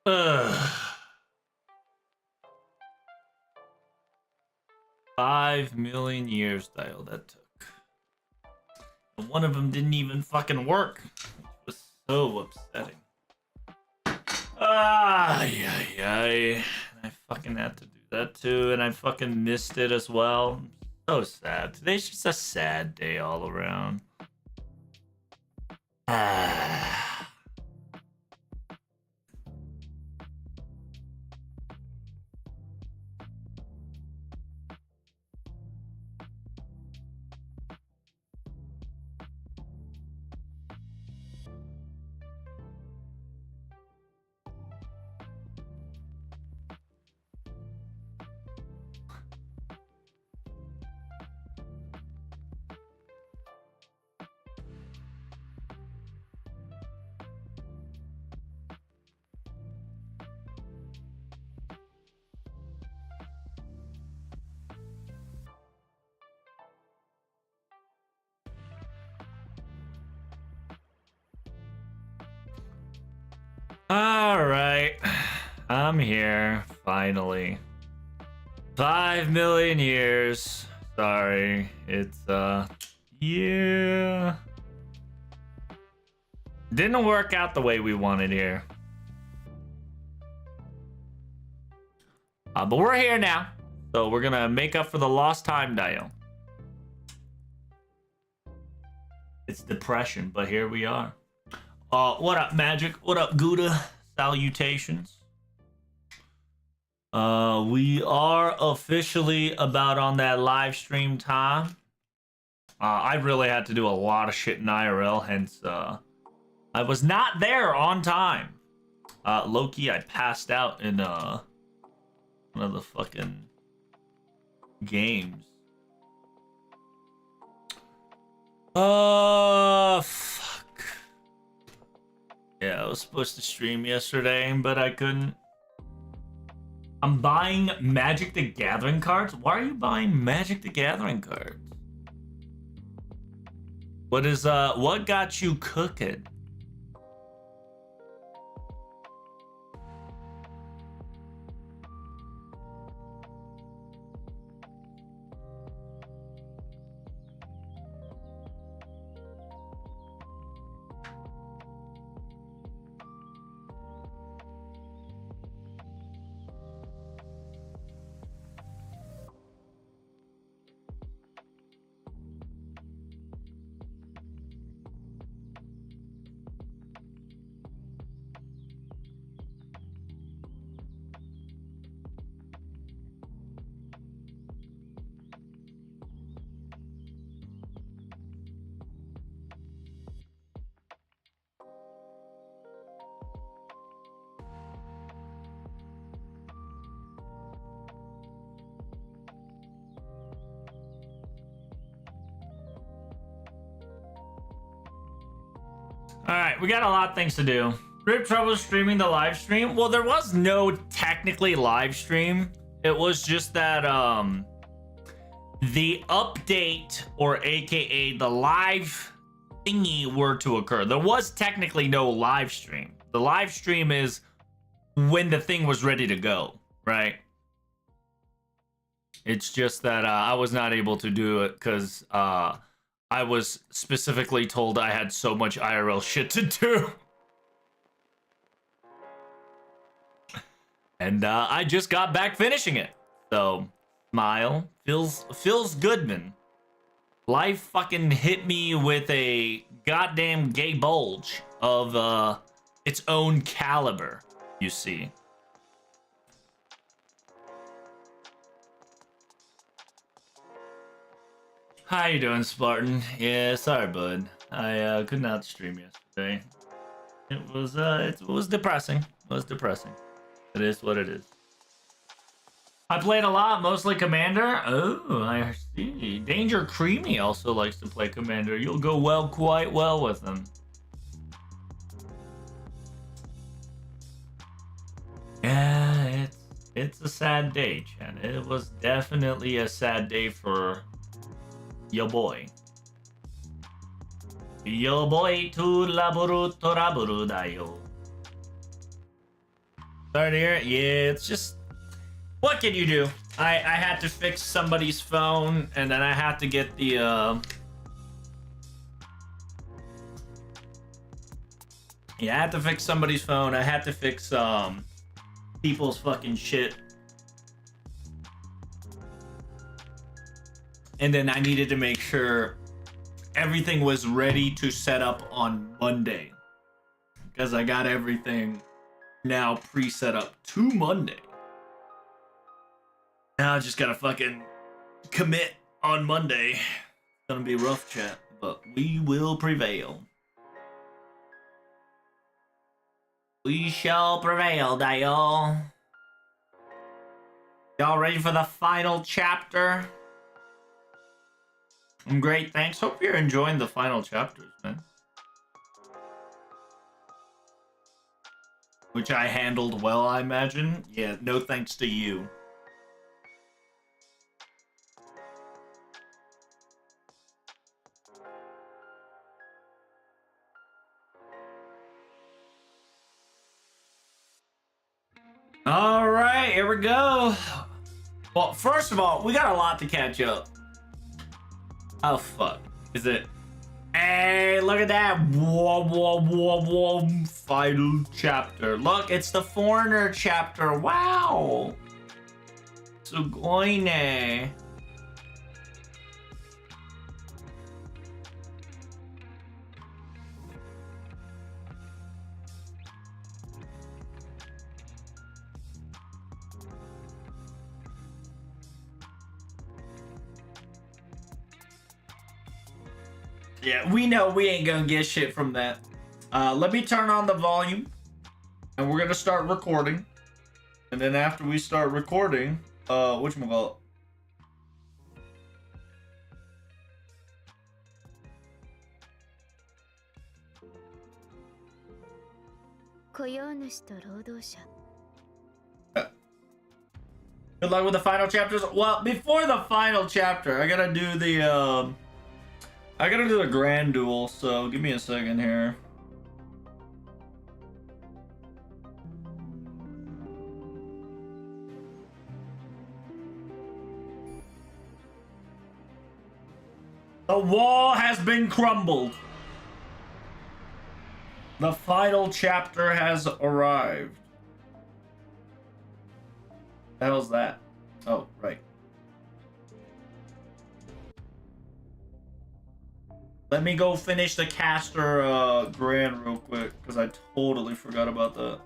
Ugh. 5 million years, Dial, that took. And one of them didn't even fucking work. It was so upsetting. Yeah. I fucking had to do that too, and I fucking missed it as well. So sad. Today's just a sad day all around. All right, I'm here finally. 5 million years. Sorry, it's yeah. Didn't work out the way we wanted here. But we're here now, so we're gonna make up for the lost time, Dio. It's depression, but here we are. What up, Magic? What up, Gouda? Salutations. We are officially about on that live stream time. I really had to do a lot of shit in IRL, hence I was not there on time. Loki, I passed out in one of the fucking games. Fuck. Yeah, I was supposed to stream yesterday, but I couldn't. I'm buying Magic the Gathering cards? Why are you buying Magic the Gathering cards? What got you cooking? Alright, we got a lot of things to do. Rip trouble streaming the live stream. Well, there was no technically live stream. It was just that the update, or aka the live thingy, were to occur. There was technically no live stream. The live stream is when the thing was ready to go, right? It's just that I was not able to do it because I was specifically told I had so much IRL shit to do. And I just got back finishing it. So, smile. Feels good, man. Life fucking hit me with a goddamn gay bulge of its own caliber, you see. How you doing, Spartan? Yeah, sorry, bud. I could not stream yesterday. It was depressing. It was depressing. It is what it is. I played a lot, mostly Commander. Oh, I see. Danger Creamy also likes to play Commander. You'll go quite well with him. Yeah, it's a sad day, Chen. It was definitely a sad day for your boy. Yo boy to laburu toraburú dayo. Sorry to hear it. Yeah, it's just, what can you do? I had to fix somebody's phone, and then I had to get the yeah, I had to fix somebody's phone. I had to fix people's fucking shit. And then I needed to make sure everything was ready to set up on Monday. Because I got everything now pre-set up to Monday. Now I just gotta fucking commit on Monday. It's gonna be rough, chat, but we will prevail. We shall prevail, y'all. Y'all ready for the final chapter? I'm great, thanks. Hope you're enjoying the final chapters, man. Which I handled well, I imagine. Yeah, no thanks to you. All right, here we go. Well, first of all, we got a lot to catch up. Oh, fuck. Is it? Hey, look at that. Whoa, whoa, whoa, whoa. Final chapter. Look, it's the Foreigner chapter. Wow. Sugoi. Yeah, we know we ain't gonna get shit from that. Let me turn on the volume, and we're gonna start recording. And then after we start recording, whatchamacallit? Good luck with the final chapters. Well, before the final chapter, I gotta do the grand duel, so give me a second here. The wall has been crumbled. The final chapter has arrived. The hell's that? Oh, right. Let me go finish the caster grand real quick, because I totally forgot about that.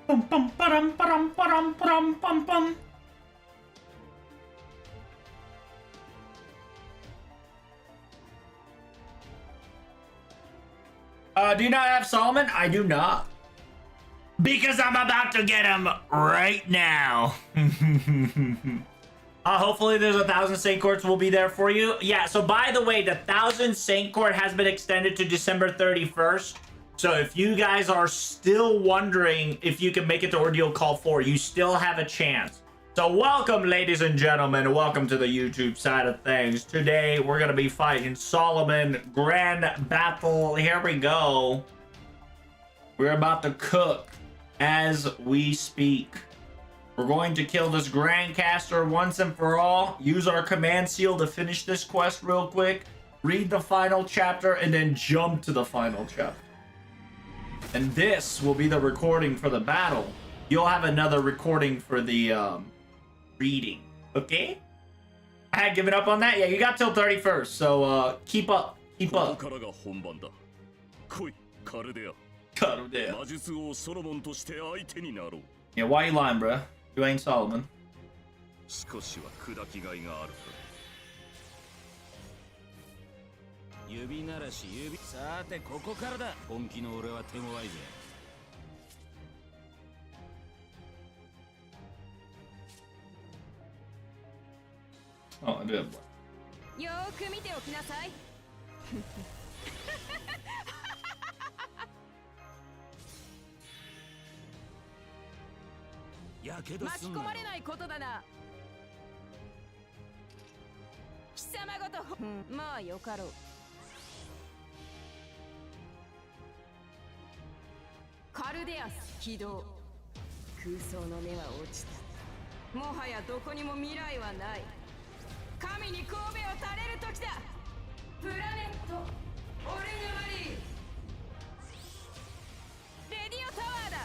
Bum, bum, ba-dum, ba-dum, ba-dum, ba-dum, bum, bum. Do you not have Solomon? I do not. Because I'm about to get him right now. Hopefully there's 1,000 Saint Courts will be there for you. Yeah, so by the way, the 1,000 Saint Court has been extended to December 31st. So if you guys are still wondering if you can make it to Ordeal Call 4, you still have a chance. So welcome, ladies and gentlemen. Welcome to the YouTube side of things. Today, we're going to be fighting Solomon Grand Battle. Here we go. We're about to cook as we speak. We're going to kill this Grandcaster once and for all. Use our command seal to finish this quest real quick. Read the final chapter and then jump to the final chapter. And this will be the recording for the battle. You'll have another recording for the reading. Okay? I had given up on that. Yeah, you got till 31st. So keep up. Keep up. Yeah, why you lying, bruh? You ain't Solomon. 少しは砕きがいがある。指ならし指。さてここからだ。本気の俺は手強いぜ。Oh, I do have one. よーく見ておきなさい。巻き込まれないことだな。貴様ごと、まあよかろう。カルデアス起動。空想の目は落ちた。もはやどこにも未来はない。神に神戸を垂れる時だ。プラネットオレヌマリー。レディオタワーだ。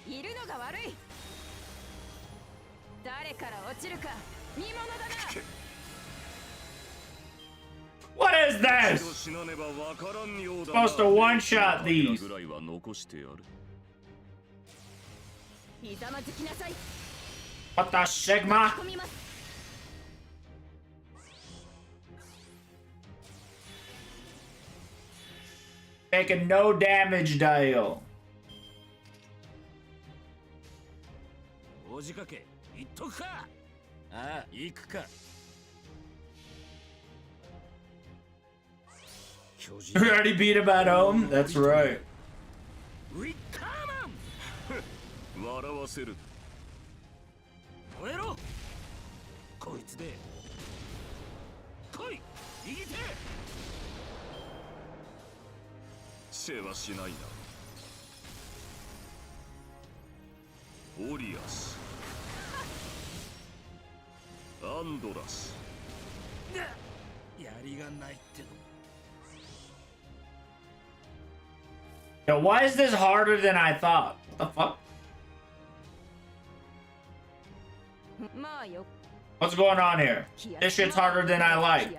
いるのが悪い。誰から落ちるか見物だな。What is this? Supposed to one-shot these. ひざまずきなさい。 What the Sigma? Taking no damage, Dial. おじかけ行っとくか。ああ、行くか。You already beat him at home? That's right. ウィッカーマン。笑わせる。燃えろ。こいつで。来い。右手。世話しないな。オリアス。アンドラス。やりがないっての。 Yo, why is this harder than I thought? What the fuck? What's going on here? This shit's harder than I like.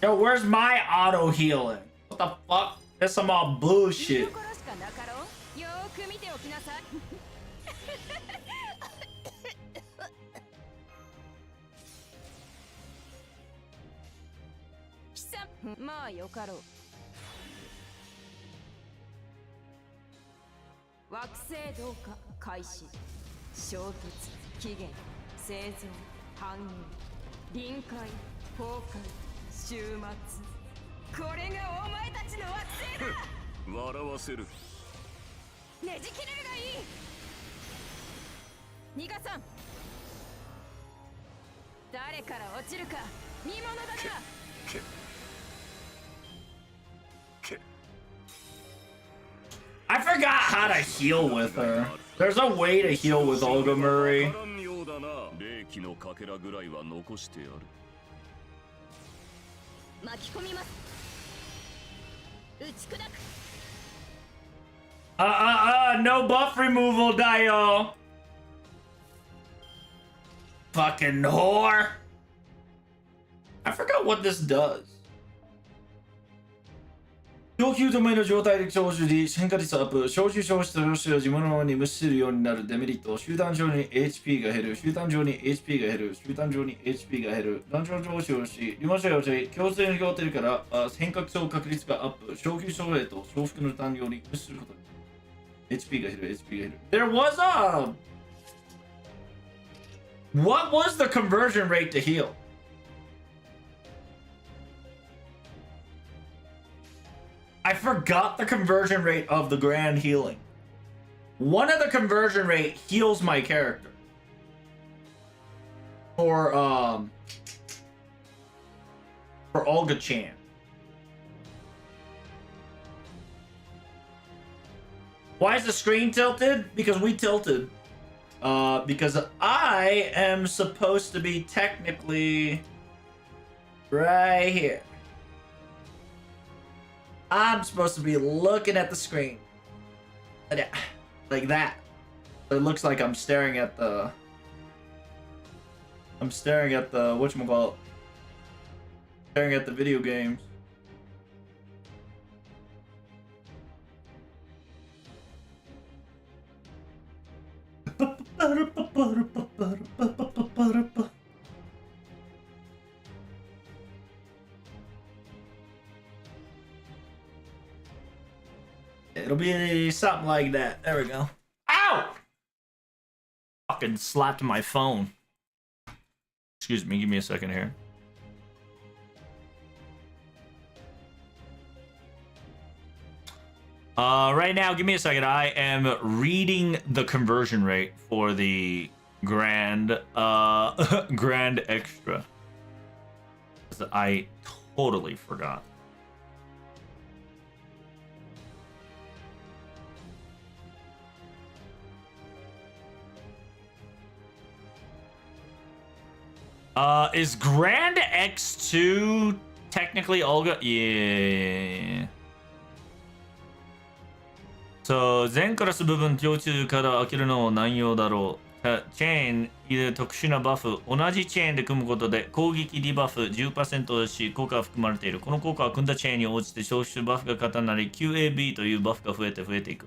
Yo, where's my auto healing? What the fuck? That's some all bullshit. I forgot how to heal with her. There's a way to heal with Olga Murray. No buff removal, Dio. Fucking whore. I forgot what this does. 供給止めの状態で消臭時、変化率アップ、消臭消失と消臭を自分のままに無視するようになるデメリット、集団上に HP が減る、集団上に HP が減る、集団上に HP が減る、ダンジョン上昇し、利用者用し、強制の標定から変革層確率がアップ、消臭消費と重複の単量に無視することに HP が減る、HP が減る。There was a... What was the conversion rate to heal? I forgot the conversion rate of the grand healing. One of the conversion rate heals my character. for Olga Chan. Why is the screen tilted? Because we tilted. Because I am supposed to be technically right here. I'm supposed to be looking at the screen. Like that. It looks like I'm staring at the whatchamacallit. Staring at the video games. It'll be something like that. There we go. Ow! Fucking slapped my phone. Excuse me, give me a second here. Right now, give me a second. I am reading the conversion rate for the grand extra. I totally forgot. Is Grand X2 technically Olga? Yeah. そう、全クラス部分共通から開けるのを何用だろう。チェーン入れ特殊なバフ。同じチェーンで組むことで攻撃リバフ 10% し効果が含まれている。この効果は組んだチェーンに応じて消費するバフが型になり、QAB というバフが増えていく。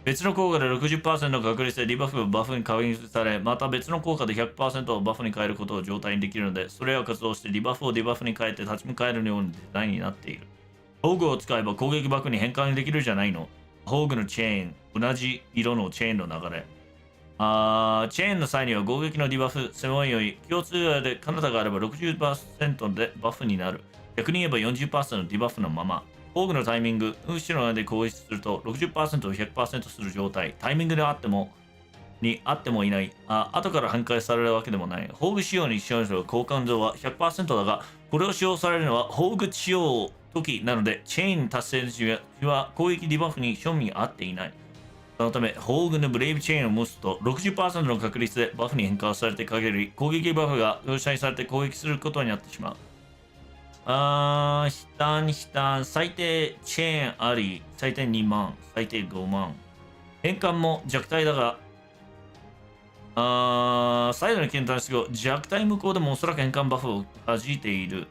別の効果で 60% の確率でリバフがバフに変換され、また別の効果で 100% をバフに変えることを状態にできるので、それらを活動してリバフをデバフに変えて立ち向かえるようなデザインになっている。ホグを使えば攻撃バフに変換できるじゃないの。ホグのチェーン、同じ色のチェーンの流れ。チェーンの際には攻撃のデバフ、狭いより共通でカナダがあれば 60% でバフになる。逆に言えば 40% のデバフのまま。防具のタイミング、後ろで攻撃すると 60% を 100% する状態。タイミングであってもいない。後から反壊されるわけでもない。宝具仕様に使用する交換像は 100% だが、これを使用されるのは宝具使用時なので、チェーン達成時は攻撃デバフに庶民が合っていない。そのため、宝具のブレイブチェーンを持つと 60% の確率でバフに変換されて限り、攻撃バフが搭載されて攻撃することになってしまう。悲嘆、最低チェーンあり、最低2万、最低5万。変換も弱体だが、最後に検討して弱体無効でもおそらく変換バフを弾いている。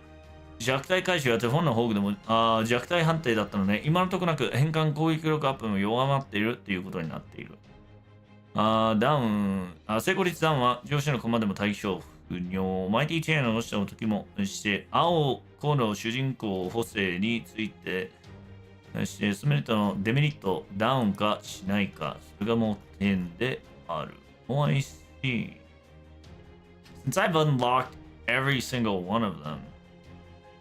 弱体回収は手本の宝具でも弱体判定だったので、今のところなく変換攻撃力アップも弱まっているっていうことになっている。ダウン、成功率ダウンは上司のコマでも対象。マイティチェーンの落ちた時もして、青子の主人公補正について、してスメリットのデメリット、ダウンかしないか、それがもう点である。I see. Since I've unlocked every single one of them,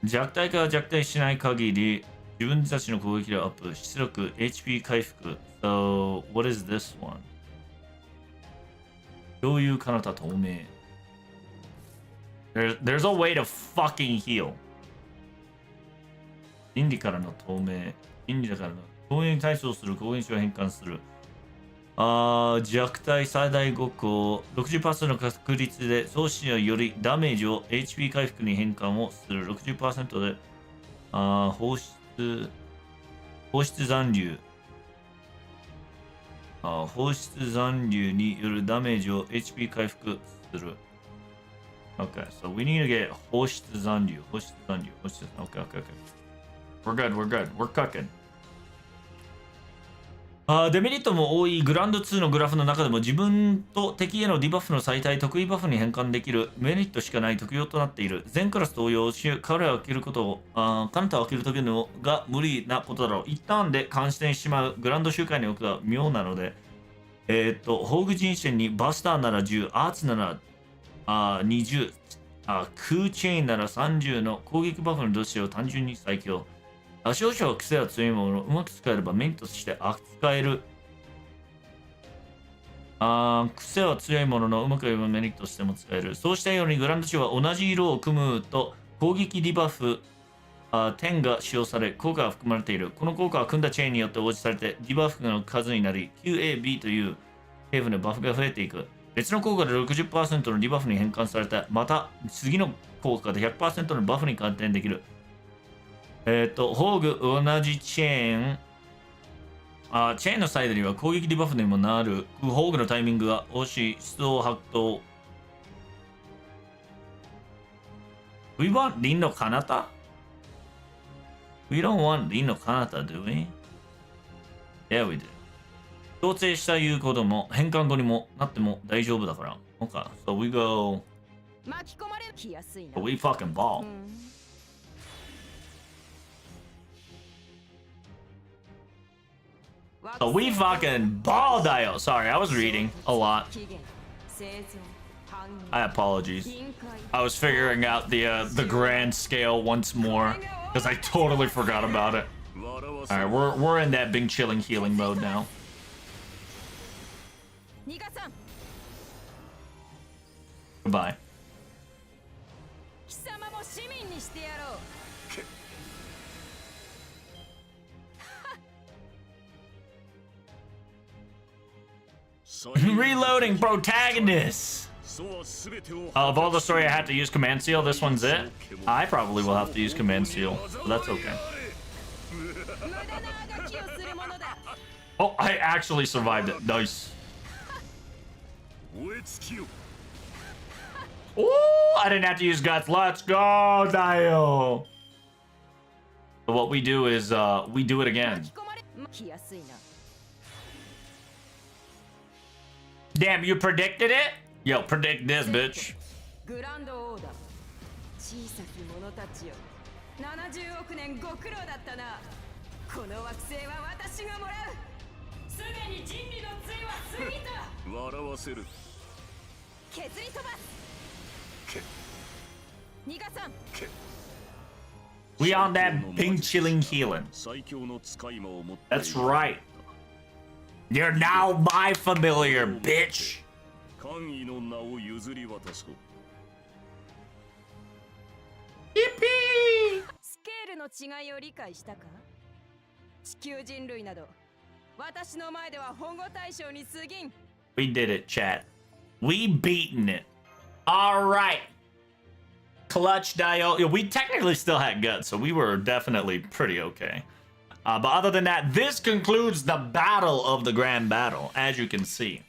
弱体か弱体しない限り、自分たちの攻撃力アップ、出力、HP 回復。So, what is this one? 共有彼方透明。There's a way to fucking heal. 倫理からの透明。倫理だからの攻撃に対処する攻撃を変換する。弱体最大5個 60% の確率で送信よりダメージを HP 回復に変換をする 60% で放出残留放出残留によるダメージを HP 回復する。Okay, so we need to get 放出残留。Okay. We're good. We're cooking. デメリットも多いグランド2のグラフの中でも自分と敵へのディバフの最大得意バフに変換できるメリットしかない特用となっている。全クラス同様、彼を開けることを、カナタを開けるときのが無理なことだろう。一旦で監視してしまうグランド周回に置くのは妙なので、宝具人選にバスターなら10、アーツなら20、クーチェインなら30の攻撃バフのどちらを単純に最強。少々癖は強いものをうまく使えればメインとして扱える。癖は強いもののうまく言えばメリットとしても使える。そうしたようにグランド値は同じ色を組むと攻撃ディバフ10が使用され効果が含まれている。この効果は組んだチェーンによって応じされてディバフの数になり QA、B というテーブルのバフが増えていく。別の効果で 60% のディバフに変換された。また次の効果で 100% のバフに換点できる。宝具同じチェーンチェーンのサイドには攻撃デバフにもなる。宝具のタイミングが押し、出動発動。We want リンの彼方 ?We don't want リンの彼方 do we? Yeah, we do. 強制した言うことも変換後にもなっても大丈夫だから。Okay, so we go. 巻き込まれきやすいな。We fucking ball. So we fucking ball dial. Sorry, I was reading a lot. I apologies. I was figuring out the grand scale once more because I totally forgot about it. All right, we're in that big chilling healing mode now. Goodbye. 市民にしてやろう。Reloading protagonists. Of all the story I had to use command seal, this one's it. I probably will have to use command seal, but that's okay. Oh, I actually survived it. Nice. Oh, I didn't have to use guts. Let's go, Dio. So what we do is we do it again. Damn, you predicted it? Yo, predict this, bitch. 70億年ご苦労だったな。この惑星は私がもらう。すでに人類の杖は過ぎた。笑わせる。削り飛ばす。逃がさん。We on that big chilling healing. That's right. You're now my familiar, bitch. 官位の名を譲り渡そう。Yippee! スケールの違いを理解したか？地球人類など私の前では保護対象に過ぎん。We did it, chat. We beaten it. All right. Clutch Dio. We technically still had guts, so we were definitely pretty okay. But other than that, this concludes the battle of the grand battle, as you can see.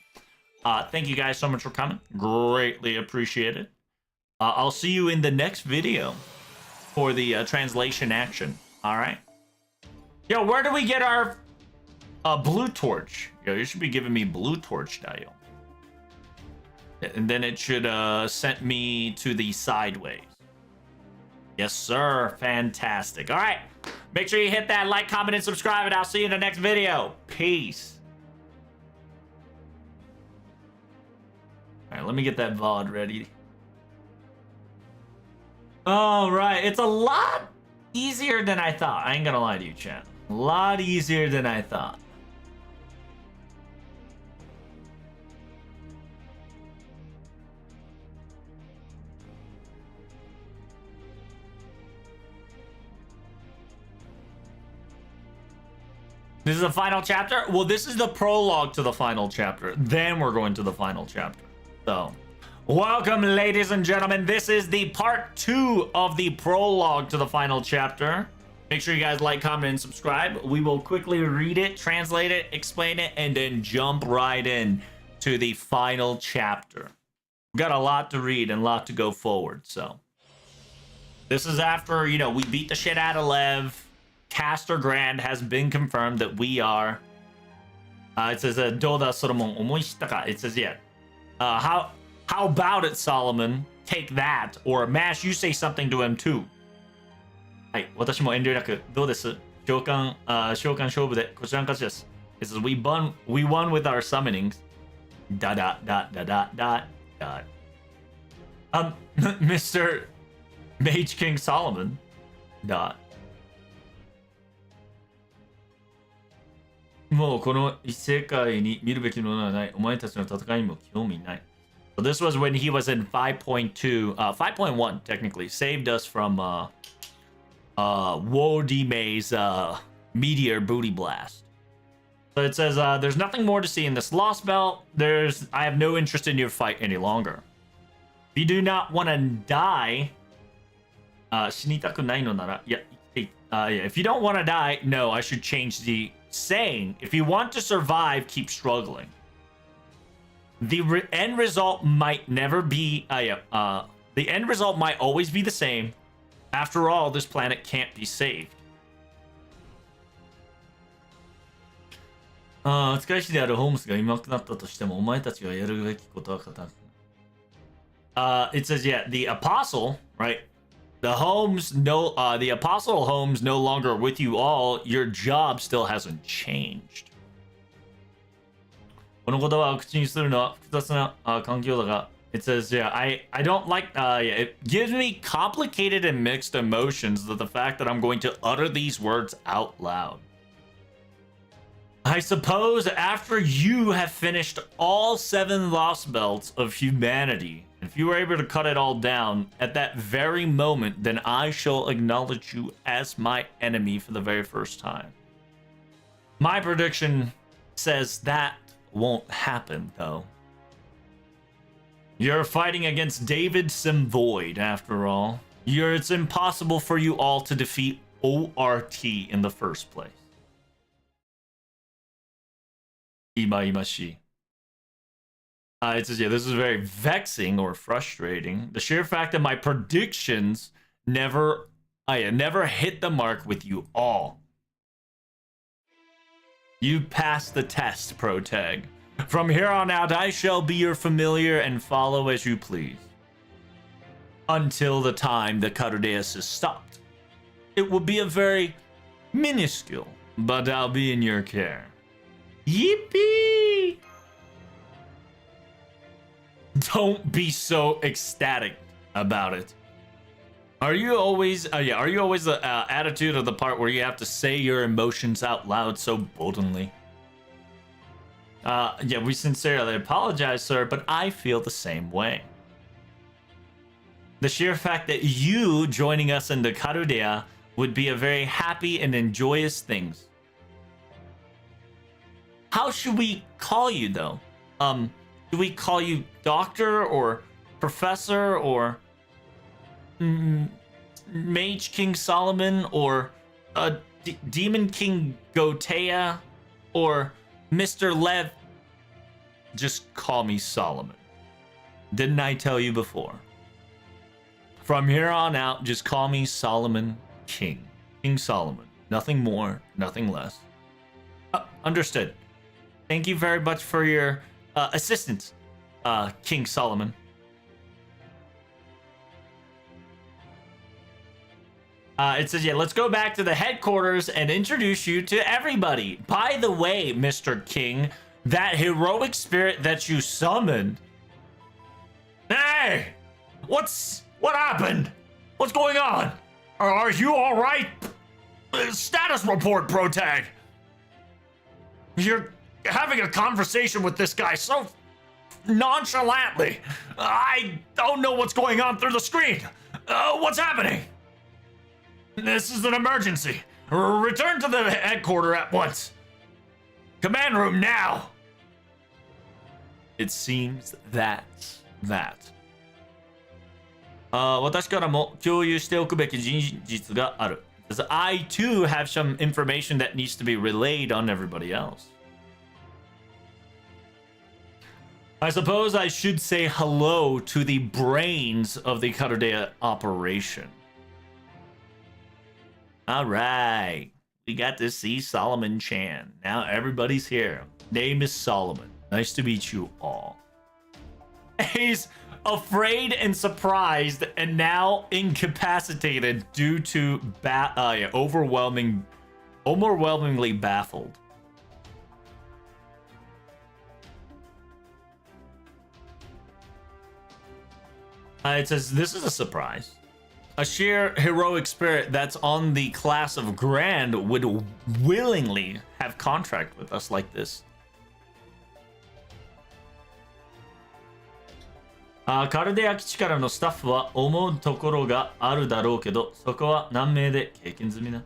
Thank you guys so much for coming. Greatly appreciated. I'll see you in the next video for the translation action. All right. Yo, where do we get our blue torch? Yo, you should be giving me blue torch, Dio. And then it should send me to the sideways. Yes, sir. Fantastic. All right. Make sure you hit that like, comment, and subscribe, and I'll see you in the next video. Peace. All right, let me get that VOD ready. All right. It's a lot easier than I thought. I ain't gonna lie to you, chat. A lot easier than I thought. This is the final chapter? Well, this is the prologue to the final chapter. Then we're going to the final chapter. So, welcome, ladies and gentlemen. This is the part 2 of the prologue to the final chapter. Make sure you guys like, comment, and subscribe. We will quickly read it, translate it, explain it, and then jump right in to the final chapter. We've got a lot to read and a lot to go forward, so. This is after, you know, we beat the shit out of Lev. Caster Grand has been confirmed that we are. It says, Doda Solomon omoishita. It says, yeah. How about it, Solomon? Take that. Or Mash, you say something to him too. はい、私も遠慮なく、どうです？召喚勝負でこちらの勝ちです。It says, we won with our summonings. Dot. Mr. Mage King Solomon. Dot. もうこの異世界に見るべきものはない。お前たちの戦いにも興味ない。So this was when he was in 5.2, 5.1 technically, saved us from Wodeme's meteor booty blast. So it says, there's nothing more to see in this lost belt. I have no interest in your fight any longer. If you do not want to die, 死にたくないのなら、yeah, if you don't want to die, no, I should change the saying. If you want to survive, keep struggling. The end result might never be, the end result might always be the same. After all, this planet can't be saved. 使い師であるホームズがいなくなったとしても、お前たちがやるべきことは語る。It says, yeah, the apostle, right? The apostle Holmes no longer with you all. Your job still hasn't changed. この言葉を口にするのは複雑な環境だが、it says, yeah, I don't like, it gives me complicated and mixed emotions that the fact that I'm going to utter these words out loud. I suppose after you have finished all 7 lost belts of humanity, if you were able to cut it all down at that very moment, then I shall acknowledge you as my enemy for the very first time. My prediction says that won't happen, though. You're fighting against David Simvoid, after all. It's impossible for you all to defeat ORT in the first place. Imaimashi. It says, yeah, this is very vexing or frustrating. The sheer fact that my predictions never hit the mark with you all. You passed the test, Protag. From here on out, I shall be your familiar and follow as you please. Until the time the Carudeus is stopped. It will be a very minuscule, but I'll be in your care. Yippee! Don't be so ecstatic about it. Are you always the attitude of the part where you have to say your emotions out loud so boldly? Yeah, we sincerely apologize, sir, but I feel the same way. The sheer fact that you joining us in the Carudea would be a very happy and joyous thing. How should we call you, though? Do we call you Doctor or Professor or Mage King Solomon or Demon King Gotea or Mr. Lev? Just call me Solomon. Didn't I tell you before? From here on out, just call me Solomon King. King Solomon. Nothing more, nothing less. Understood. Thank you very much for your assistance, King Solomon. It says, yeah, let's go back to the headquarters and introduce you to everybody. By the way, Mr. King, that heroic spirit that you summoned. Hey! What happened? What's going on? Are you all right? Status report, Protag. You're having a conversation with this guy so nonchalantly. I don't know what's going on through the screen. What's happening? This is an emergency. Return to the headquarters at once. Command room now. It seems that's that. 私からも共有しておくべき事実がある. I too have some information that needs to be relayed on everybody else. I suppose I should say hello to the brains of the Carudea operation. All right, we got to see Solomon Chan. Now everybody's here. Name is Solomon. Nice to meet you all. He's afraid and surprised and now incapacitated due to overwhelmingly baffled. It says, this is a surprise. a sheer heroic spirit that's on the class of Grand would willingly have contract with us like this. カルデア基地からのスタッフは思うところがあるだろうけど、そこは難命で経験済みな。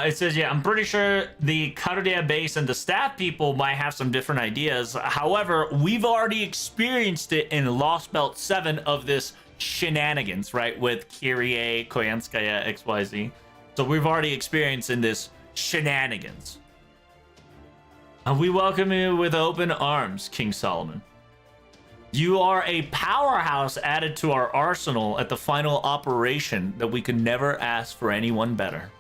It says, yeah, I'm pretty sure the Cardea base and the staff people might have some different ideas. However, we've already experienced it in Lost Belt 7 of this shenanigans, right? With Kyrie, Koyanskaya, XYZ. So we've already experienced in this shenanigans. We welcome you with open arms, King Solomon. You are a powerhouse added to our arsenal at the final operation that we could never ask for anyone better.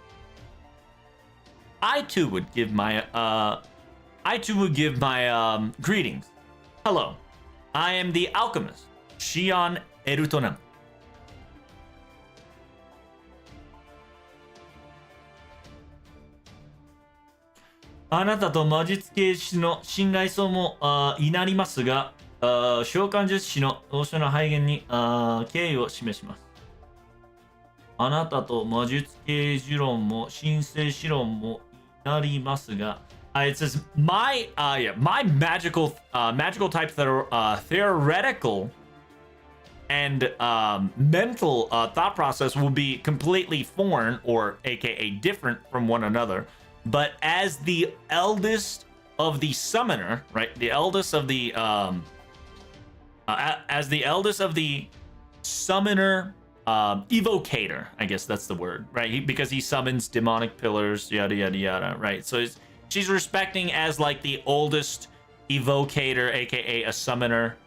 I too would give my greetings. Hello, I am the alchemist, Shion Erutonan. あなたと魔術系師の信頼層もいなりますが、召喚術師の同種の配言に敬意を示します。あなたと魔術系持論も神聖思論もいなりますが、it says my magical type theoretical and mental thought process will be completely foreign or aka different from one another. But as the eldest of the summoner, right? The eldest of the as the eldest of the summoner evocator, I guess that's the word, right? Because he summons demonic pillars, yada yada yada, right? So she's respecting as like the oldest evocator, aka a summoner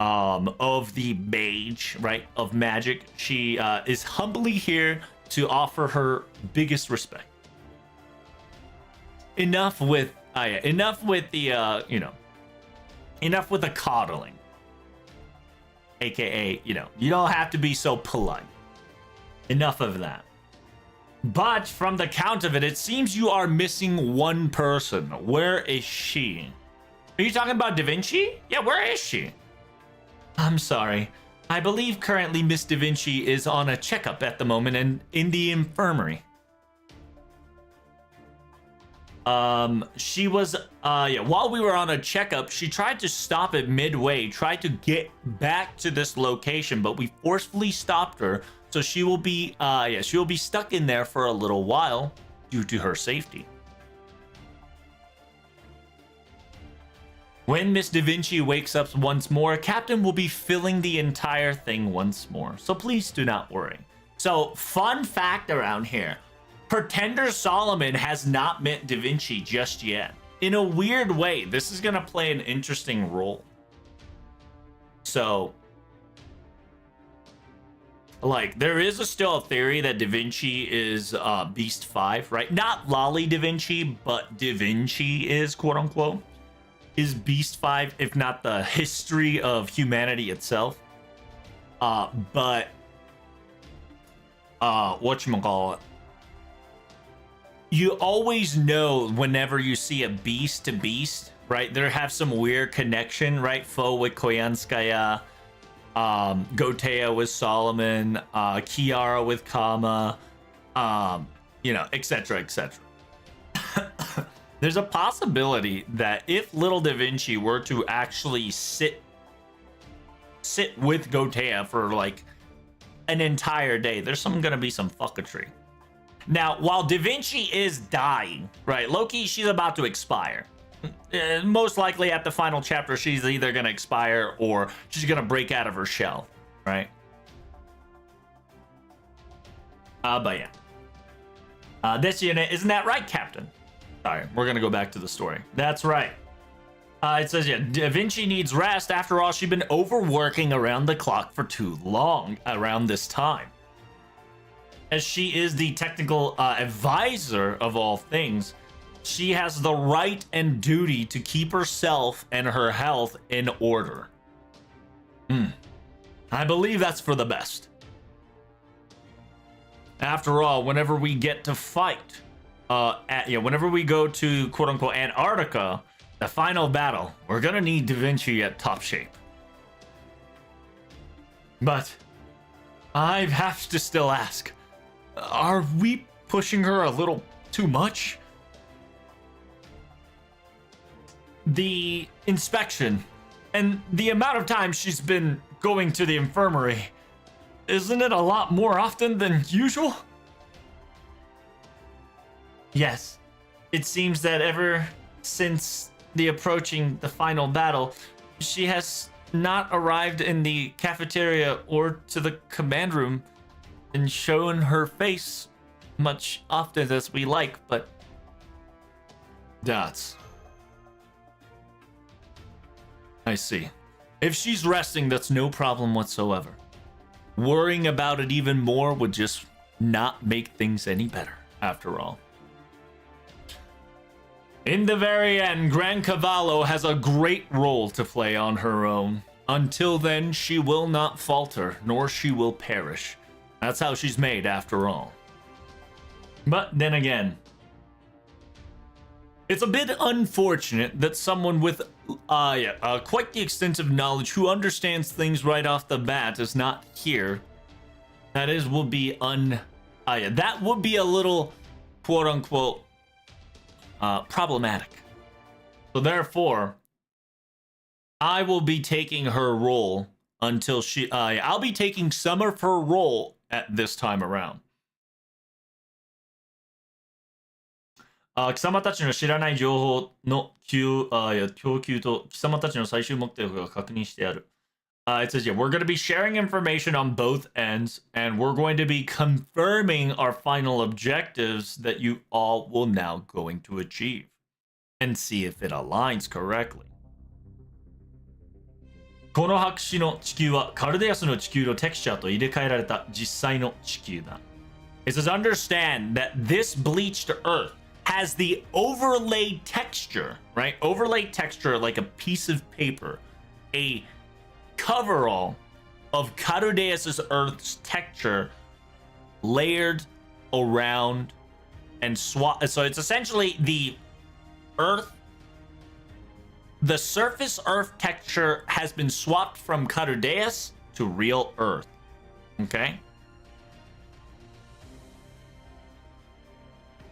of the mage, right? Of magic. She is humbly here to offer her biggest respect. Enough with the enough with the coddling, aka you don't have to be so polite. Enough of that. But from the count of it, it seems you are missing one person. Where is she? Are you talking about Da Vinci? Yeah, where is she? I'm sorry. I believe currently Miss Da Vinci is on a checkup at the moment and in the infirmary. She was while we were on a checkup, she tried to stop it midway, tried to get back to this location, but we forcefully stopped her, so she will be stuck in there for a little while due to her safety. When Miss Da Vinci wakes up once more, Captain will be filling the entire thing once more, so please do not worry. So, fun fact around here. Pretender Solomon has not met Da Vinci just yet. In a weird way, this is going to play an interesting role. So, like, there is still a theory that Da Vinci is Beast 5, right? Not Lolly Da Vinci, but Da Vinci is, quote-unquote, is Beast 5, if not the history of humanity itself. But whatchamacallit? You always know whenever you see a beast to beast, right? There have some weird connection, right? Fo with Koyanskaya, Gotea with Solomon, Kiara with Kama, etc., etc. There's a possibility that if little Da Vinci were to actually sit with Gotea for like an entire day, there's gonna be some fuckatry. Now, while Da Vinci is dying, right, Loki, she's about to expire. Most likely at the final chapter, she's either going to expire or she's going to break out of her shell, right? But yeah. This unit, isn't that right, Captain? Sorry, we're going to go back to the story. That's right. It says, yeah, Da Vinci needs rest. After all, she's been overworking around the clock for too long around this time. As she is the technical advisor of all things, she has the right and duty to keep herself and her health in order. I believe that's for the best. After all, whenever we get to fight, whenever we go to quote-unquote Antarctica, the final battle, we're gonna need Da Vinci at top shape. But I have to still ask, are we pushing her a little too much? The inspection and the amount of time she's been going to the infirmary, isn't it a lot more often than usual? Yes, it seems that ever since the approaching the final battle, she has not arrived in the cafeteria or to the command room and shown her face much often as we like, but that's... I see. If she's resting, that's no problem whatsoever. Worrying about it even more would just not make things any better, after all. In the very end, Gran Cavallo has a great role to play on her own. Until then, she will not falter, nor she will perish. That's how she's made, after all. But then again, it's a bit unfortunate that someone with quite the extensive knowledge who understands things right off the bat is not here. That would be that would be a little quote-unquote problematic. So therefore, I will be taking her role until she... I'll be taking some of her role at this time around. 貴様たちの知らない情報の供給と貴様たちの最終目的が確認してある。It says, yeah, we're going to be sharing information on both ends, and we're going to be confirming our final objectives that you all will now going to achieve, and see if it aligns correctly. この白紙の地球はカルデアスの地球のテクスチャーと入れ替えられた実際の地球だ。It says, understand that this bleached Earth has the overlay texture, right? Overlay texture like a piece of paper, a coverall of Carudeus' Earth's texture layered around and swap. So it's essentially the Earth, the surface Earth texture has been swapped from Carudeus to real Earth. Okay?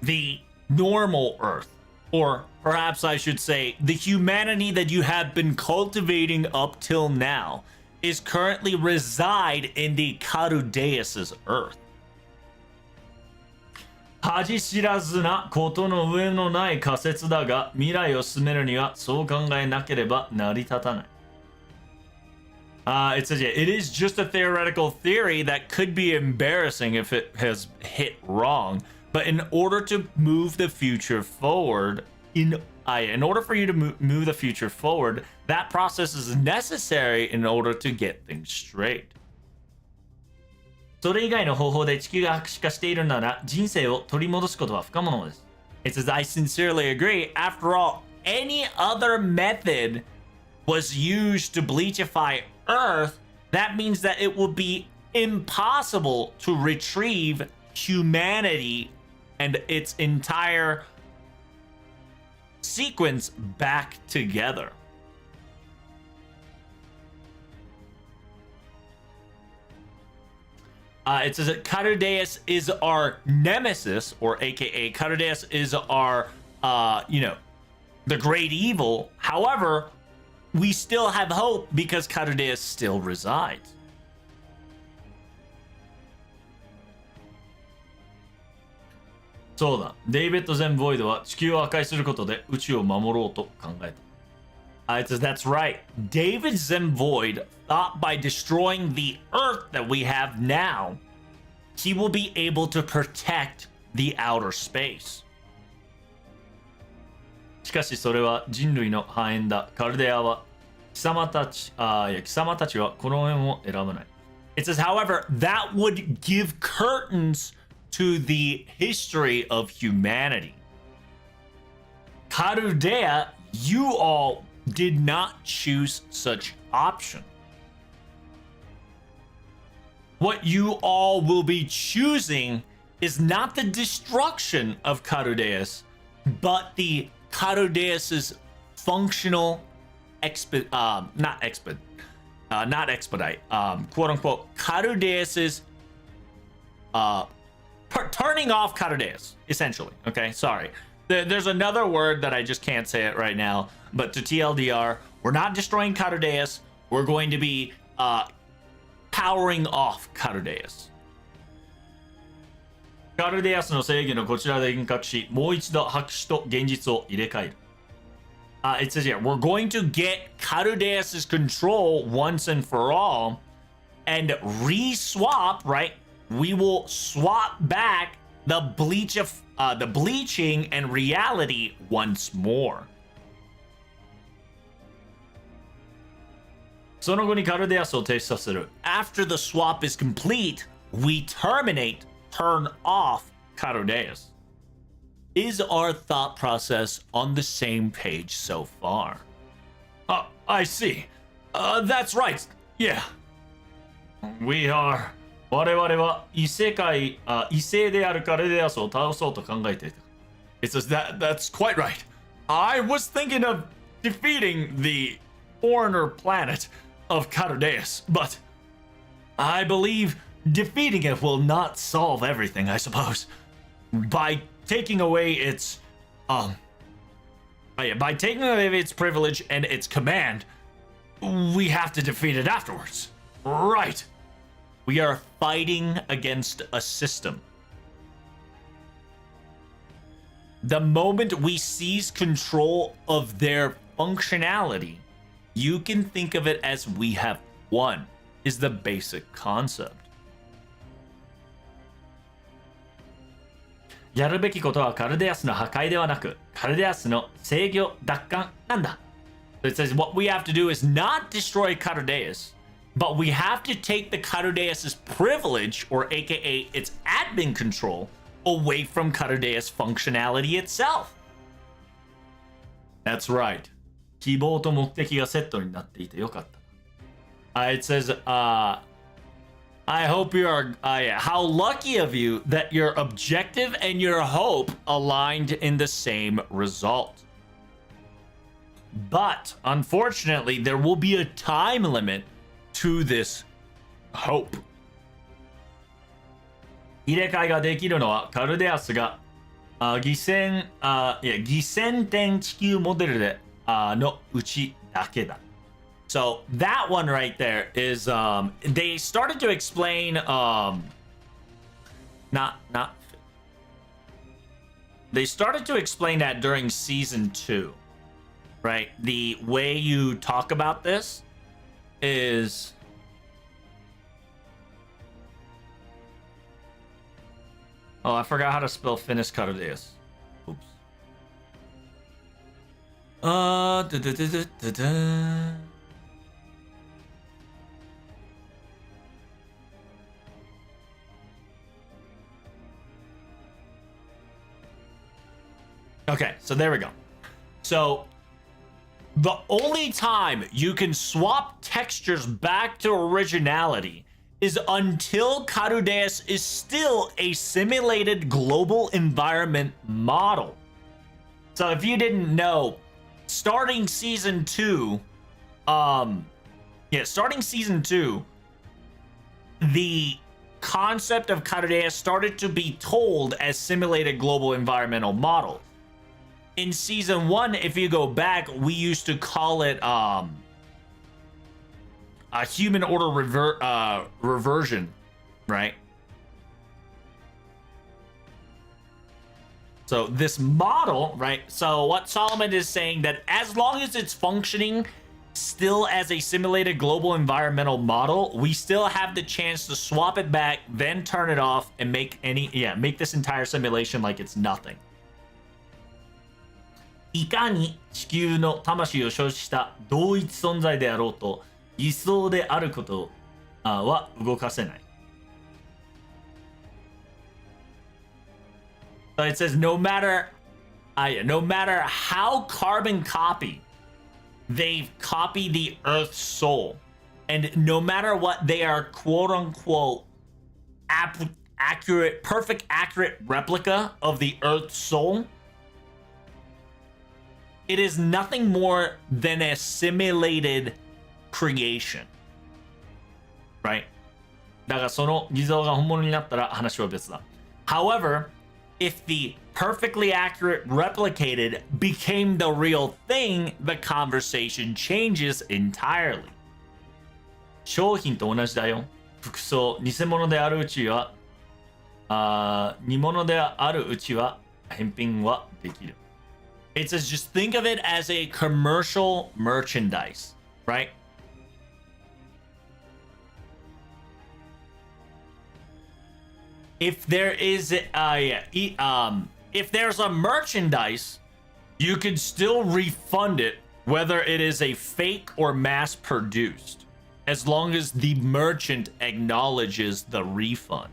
The normal Earth, or perhaps I should say the humanity that you have been cultivating up till now, is currently reside in the Carudeus' Earth. 恥知らずなことの上のない仮説だが、未来を進めるにはそう考えなければ成り立たない。It says, yeah, it is just a theoretical theory that could be embarrassing if it has hit wrong. But in order to move the future forward, in order for you to move the future forward, that process is necessary in order to get things straight. それ以外の方法で地球が白紙化しているなら、人生を取り戻すことは不可能です。It says, I sincerely agree. After all, any other method was used to bleachify Earth, that means that it will be impossible to retrieve humanity and its entire sequence back together. It says that Carudeus is our nemesis, or aka Carudeus is our, the great evil. However, we still have hope because Carudeus still resides. そうだ、デイビッド・ゼン・ボイドは地球を破壊することで宇宙を守ろうと考えた。It says, that's right. David Zen Void thought by destroying the Earth that we have now, he will be able to protect the outer space. しかしそれは人類の繁栄だ。カルデアは貴様たちはこの辺を選ばない。It says, however, that would give curtains to the history of humanity. Carudea, you all did not choose such option. What you all will be choosing is not the destruction of Carudeus, but the Carudeus's functional not expedite, quote unquote, Carudeus's turning off Carudeus, essentially. Okay, sorry. There's another word that I just can't say it right now, but to TLDR, we're not destroying Carudeus. We're going to be powering off Carudeus. カルデアスの制御のこちらで幻覚し、もう一度白紙と現実を入れ替える。It says here, we're going to get Carudeus's control once and for all and re-swap, right? We will swap back the bleaching and reality once more. その後にカルデアスを停止させる。After the swap is complete, we terminate, turn off Carudeus. Is our thought process on the same page so far? I see. That's right. Yeah. We are. 我々は異性であるカルデアスを倒そうと考えていた。It says that's quite right. I was thinking of defeating the foreigner planet of Carudeus, but I believe defeating it will not solve everything, I suppose. By taking away its privilege and its command, we have to defeat it afterwards. Right. We are fighting against a system. The moment we seize control of their functionality, you can think of it as we have won, is the basic concept. やるべきことはカルデアスの破壊ではなく、カルデアスの制御奪還なんだ。So it says what we have to do is not destroy Carudeus, but we have to take the Carudeus's privilege, or aka its admin control, away from Carudeus functionality itself. That's right. 希望と目的がセットになっていてよかった。It says, I hope you are, how lucky of you that your objective and your hope aligned in the same result. But, unfortunately, there will be a time limit to this hope. 入れ替えができるのはカルデアスが偽線点地球モデルでのうちだけだ。So that one right there is they started to explain they started to explain that during season 2, right? The way you talk about this is I forgot how to spell Finnish Carudeus. Oops. Okay, so there we go. So the only time you can swap textures back to originality is until Carudeus is still a simulated global environment model. So if you didn't know, starting season 2, the concept of Carudeus started to be told as simulated global environmental model. In season 1, if you go back, we used to call it a human order reversion, right? So this model, right? So what Solomon is saying, that as long as it's functioning still as a simulated global environmental model, we still have the chance to swap it back, then turn it off, and make this entire simulation like it's nothing. いかに地球の魂を所持した同一存在であろうと、偽装であることは動かせない。So it says no matter how carbon copy they've copied the Earth's soul, and no matter what they are quote unquote perfect accurate replica of the Earth's soul, it is nothing more than a simulated creation. right? だからその偽造が本物になったら話は別だ。However, if the perfectly accurate replicated became the real thing, the conversation changes entirely. 商品と同じだよ。服装、偽物であるうちは、偽物であるうちは返品はできる。It says just think of it as a commercial merchandise, right? If there is if there's a merchandise, you can still refund it whether it is a fake or mass produced, as long as the merchant acknowledges the refund.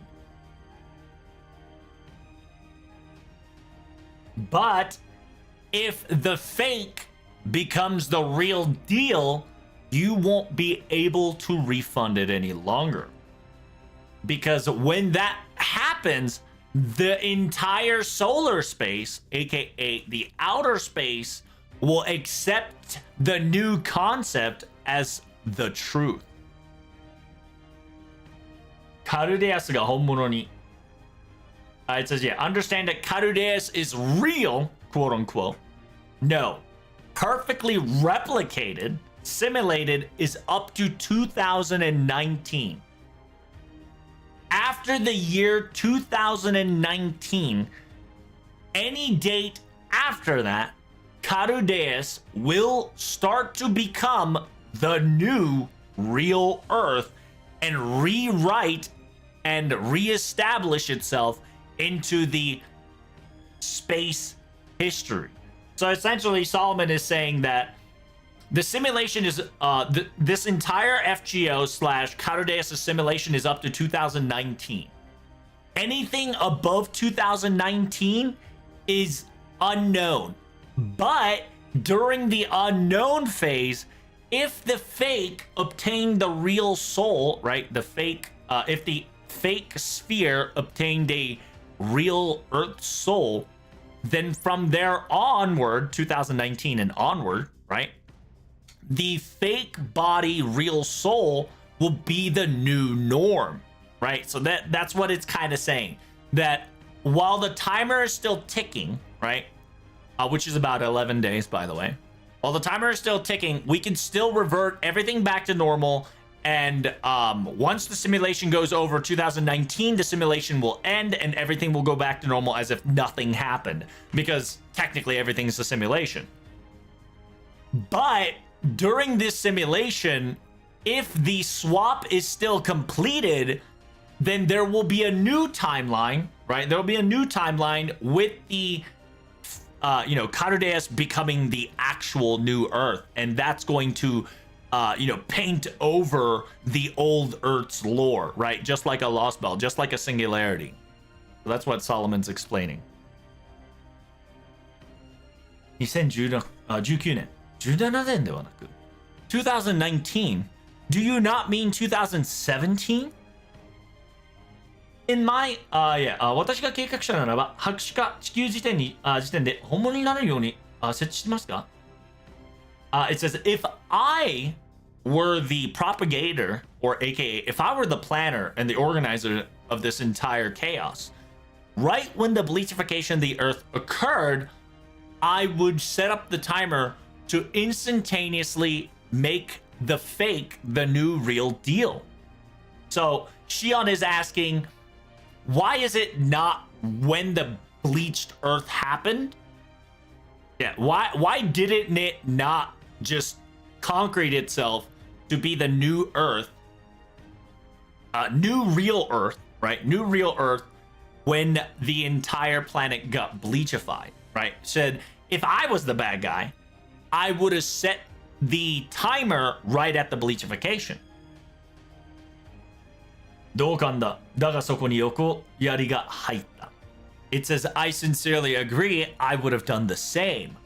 But if the fake becomes the real deal, you won't be able to refund it any longer. Because when that happens, the entire solar space, aka the outer space, will accept the new concept as the truth. カルデアスが本物に。It says, yeah, understand that Carudeus is real, quote unquote. No. Perfectly replicated, simulated is up to 2019. After the year 2019, any date after that, Carudeus will start to become the new real Earth and rewrite and reestablish itself into the space history. So essentially, Solomon is saying that the simulation is this entire FGO / Carudeus simulation is up to 2019. Anything above 2019 is unknown. But during the unknown phase, if the fake obtained the real soul, right? The fake, if the fake sphere obtained a real Earth soul, then from there onward, 2019 and onward, right? The fake body real soul will be the new norm, right? So that's what it's kind of saying, that while the timer is still ticking, right? Which is about 11 days, by the way. While the timer is still ticking, we can still revert everything back to normal. And once the simulation goes over 2019, the simulation will end and everything will go back to normal as if nothing happened, because technically everything's a simulation. But during this simulation, if the swap is still completed, then there will be a new timeline, right? There will be a new timeline with the, Carudeus becoming the actual new Earth. And that's going to, paint over the old Earth's lore, right? Just like a Lost Bell, just like a singularity. So that's what Solomon's explaining. 2019年 17年ではなく 2019. Do you not mean 2017? In my, 私が計画者ならば、博士か地球時点で本物になるように設置してますか? It says, if I were the propagator, or aka, if I were the planner and the organizer of this entire chaos, right when the bleachification of the Earth occurred, I would set up the timer to instantaneously make the fake the new real deal. So Shion is asking, why is it not when the bleached Earth happened? Yeah, why didn't it not just concrete itself to be the new Earth, new real Earth, right? New real Earth when the entire planet got bleachified, right? Said, if I was the bad guy, I would have set the timer right at the bleachification. 同感だ。だがそこに横やりが入った。It says, I sincerely agree, I would have done the same.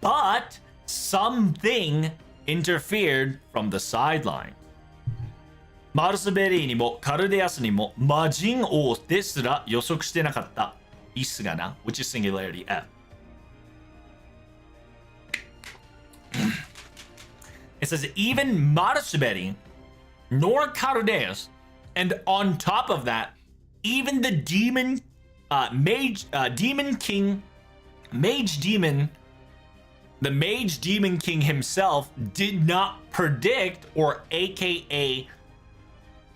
But something interfered from the sideline. マルスベリーにもカルデアスにも魔人王ですら予測してなかった。イスがな、which is singularity F. It says, even Marusberi nor Carudeus. And on top of that, even the demon, demon king, mage demon, the mage demon king himself did not predict, or AKA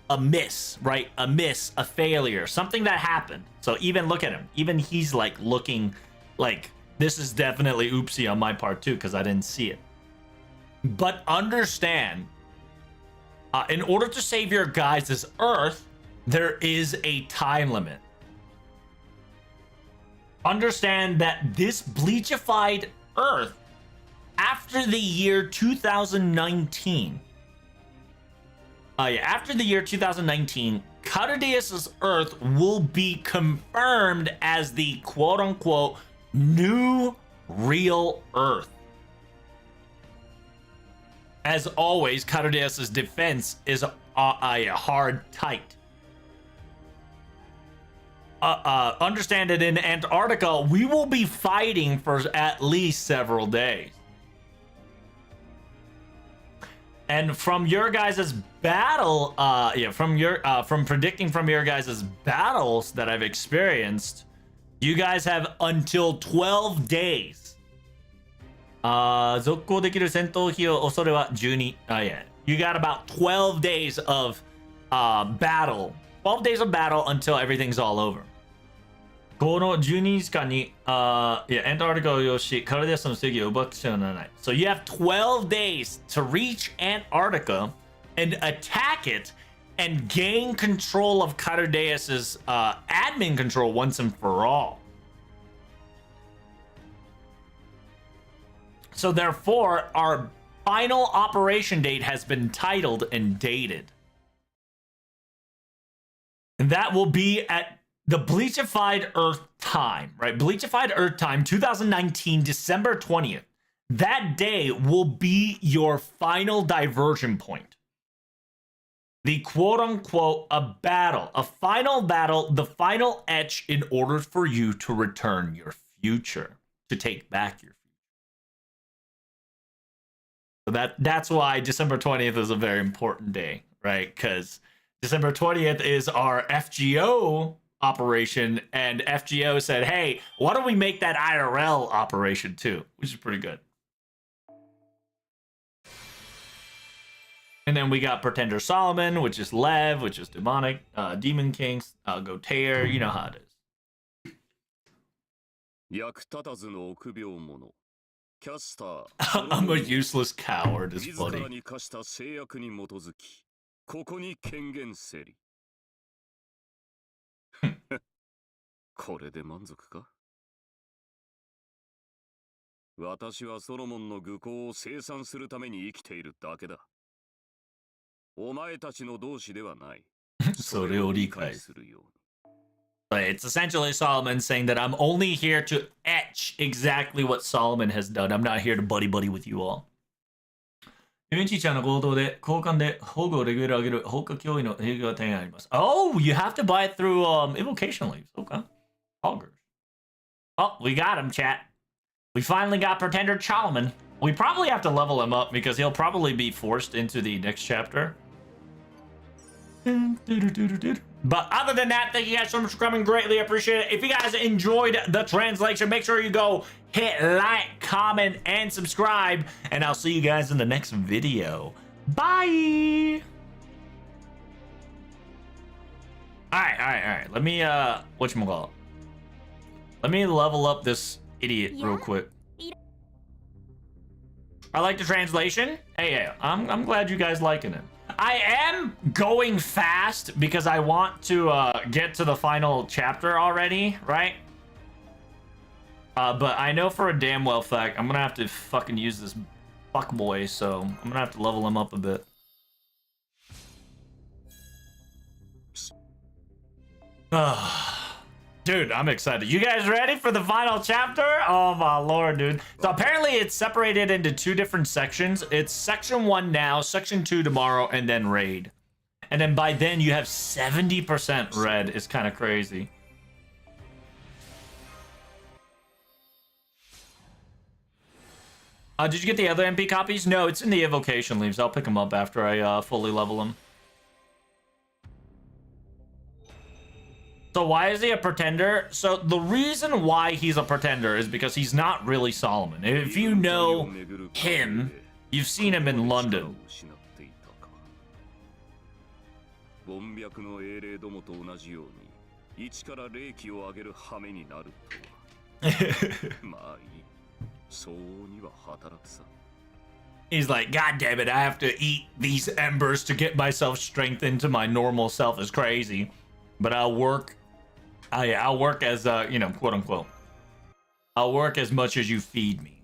a miss, right? A miss, a failure, something that happened. So even look at him. Even he's like looking like this is definitely oopsie on my part too, because I didn't see it. But understand, in order to save your guys' Earth, there is a time limit. Understand that this bleachified Earth, after the year 2019, after the year 2019, Carudeus' Earth will be confirmed as the quote-unquote new real Earth. As always, Carudeus' defense is hard tight. Understand that in Antarctica, we will be fighting for at least several days. And from your guys' battle, from predicting from your guys' battles that I've experienced, you guys have until 12 days. 続行できる戦闘費用恐れは12。Yeah. You got about 12 days of battle. 12 days of battle until everything's all over. この12日間に、Antarctica を要し、カルディアスの正義を奪ってはならない。So you have 12 days to reach Antarctica and attack it and gain control of Carudeus' admin control once and for all. So therefore, our final operation date has been titled and dated. And that will be at the Bleachified Earth time, right? Bleachified Earth time, 2019, December 20th. That day will be your final diversion point. The quote-unquote a final battle, the final etch in order for you to return your future, to take back your future. So that's why December 20th is a very important day, right? Because December 20th is our FGO operation, and FGO said, hey, why don't we make that IRL operation too? Which is pretty good. And then we got Pretender Solomon, which is Lev, which is demonic, Demon Kings, Gotair, you know how it is. I'm a useless coward, is funny. ここに権限せり。これで満足か？私はソロモンの愚行を清算するために生きているだけだ。お前たちの同志ではない。それを理解するように。But it's essentially Solomon saying that I'm only here to etch exactly what Solomon has done. I'm not here to buddy with you all. ユニチちゃんの行動で交換で保護をレベル上げる放火脅威の影響が点あります。Oh, you have to buy it through evocation leaves. Okay. Hoggers. Oh, we got him, chat. We finally got Pretender Solomon. We probably have to level him up because he'll probably be forced into the next chapter. But other than that, thank you guys so much for coming. Greatly appreciate it. If you guys enjoyed the translation, make sure you go hit like, comment, and subscribe. And I'll see you guys in the next video. Bye! Alright. Let me, whatchamacallit? Let me level up this idiot real quick. I like the translation. Hey, I'm glad you guys liking it. I am going fast because I want to get to the final chapter already, right? But I know for a damn well fact I'm gonna have to fucking use this fuckboy, so I'm gonna have to level him up a bit. Dude, I'm excited. You guys ready for the final chapter? Oh my lord, dude. So apparently it's separated into two different sections. It's section 1 now, section 2 tomorrow, and then raid. And then by then you have 70% red. It's kind of crazy. Did you get the other MP copies? No, it's in the evocation leaves. I'll pick them up after I fully level them. So why is he a pretender? So the reason why he's a pretender is because he's not really Solomon. If you know him, you've seen him in London. ボン脈の英霊どもと同じように一から霊気を上げる羽目になるとはまあいいそうには働くさ He's like, God damn it, I have to eat these embers to get myself strengthened to my normal self is crazy. But I'll work as you know, quote unquote. I'll work as much as you feed me.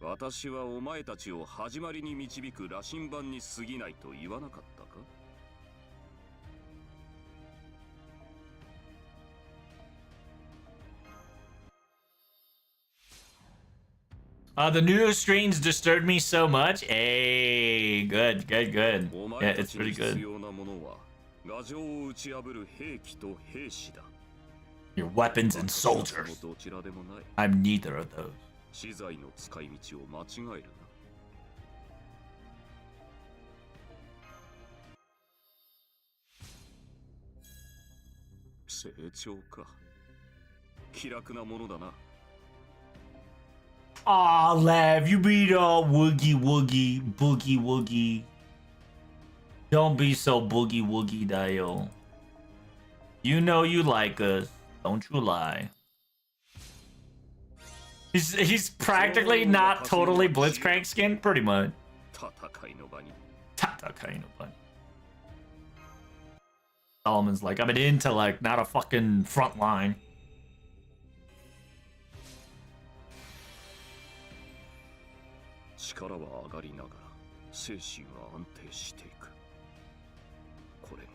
私はお前たちを始まりに導く羅針盤に過ぎないと言わなかったか The new screens disturbed me so much. Hey, good. Yeah, it's pretty good. Your weapons and soldiers. I'm neither of those. 資材の使い道を間違えるな。成長か。気楽なものだな。Aw, Lav, you be all woogie boogie woogie. Don't be so boogie woogie, Dio. You know you like us. Don't you lie. He's practically not totally Blitzcrank skin, pretty much. Solomon's like, I'm an intellect, not a fucking front line. 力は上がりながら精神は安定していく。これが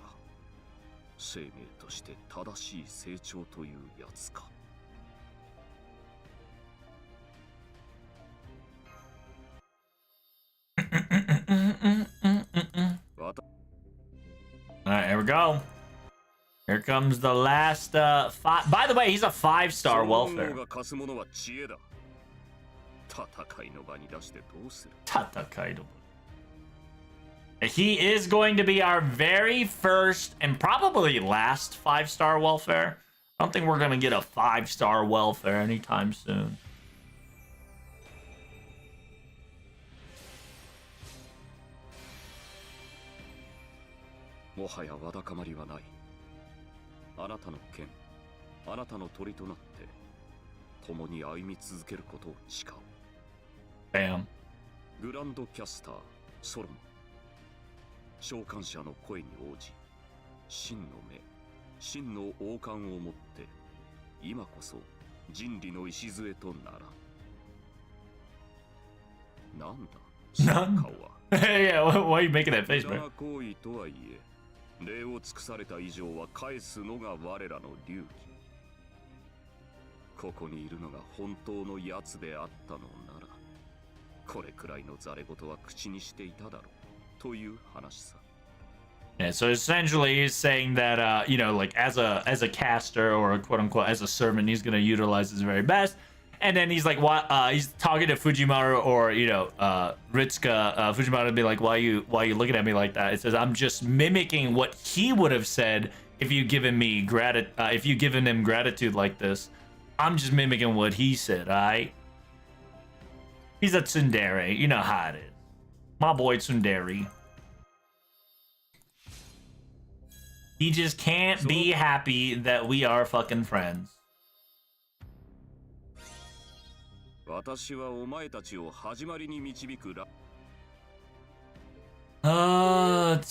生命として正しい成長というやつか。Alright, here we go. Here comes the last five. By the way, he's a 5-star welfare. He is going to be our very first and probably last 5-star welfare. I don't think we're going to get a 5-star welfare anytime soon. Bam. グランドキャスターソロモン召喚者の声に応じ真の目真の王冠を持って今こそ人類の礎とならなんだその顔は Yeah, why are you making that face, bro? 行為とはいえ礼を尽くされた以上は返すのが我らの流儀ここにいるのが本当のやつであったのならこれくらいのザレ言は口にしていただろうという話さ Yeah, so essentially he's saying that you know, like as a caster or quote unquote as a servant, he's gonna utilize his very best. And then he's like, what? He's talking to Fujimaru or you know, Ritsuka. Fujimaru would be like, why you looking at me like that? It says, I'm just mimicking what he would have said if you given him gratitude like this. I'm just mimicking what he said. Alright. He's a tsundere. You know how it is. My boy tsundere. He just can't be happy that we are fucking friends. Let's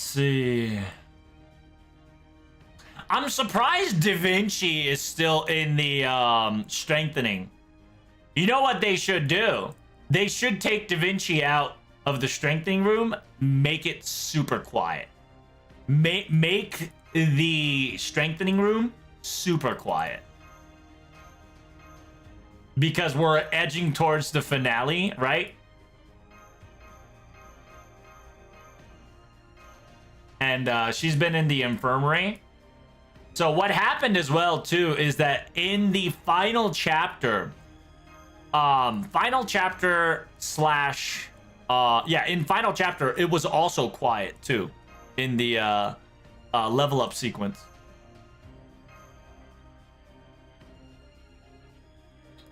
see. I'm surprised Da Vinci is still in the strengthening. You know what they should do? They should take Da Vinci out of the strengthening room, make it super quiet. Make the strengthening room super quiet. Because we're edging towards the finale, right? And she's been in the infirmary. So what happened as well, too, is that in the final chapter, in final chapter, it was also quiet, too, in the level up sequence.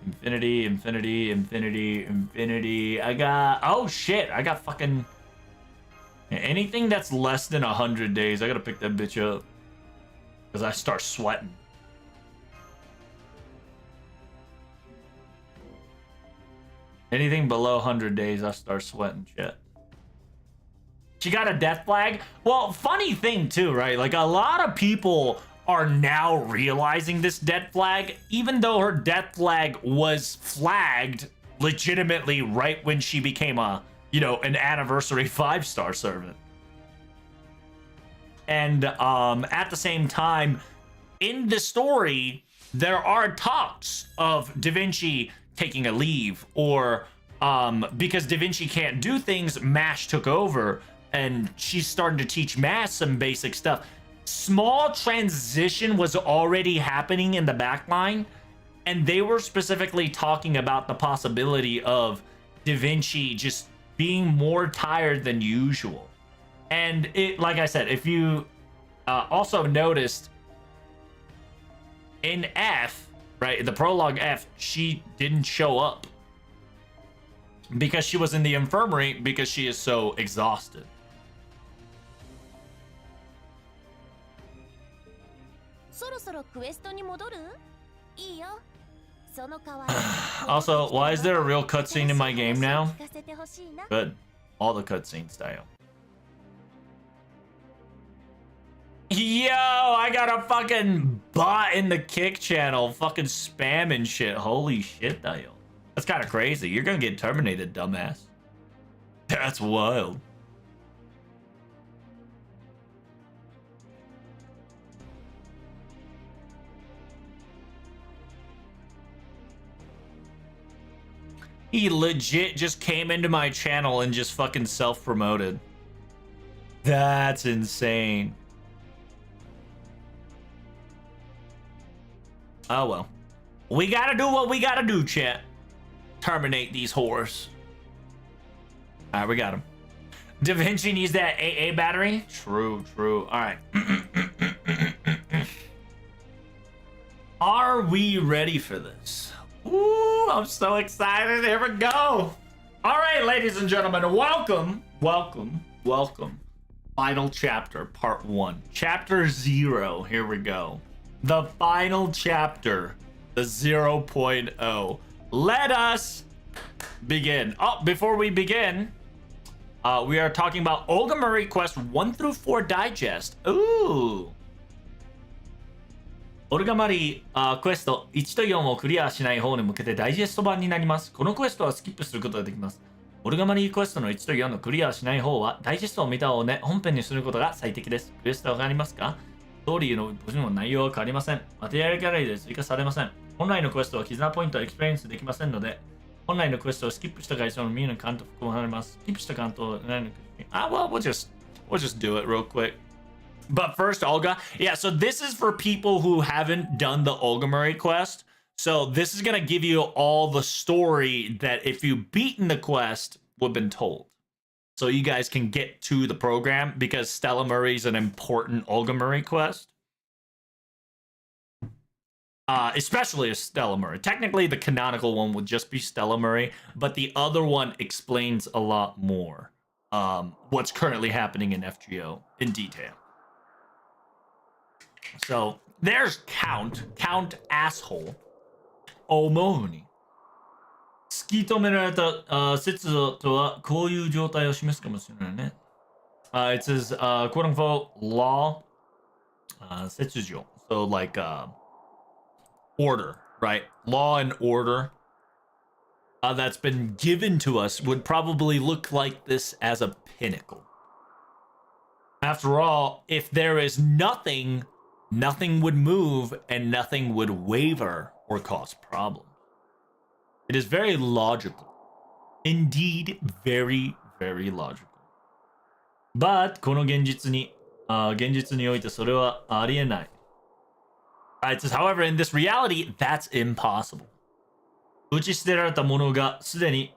Infinity, infinity, infinity, infinity. I got... Oh, shit. I got fucking... Anything that's less than 100 days, I gotta pick that bitch up. Because I start sweating. Anything below 100 days, I start sweating shit. She got a death flag? Well, funny thing too, right? Like, a lot of people are now realizing this death flag, even though her death flag was flagged legitimately right when she became a, you know, an anniversary 5-star servant. And at the same time, in the story, there are talks of Da Vinci taking a leave, or because Da Vinci can't do things, Mash took over, and she's starting to teach Mash some basic stuff. Small transition was already happening in the backline, and they were specifically talking about the possibility of Da Vinci just being more tired than usual. And it, like I said, if you also noticed in F, right, the prologue F, she didn't show up because she was in the infirmary because she is so exhausted. Also, why is there a real cutscene in my game now? Good. All the cutscenes style. Yo, I got a fucking bot in the kick channel fucking spamming shit. Holy shit, Dio. That's kind of crazy. You're gonna get terminated, dumbass. That's wild. He legit just came into my channel and just fucking self-promoted. That's insane. Oh well. We gotta do what we gotta do, chat. Terminate these whores. Alright, we got him. Da Vinci needs that AA battery? True, true. Alright. Are we ready for this? Ooh, I'm so excited. Here we go. All right, ladies and gentlemen, welcome, welcome, welcome. Final chapter, part 1. Chapter 0, here we go. The final chapter, the 0.0. Let us begin. Oh, before we begin, we are talking about Olga Marie Quest 1 through 4 Digest. Ooh. オルガマリークエスト1と4をクリアしない方に向けてダイジェスト版になります。このクエストはスキップすることができます。オルガマリークエストの1と4のクリアしない方はダイジェストを見た方で本編にすることが最適です。クエストわかりますか？ストーリーの部分の内容は変わりません。マテリアルギャラリーで追加されません。本来のクエストは絆ポイントをエクスペリエンスできませんので、本来のクエストをスキップした回数の見る関東含まれます。スキップした関東well, we'll just do it real quick. But first, Olga. Yeah, so this is for people who haven't done the Olga Marie quest. So this is going to give you all the story that if you've beaten the quest would have been told. So you guys can get to the program because Stella Marie is an important Olga Marie quest. Especially a Stella Marie. Technically, the canonical one would just be Stella Marie, but the other one explains a lot more what's currently happening in FGO in detail. So there's Count asshole. 思うに突き止められた節度とはこういう状態を示すかもしれないね。It says quote unquote law 節序. So like order, right? Law and order that's been given to us would probably look like this as a pinnacle. After all, if there is nothing would move and nothing would waver or cause problems. It is very logical. Indeed, very, very logical. But この現実においてそれはありえない。It says, however, in this reality, that's impossible. 打ち捨てられたものがすでに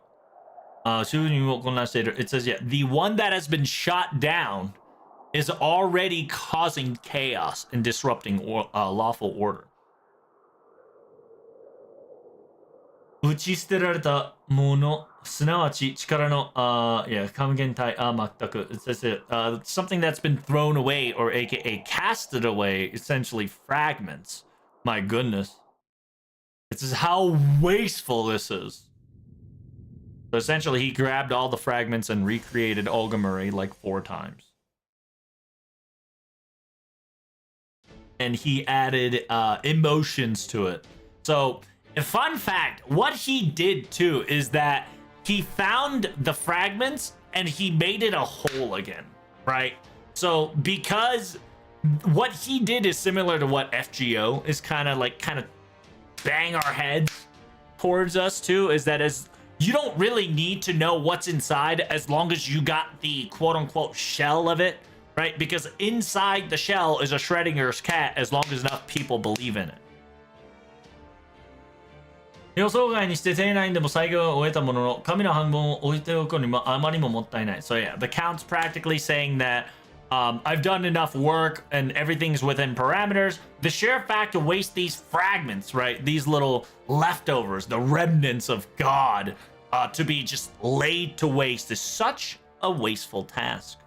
収入を混乱している。It says, yeah, the one that has been shot down is already causing chaos and disrupting lawful order. 打ち捨てられたもの、すなわち力の、yeah, 還元体、全く。It says something that's been thrown away, or aka casted away, essentially fragments. My goodness. This is how wasteful this is. So essentially, he grabbed all the fragments and recreated Olga Murray like 4 times. And he added emotions to it. So, a fun fact, what he did too is that he found the fragments and he made it a whole again, right? So, because what he did is similar to what FGO is kind of bang our heads towards us too, is that as you don't really need to know what's inside as long as you got the quote-unquote shell of it, right? Because inside the shell is a Schrodinger's cat as long as enough people believe in it. 予想外にして丁寧にでも再現を終えたものの紙の半分を置いておくにもあまりももったいない。So yeah, the count's practically saying that I've done enough work and everything's within parameters. The sheer fact to waste these fragments, right? These little leftovers, the remnants of God, to be just laid to waste is such a wasteful task.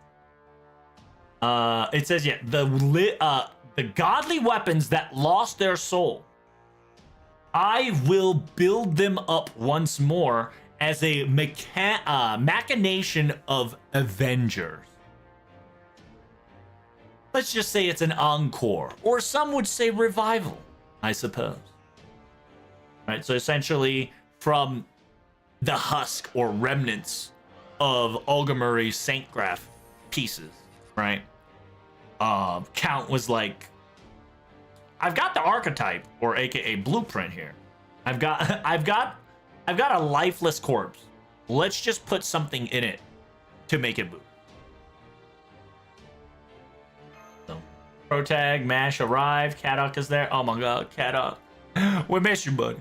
It says, yeah, the godly weapons that lost their soul, I will build them up once more as a machination of avengers. Let's just say it's an encore, or some would say revival, I suppose. Right, so essentially from the husk or remnants of Olga Murray's Saint Graph pieces, right? Count was like, I've got the archetype, or aka blueprint here. I've got a lifeless corpse. Let's just put something in it to make it move. So, Protag, Mash arrived. Kadok is there. Oh my god, Kadok. We miss you, buddy.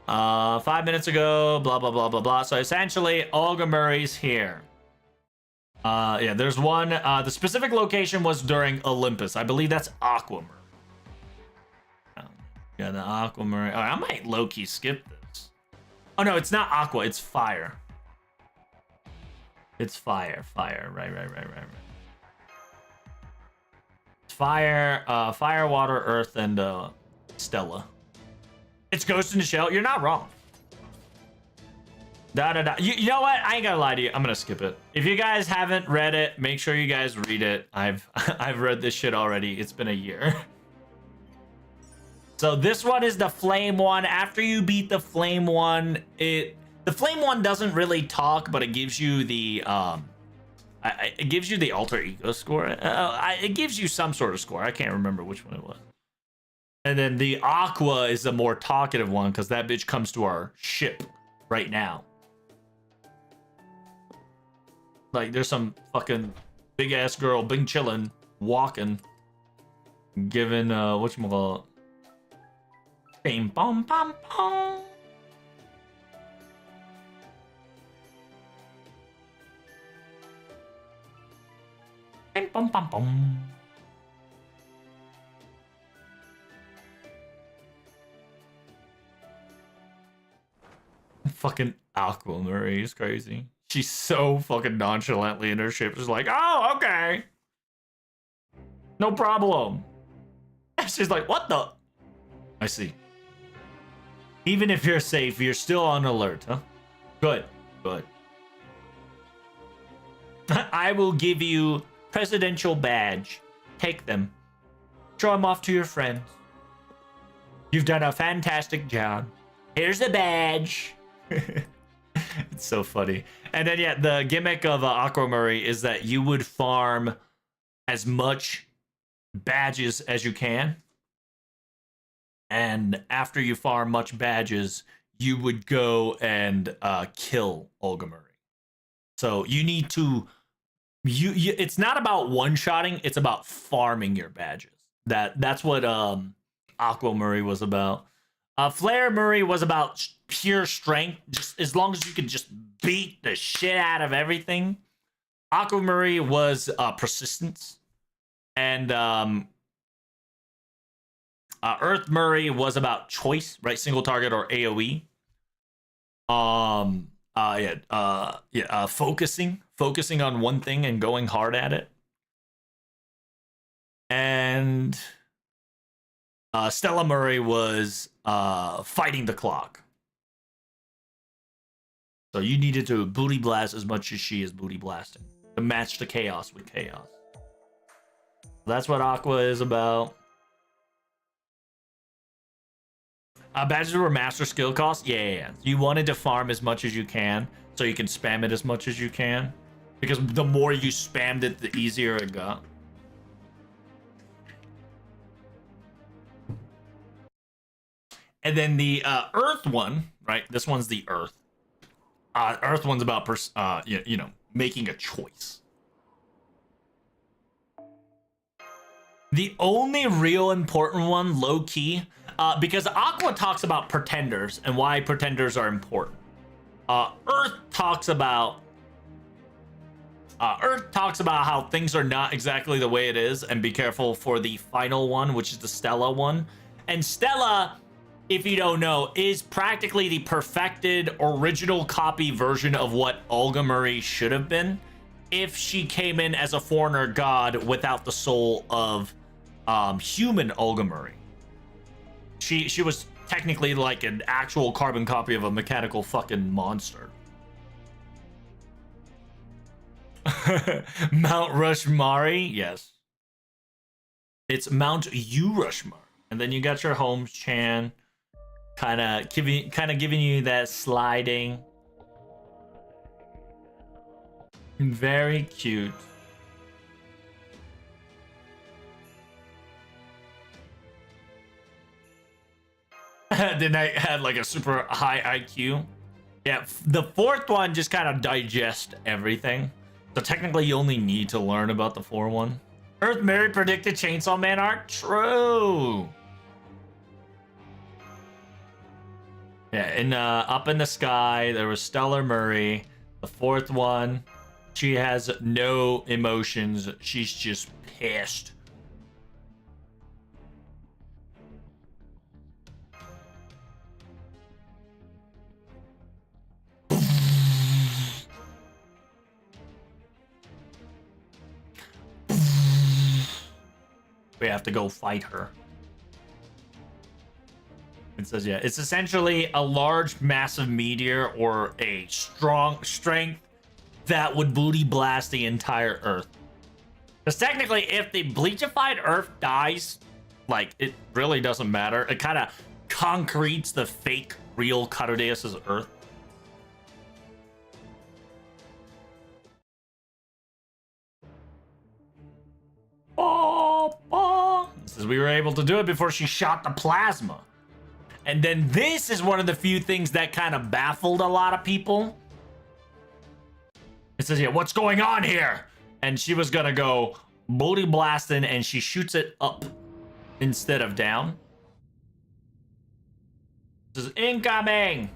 5 minutes ago, blah blah blah blah blah. So essentially, Olga Murray's here. Yeah, there's one. The specific location was during Olympus. I believe that's Aquamarine. Yeah, the Aquamarine. Oh, I might low-key skip this. Oh no, it's not Aqua. It's Fire. It's Fire. Fire. Right. It's Fire. Fire, Water, Earth, and Stella. It's Ghost in the Shell. You're not wrong. You know what? I ain't gonna lie to you. I'm gonna skip it. If you guys haven't read it, make sure you guys read it. I've read this shit already. It's been a year. So this one is the flame one. After you beat the flame one, the flame one doesn't really talk, but it gives you the it gives you the alter ego score. It gives you some sort of score. I can't remember which one it was. And then the aqua is the more talkative one because that bitch comes to our ship right now. Like there's some fucking big ass girl, been chilling, walking, giving whatchamacallit. Bing bom bom bom. Bing bom bom bom. Fucking Aquamarine is crazy. She's so fucking nonchalantly in her ship. She's like, oh, okay. No problem. She's like, what the? I see. Even if you're safe, you're still on alert, huh? Good. I will give you presidential badge. Take them. Show them off to your friends. You've done a fantastic job. Here's the badge. It's so funny. And then, yeah, the gimmick of Aquamarine is that you would farm as much badges as you can. And after you farm much badges, you would go and kill Olga Murray. So you need to... it's not about one-shotting, it's about farming your badges. That's what Aquamarine was about. Flare Murray was about pure strength, just as long as you could just beat the shit out of everything. Aquamarine was persistence, and Earth Murray was about choice, right? Single target or AoE. focusing on one thing and going hard at it. And Stella Murray was fighting the clock. So you needed to booty blast as much as she is booty blasting to match the chaos with chaos. That's what Aqua is about. Badges were master skill cost? Yeah. You wanted to farm as much as you can so you can spam it as much as you can. Because the more you spammed it, the easier it got. And then the Earth one, right? This one's the Earth. Earth one's about, making a choice. The only real important one, low key, because Aqua talks about pretenders and why pretenders are important. Earth talks about how things are not exactly the way it is, and be careful for the final one, which is the Stella one. And Stella, if you don't know, is practically the perfected original copy version of what Olga Marie should have been if she came in as a foreigner god without the soul of human Olga Marie. She was technically like an actual carbon copy of a mechanical fucking monster. Mount Rushmari, yes. It's Mount Rushmari. And then you got your Holmes Chan. Kind of giving you that sliding. Very cute. Then I had like a super high IQ. Yeah, the fourth one just kind of digest everything. So technically you only need to learn about the 4-1. Earth Mary predicted Chainsaw Man art? True. Yeah, and Up in the Sky, there was Stellar Murray. The fourth one, she has no emotions. She's just pissed. We have to go fight her. It says, yeah, it's essentially a large, massive meteor or a strong strength that would booty blast the entire Earth. Because technically, if the bleachified Earth dies, like, it really doesn't matter. It kind of concretes the fake, real Carudeus' Earth. This is, we were able to do it before she shot the plasma. And then this is one of the few things that kind of baffled a lot of people. It says, yeah, what's going on here? And she was gonna go booty blasting, and she shoots it up instead of down. This is incoming.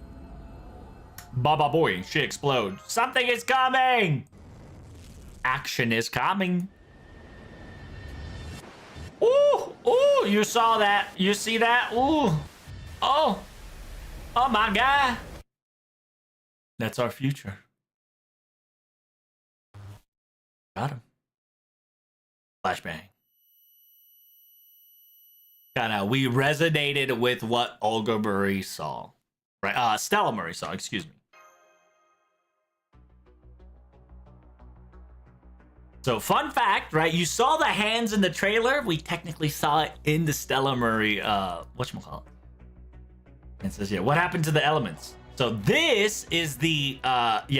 Baba boy, she explodes. Something is coming. Action is coming. Ooh, ooh, you saw that. You see that? Ooh. Oh. Oh my God. That's our future. Got him. Flashbang. Kinda, we resonated with what Olga Murray saw. Right, Stella Murray saw, excuse me. So, fun fact, right? You saw the hands in the trailer. We technically saw it in the Stella Murray, whatchamacallit. It says, yeah, what happened to the elements? So, this is the,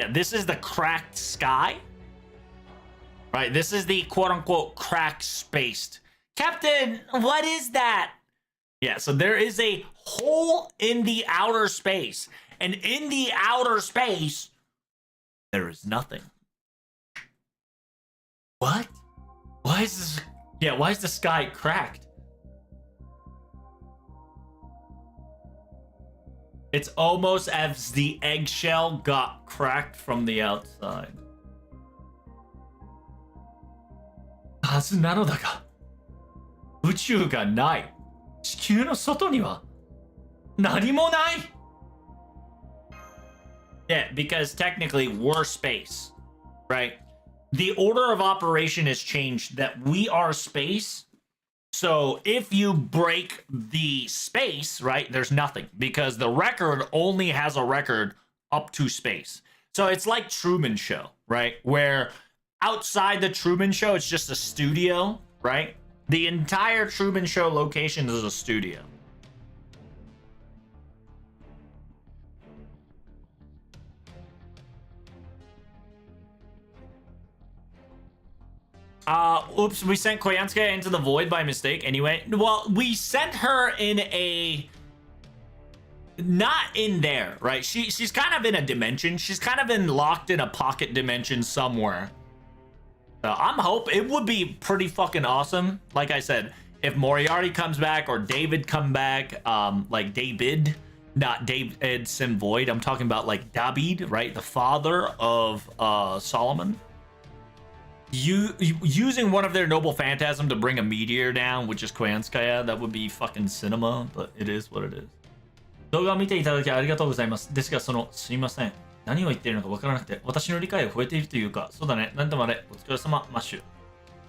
this is the cracked sky. Right? This is the quote-unquote cracked space. Captain, what is that? Yeah, so there is a hole in the outer space. And in the outer space, there is nothing. What? Why is this? Yeah, why is the sky cracked? It's almost as the eggshell got cracked from the outside. はずなのだが、宇宙がない。地球の外には何もない。Yeah, because technically we're space, right? The order of operation has changed that we are space. So if you break the space, right, there's nothing because the record only has a record up to space. So it's like Truman Show, right? Where outside the Truman Show, it's just a studio, right? The entire Truman Show location is a studio. Oops, we sent Koyanska into the void by mistake anyway. Well, we sent her in a... Not in there, right? She's kind of in a dimension. She's kind of locked in a pocket dimension somewhere. I'm hoping it would be pretty fucking awesome. Like I said, if Moriarty comes back or David come back, like David, not David Sim Void. I'm talking about like David, right? The father of Solomon. Using one of their noble phantasm to bring a meteor down, which is Koyanskaya, that would be fucking cinema, but it is what it is. 動画を見ていただきありがとうございます。ですが、すいません。何を言っているのかわからなくて、私の理解を超えているというか、そうだね。なんでもあれ、お疲れ様、マッシュ。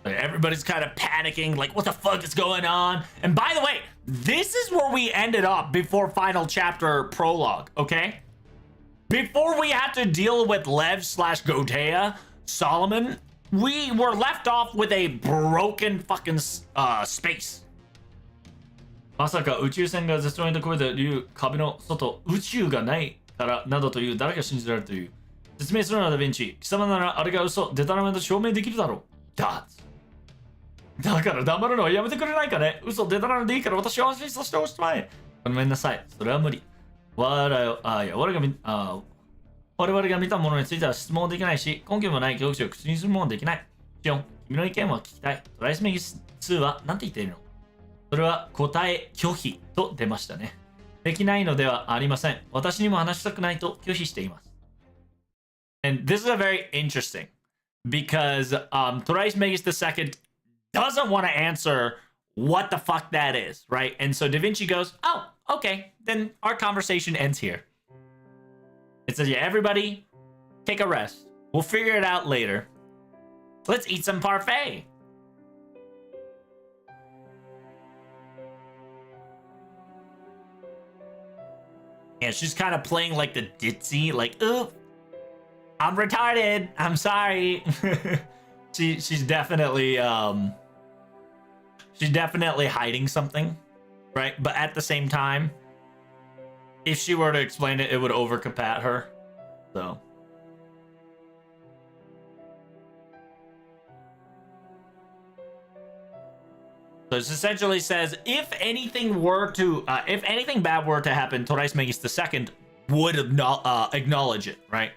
Like, everybody's kind of panicking, like, what the fuck is going on? And by the way, this is where we ended up before final chapter prologue, okay? Before we had to deal with Lev/Godea, Solomon, we were left off with a broken fucking space. まさか宇宙船が絶望に超えた理由、壁の外、宇宙がないからなどという誰が信じられるという。説明するならダヴィンチ。貴様ならあれが嘘、デタラメと証明できるだろう。だから黙るのはやめてくれないかね。嘘、デタラメでいいから私を安心させておしまい。ごめんなさい。それは無理。我々が見たものについては質問できないし、根拠もない教師を口にするものできない。シオン、君の意見は聞きたい。トライスメギス2は何て言っているの？それは答え拒否と出ましたね。できないのではありません。私にも話したくないと拒否しています。And this is a very interesting because Thrice Magus II doesn't want to answer what the fuck that is, right? And so Da Vinci goes, oh, okay, then our conversation ends here. It says, yeah, everybody take a rest. We'll figure it out later. Let's eat some parfait. Yeah, she's kind of playing like the ditzy, like, ooh, I'm retarded. I'm sorry. she's definitely hiding something, right? But at the same time, if she were to explain it, it would overcapat her. So it essentially says if anything bad were to happen, Torais Megis II would acknowledge it, right?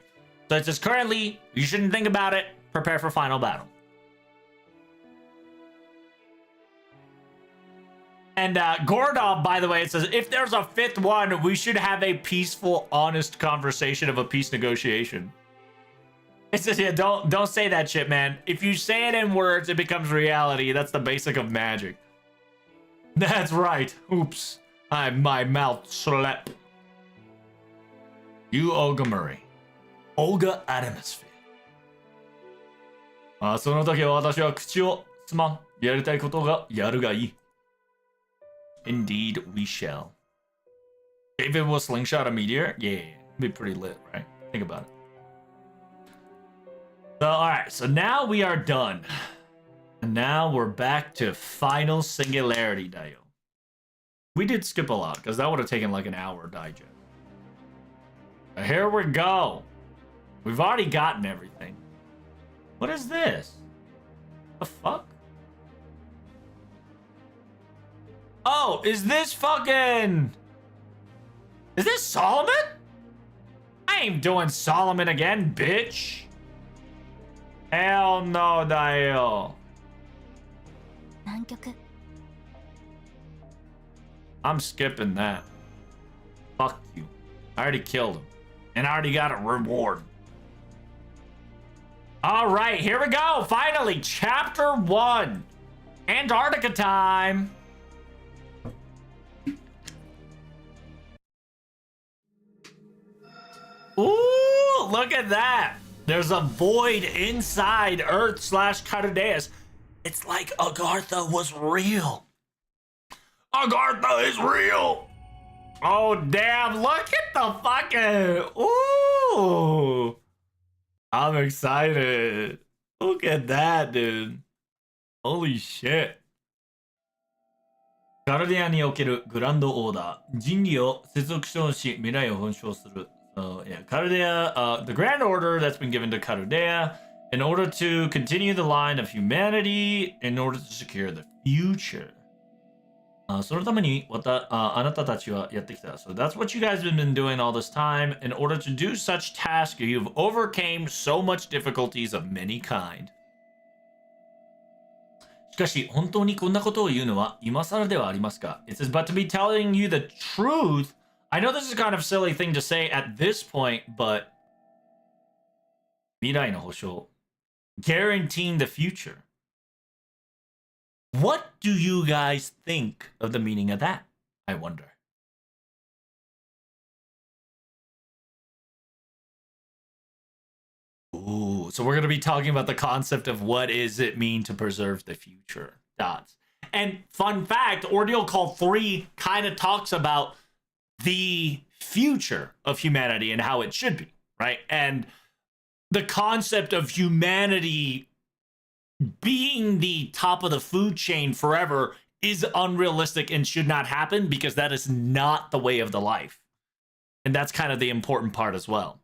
So it says currently you shouldn't think about it. Prepare for final battle. And Gordov, by the way, it says if there's a fifth one, we should have a peaceful, honest conversation of a peace negotiation. It says, yeah, don't say that shit, man. If you say it in words, it becomes reality. That's the basic of magic. That's right. Oops. My mouth slept. You Olga Murray. Olga Atmosphere. その時は私は口をすまん。やりたいことがやるがいい。Indeed, we shall. David will slingshot a meteor? Yeah, it'd be pretty lit, right? Think about it. So, alright, so now we are done. And now we're back to final singularity, Dayo. We did skip a lot, because that would have taken like an hour digest. But here we go. We've already gotten everything. What is this? The fuck? Oh, is this fucking... Is this Solomon? I ain't doing Solomon again, bitch. Hell no, Dio. I'm skipping that. Fuck you. I already killed him. And I already got a reward. Alright, here we go. Finally, Chapter 1. Antarctica time. Ooh! Oh, look at that. There's a void inside Earth slash Carudeus. It's like Agartha was real. Agartha is real. Oh, damn. Look at the fucking... Ooh. I'm excited. Look at that, dude. Holy shit. ガルディアにおけるグランドオーダー。人類を接続称し、未来を本称する。So, yeah, Caldea, the grand order that's been given to Caldea in order to continue the line of humanity, in order to secure the future. そのためにあなたたちはやってきた。So that's what you guys have been doing all this time. In order to do such tasks, you've overcame so much difficulties of many kind. しかし、本当にこんなことを言うのは今更ではありますか? It says, but to be telling you the truth, I know this is kind of a silly thing to say at this point, but 未来の保証 guaranteeing the future. What do you guys think of the meaning of that? I wonder. Ooh, so we're going to be talking about the concept of what does it mean to preserve the future. Dots. And fun fact, Ordeal Call 3 kind of talks about the future of humanity and how it should be, right? And the concept of humanity being the top of the food chain forever is unrealistic and should not happen because that is not the way of the life. And that's kind of the important part as well.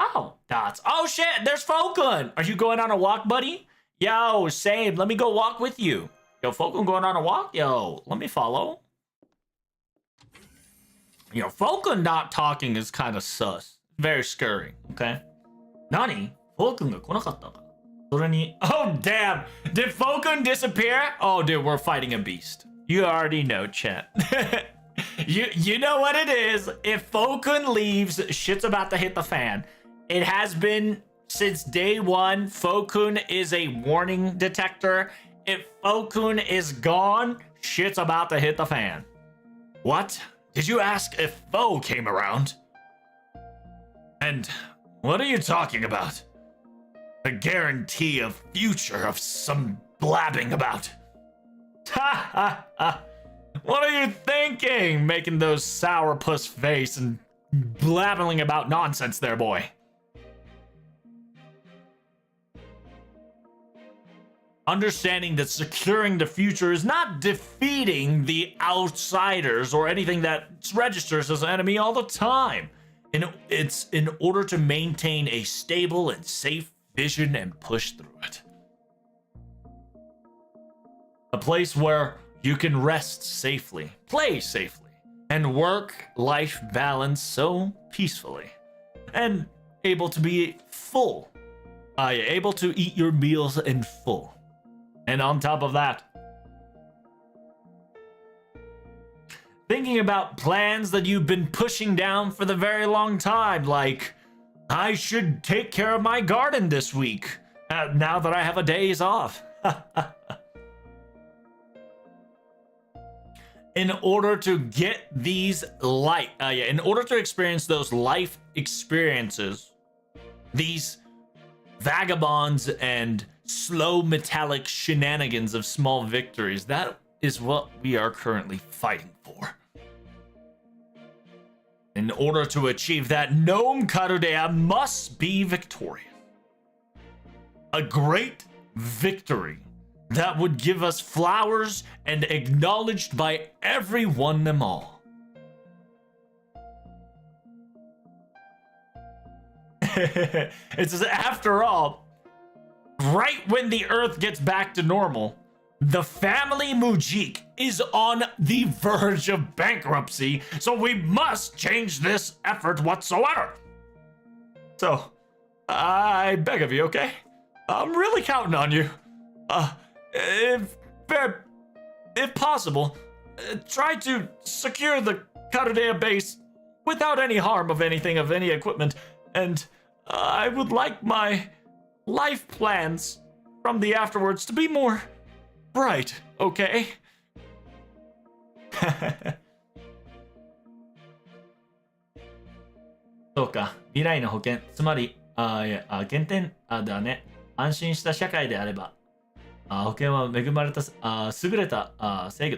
Oh, Dots. Oh, shit. There's Falcon. Are you going on a walk, buddy? Yo, same. Let me go walk with you. Yo, Falcon going on a walk? Yo, let me follow. You know, Falcon not talking is kind of sus. Very scurry, okay? Nani? Falcon ga konakatta ka? Oh, damn. Did Falcon disappear? Oh, dude, we're fighting a beast. You already know, chat. You know what it is. If Falcon leaves, shit's about to hit the fan. It has been since day one. Falcon is a warning detector. If Falcon is gone, shit's about to hit the fan. What? Did you ask if Foe came around? And what are you talking about? A guarantee of future of some blabbing about. Ha ha ha. What are you thinking? Making those sourpuss face and blabbling about nonsense there, boy. Understanding that securing the future is not defeating the outsiders or anything that registers as an enemy all the time. It's in order to maintain a stable and safe vision and push through it. A place where you can rest safely, play safely, and work-life balance so peacefully. And able to be full. Able to eat your meals in full. And on top of that, thinking about plans that you've been pushing down for the very long time, like, I should take care of my garden this week, now that I have a days off. In order to get these in order to experience those life experiences, these vagabonds and slow metallic shenanigans of small victories, that is what we are currently fighting for. In order to achieve that, Gnome Karudea must be victorious. A great victory that would give us flowers and acknowledged by everyone them all. It's just, after all, right when the Earth gets back to normal, the family Mujik is on the verge of bankruptcy, so we must change this effort whatsoever. So, I beg of you, okay? I'm really counting on you. If possible, try to secure the Karudea base without any harm of anything, of any equipment, and I would like my life plans from the afterwards to be more bright, okay? そうか。未来の保険。つまり、減点だね。安心した社会であれば、保険は恵まれた、優れた制御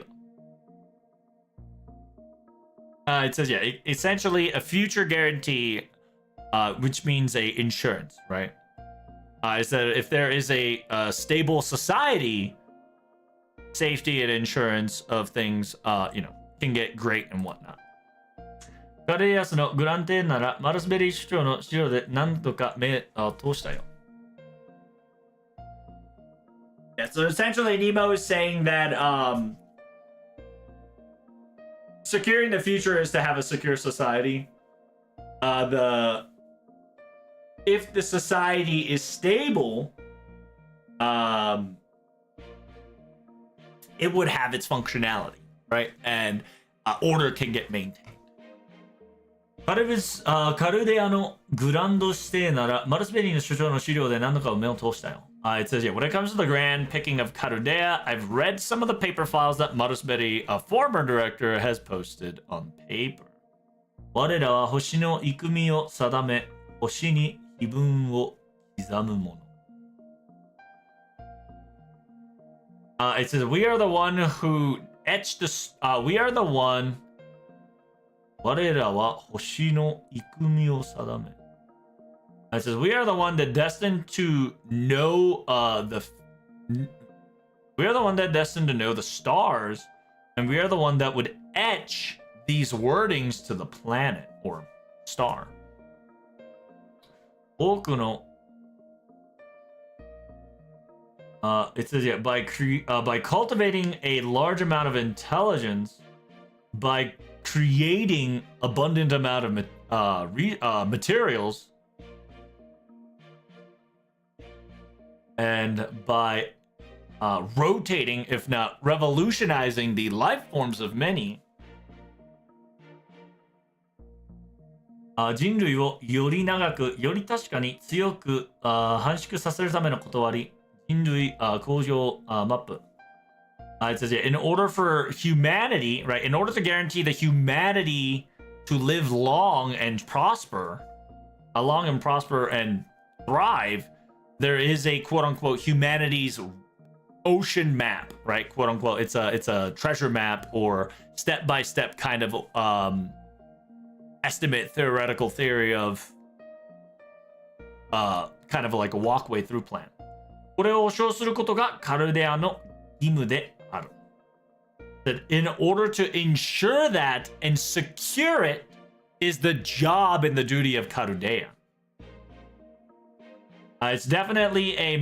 だ。It says, yeah, essentially a future guarantee, which means a insurance, right? Is that if there is a stable society, safety and insurance of things, can get great and whatnot. ガレイアスのグランテーならマルスベリー首長の資料で何とか目を通したよ。Yeah, so essentially Nemo is saying that securing the future is to have a secure society. If the society is stable, it would have its functionality, right? And order can get maintained. カルデアのグランド指定ならマルスベリーの首相の資料で何度か目を通したよ。It says, yeah, when it comes to the grand picking of Carudea, I've read some of the paper files that Marusberi, a former director, has posted on paper. 我らは星の行くみを定め、星に碑文を刻むもの。It says, we are the one who etched we are the one 我らは星の行くみを定め。It says, we are the one that destined to know we are the one that destined to know the stars, and we are the one that would etch these wordings to the planet or star. 多くの it says, yeah, by cultivating a large amount of intelligence, by creating abundant amount of materials, and by rotating, if not revolutionizing, the life forms of many, 人類をより長く、より確かに強く繁殖させるための断り、人類向上マップ。It says, in order for humanity, right, in order to guarantee the humanity to live long and prosper, and thrive, there is a quote unquote humanity's ocean map, right? Quote unquote. It's a treasure map or step-by-step kind of estimate theoretical theory of kind of like a walkway through plan. これを保証することがカルデアの義務である。That in order to ensure that and secure it is the job and the duty of Carudea. It's definitely a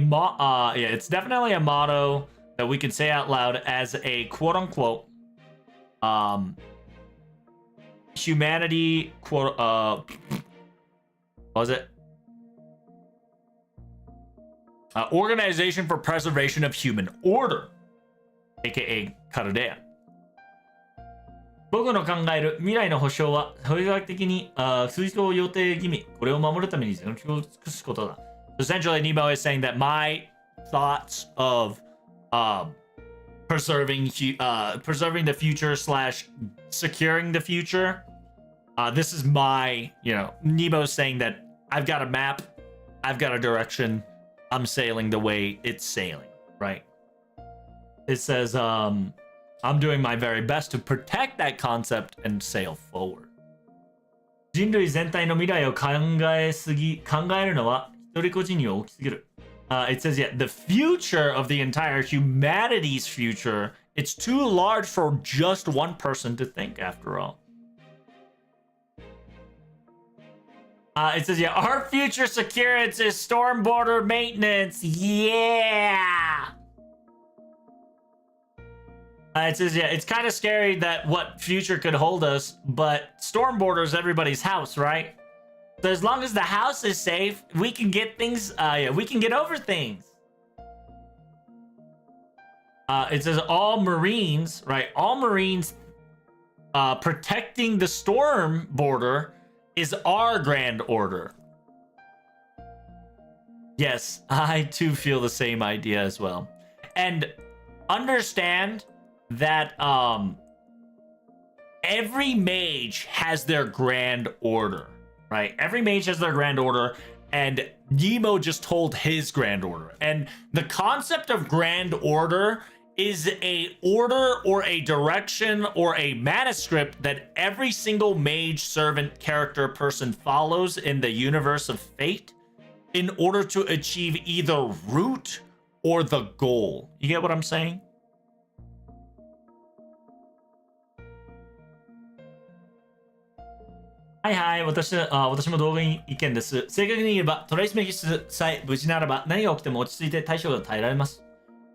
it's definitely a motto that we can say out loud as a quote unquote humanity quote what was it? Organization for Preservation of Human Order, aka Carudea. 僕の考える未来の保障は法学的に推奨予定義務、これを守るために全力を尽くすことだ。Essentially, Nemo is saying that my thoughts of preserving the future / securing the future, this is my, Nemo's saying that I've got a map, I've got a direction, I'm sailing the way it's sailing, right? It says, I'm doing my very best to protect that concept and sail forward. 人類全体の未来を考えるのは一人個人には大きすぎる。It says, yeah, the future of the entire humanity's future, it's too large for just one person to think, after all. It says, yeah, our future security is storm border maintenance. Yeah! It says, yeah, it's kind of scary that what future could hold us, but storm border is everybody's house, right? So as long as the house is safe, we can get things, we can get over things. It says all Marines, right? All Marines protecting the storm border is our grand order. Yes, I too feel the same idea as well. And understand that every mage has their grand order. right? Every mage has their grand order, and Nemo just told his grand order. And the concept of grand order is a order or a direction or a manuscript that every single mage, servant, character, person follows in the universe of fate in order to achieve either root or the goal. You get what I'm saying?はいはい、私も同意見です。正確に言えば、トライスメギスさえ無事ならば、何が起きても落ち着いて対処が耐えられます。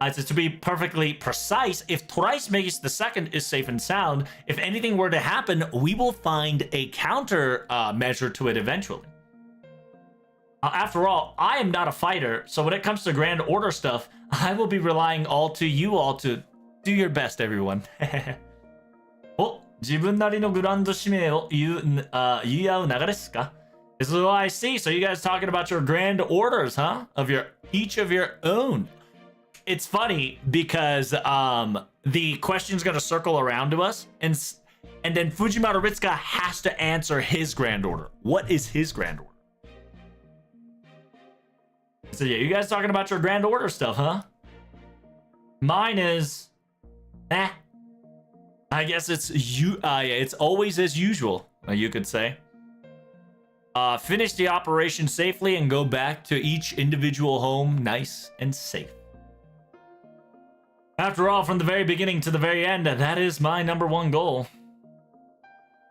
To be perfectly precise, if Thrice Megis II is safe and sound, if anything were to happen, we will find a counter measure to it eventually. After all, I am not a fighter, so when it comes to Grand Order stuff, I will be relying all to you all to do your best, everyone. お、自分なりのグランド指名を言い合う流れですか? This is what I see. So you guys talking about your grand orders, huh? Of each of your own. It's funny because the question's gonna circle around to us, and then Fujimaru Ritsuka has to answer his grand order. What is his grand order? So yeah, you guys talking about your grand order stuff, huh? Mine is, I guess it's it's always as usual, you could say. Finish the operation safely and go back to each individual home nice and safe. After all, from the very beginning to the very end, that is my #1 goal.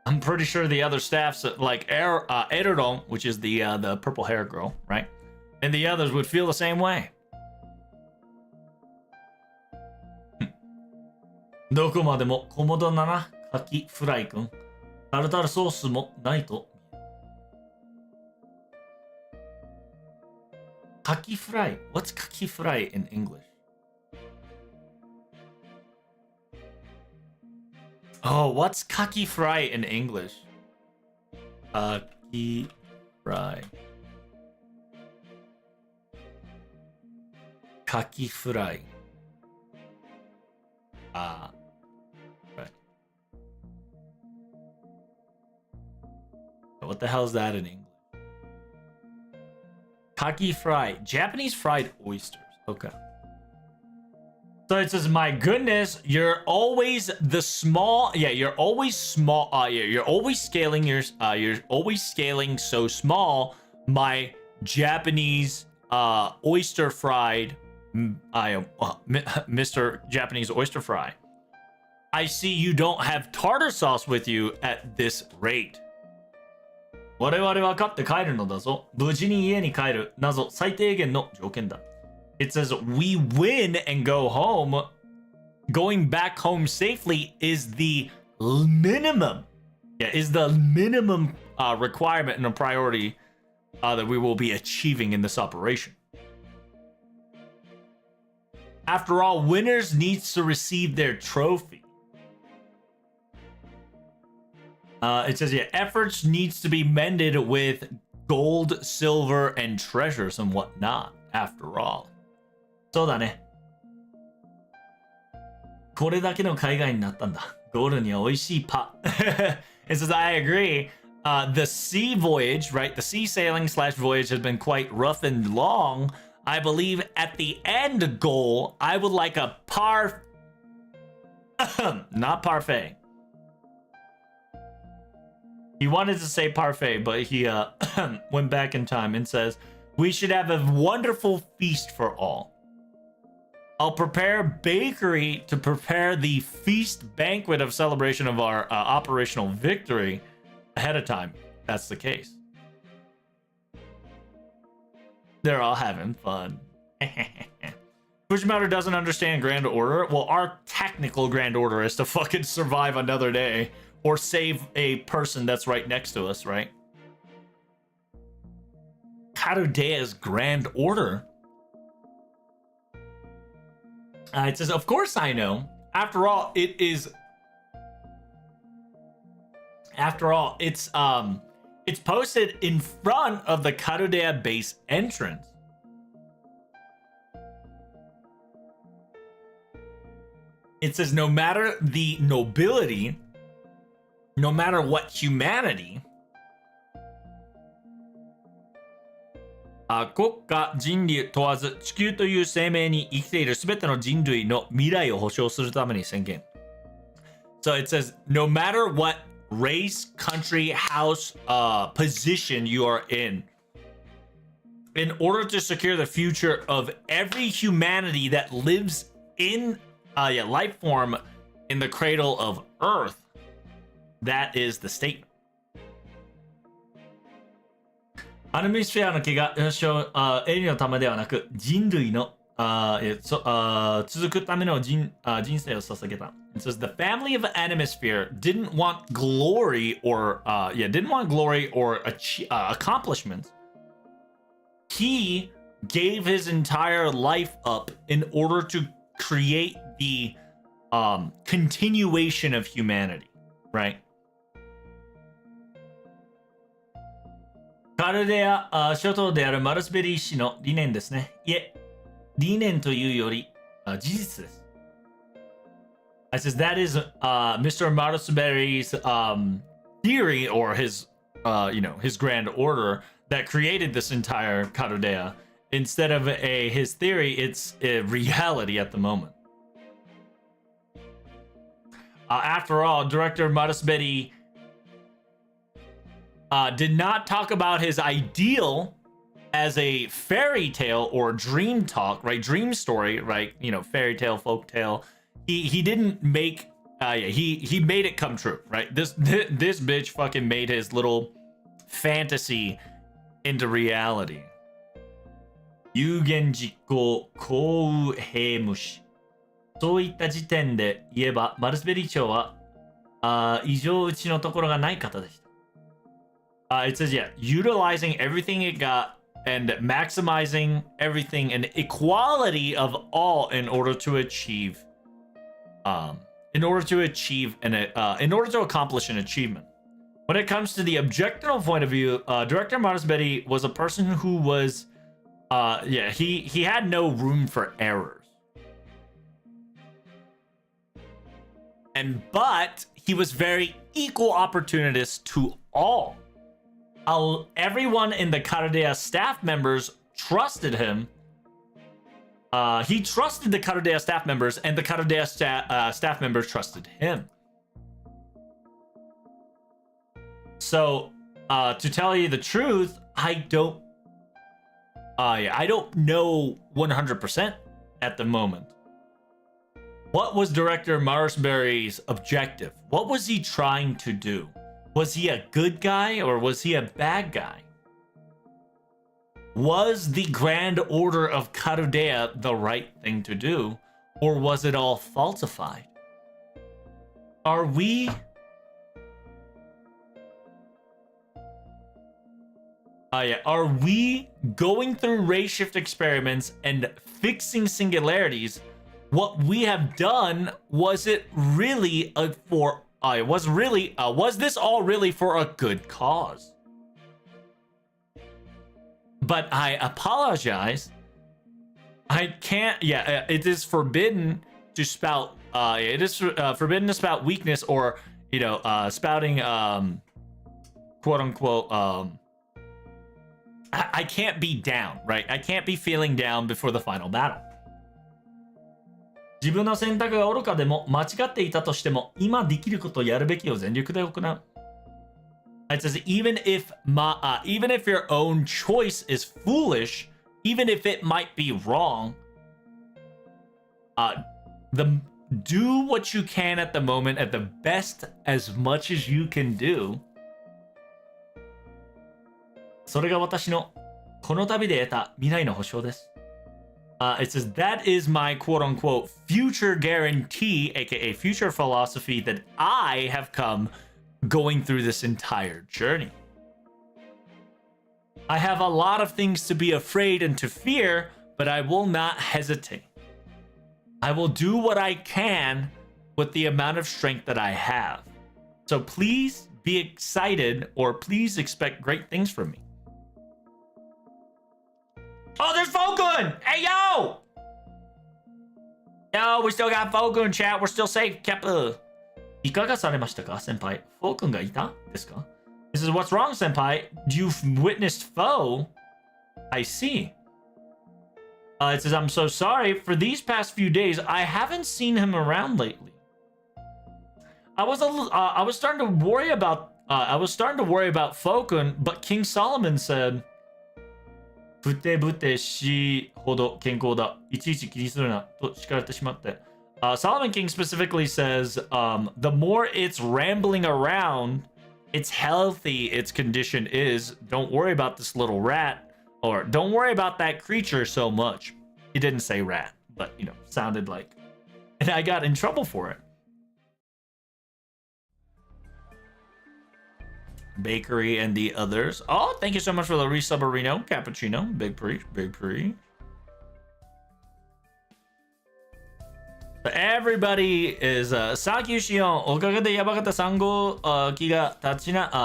I'm pretty sure the other staffs, like Erodon, which is the purple hair girl, right? And the others would feel the same way. どこまでもコモドなな、カキフライ君。タルタルソースもないと。カキフライ What's カキフライ in English? Oh, what's kaki fry in English? Kaki fry. Kaki fry. Right. What the hell is that in English? Kaki fry. Japanese fried oysters. Okay. So it says, my goodness, you're always the small. Yeah, you're always small. You're always scaling you're always scaling so small. My Japanese oyster fried. Mr. Japanese oyster fry. I see you don't have tartar sauce with you at this rate. 我々は勝って帰るのだぞ。無事に家に帰る謎最低限の条件だ。It says we win and go home. Going back home safely is the minimum. Yeah, is the minimum requirement and a priority that we will be achieving in this operation. After all, winners needs to receive their trophy. It says, yeah, efforts needs to be mended with gold, silver, and treasures and whatnot. After all. そうだね。これだけの海外になったんだ。ゴールには美味しいパ。It says, I agree. The sea voyage, right? The sea sailing / voyage has been quite rough and long. I believe at the end goal, I would like a not parfait. He wanted to say parfait, but he went back in time and says, we should have a wonderful feast for all. I'll prepare bakery to prepare the feast banquet of celebration of our operational victory ahead of time. That's the case. They're all having fun. Fujimaru doesn't understand Grand Order. Well, our technical Grand Order is to fucking survive another day or save a person that's right next to us, right? Karudea's Grand Order. It says, of course I know. After all, it's posted in front of the Karudea base entrance. It says, no matter the nobility, no matter what humanity, 国家人類問わず地球という生命に生きているすべての人類の未来を保障するために宣言。So it says, no matter what race, country, house, position you are in order to secure the future of every humanity that lives in life form in the cradle of Earth, that is the statement. アニメスフェアの気がエリのためではなく人類の続くための人生を捧げた。It says the family of Animesphere didn't want glory or accomplishments. He gave his entire life up in order to create the continuation of humanity, right? カルデア諸島であるマルスベリー氏の理念ですね。いえ、理念というより事実です。I says that is Mr. Marusberry's theory or his his grand order that created this entire Karodea. Instead of his theory, it's a reality at the moment. After all, director Marusberry did not talk about his ideal as a fairy tale or dream talk, right? Dream story, right? You know, fairy tale, folk tale. He didn't make he made it come true, right? This bitch fucking made his little fantasy into reality. 有言実行降雨平無視。そういった時点で言えばマルスベリー長は異常打ちのところがない方でした。It says, yeah, utilizing everything it got and maximizing everything and equality of all in order to achieve, in order to accomplish an achievement. When it comes to the objective point of view, Director Marusberry was a person who was, he had no room for errors. But he was very equal opportunist to all. Everyone in the Karodea staff members trusted him. He trusted the Karodea staff members, and the Karodea staff members trusted him. So, to tell you the truth, I don't know 100% at the moment. What was Director Marusberry's objective? What was he trying to do? Was he a good guy or was he a bad guy? Was the Grand Order of Karodea the right thing to do, or was it all falsified? Are we going through ray shift experiments and fixing singularities? What we have done, was it really was this all really for a good cause? But I apologize. I can't. Yeah, it is forbidden to spout. It is forbidden to spout weakness or spouting quote unquote. I can't be down, right? I can't be feeling down before the final battle. 自分の選択が愚かでも間違っていたとしても今できることをやるべきを全力で行う。It says even if your own choice is foolish, even if it might be wrong, do what you can at the moment at the best as much as you can do. それが私のこの旅で得た未来の保証です。It says, that is my quote-unquote future guarantee, aka future philosophy that I have come going through this entire journey. I have a lot of things to be afraid and to fear, but I will not hesitate. I will do what I can with the amount of strength that I have. So please be excited or please expect great things from me. Oh, there's Fogun! Hey, yo! Yo, we still got Fogun, chat. We're still safe. Kappa. いかがされましたか、先輩? Fogun がいたですか? This is what's wrong, senpai. You've witnessed Foe. I see. It says, I'm so sorry. For these past few days, I haven't seen him around lately. I was starting to worry about Fokun, but King Solomon said, Solomon King specifically says, the more it's rambling around, it's healthy its condition is. Don't worry about this little rat. Or don't worry about that creature so much. He didn't say rat, but you know, sounded like. And I got in trouble for it. Bakery and the others. Oh, thank you so much for the resubmarino, cappuccino, big pre. Everybody is Sakyu Shion, おかげでやばかった3号機が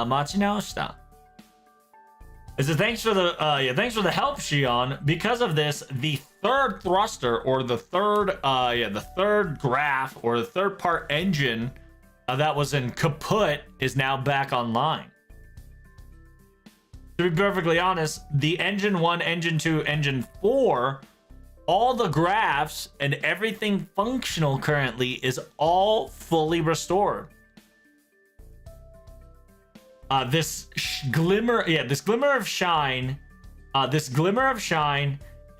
待ち直した。It says, thanks for the help, Shion. Because of this, the third thruster or the third graph or the third part engine that was in kaput is now back online. To be perfectly honest, the engine 1, engine 2, engine 4, all the graphs and everything functional currently is all fully restored. This glimmer of shine, and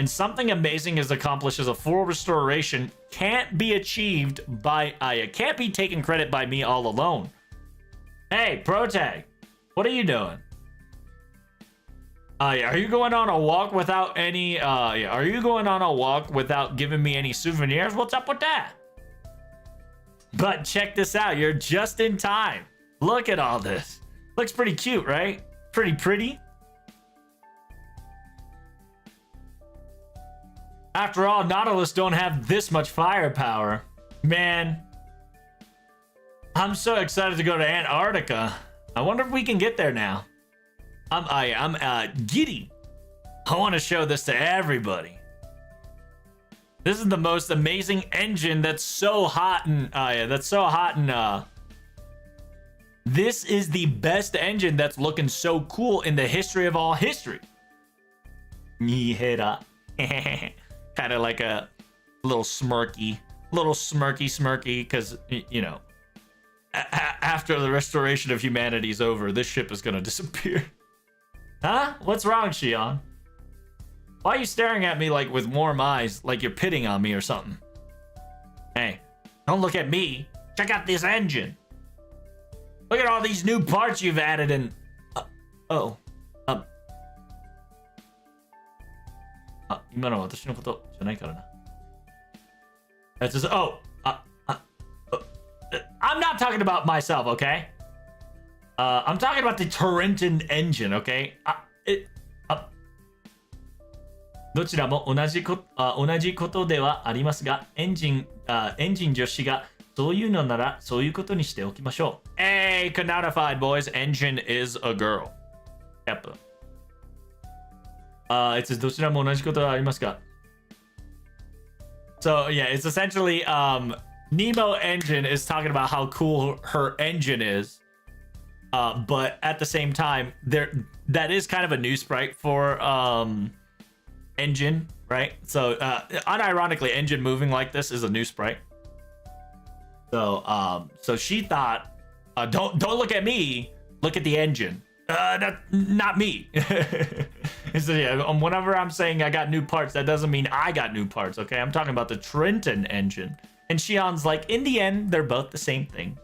something amazing is accomplished as a full restoration can't be achieved by, can't be taken credit by me all alone. Hey, Protag, what are you doing? Are you going on a walk without any, are you going on a walk without giving me any souvenirs? What's up with that? But check this out, you're just in time. Look at all this. Looks pretty cute, right? Pretty. After all, Nautilus don't have this much firepower. Man, I'm so excited to go to Antarctica. I wonder if we can get there now. I'm giddy. I want to show this to everybody. This is the most amazing engine that's so hot and this is the best engine that's looking so cool in the history of all history. Kind of like a little smirky, because, you know, after the restoration of humanity is over, this ship is going to disappear. Huh? What's wrong, Shion? Why are you staring at me like with warm eyes, like you're pitting on me or something? Hey, don't look at me. Check out this engine. Look at all these new parts you've added in. It says, I'm not talking about myself, okay? I'm talking about the Torrenton engine, okay? どちらも同じことではありますが、エンジン女子がそういうのならそういうことにしておきましょう。Hey, canonified boys, engine is a girl. Yep. It says どちらも同じことはありますが。So yeah, it's essentially Nemo engine is talking about how cool her engine is. But at the same time, that is kind of a new sprite for engine, right? So unironically, engine moving like this is a new sprite. So she thought, don't look at me, look at the engine. Not me. So yeah, whenever I'm saying I got new parts, that doesn't mean I got new parts, okay? I'm talking about the Trenton engine. And Shion's like, in the end, they're both the same thing.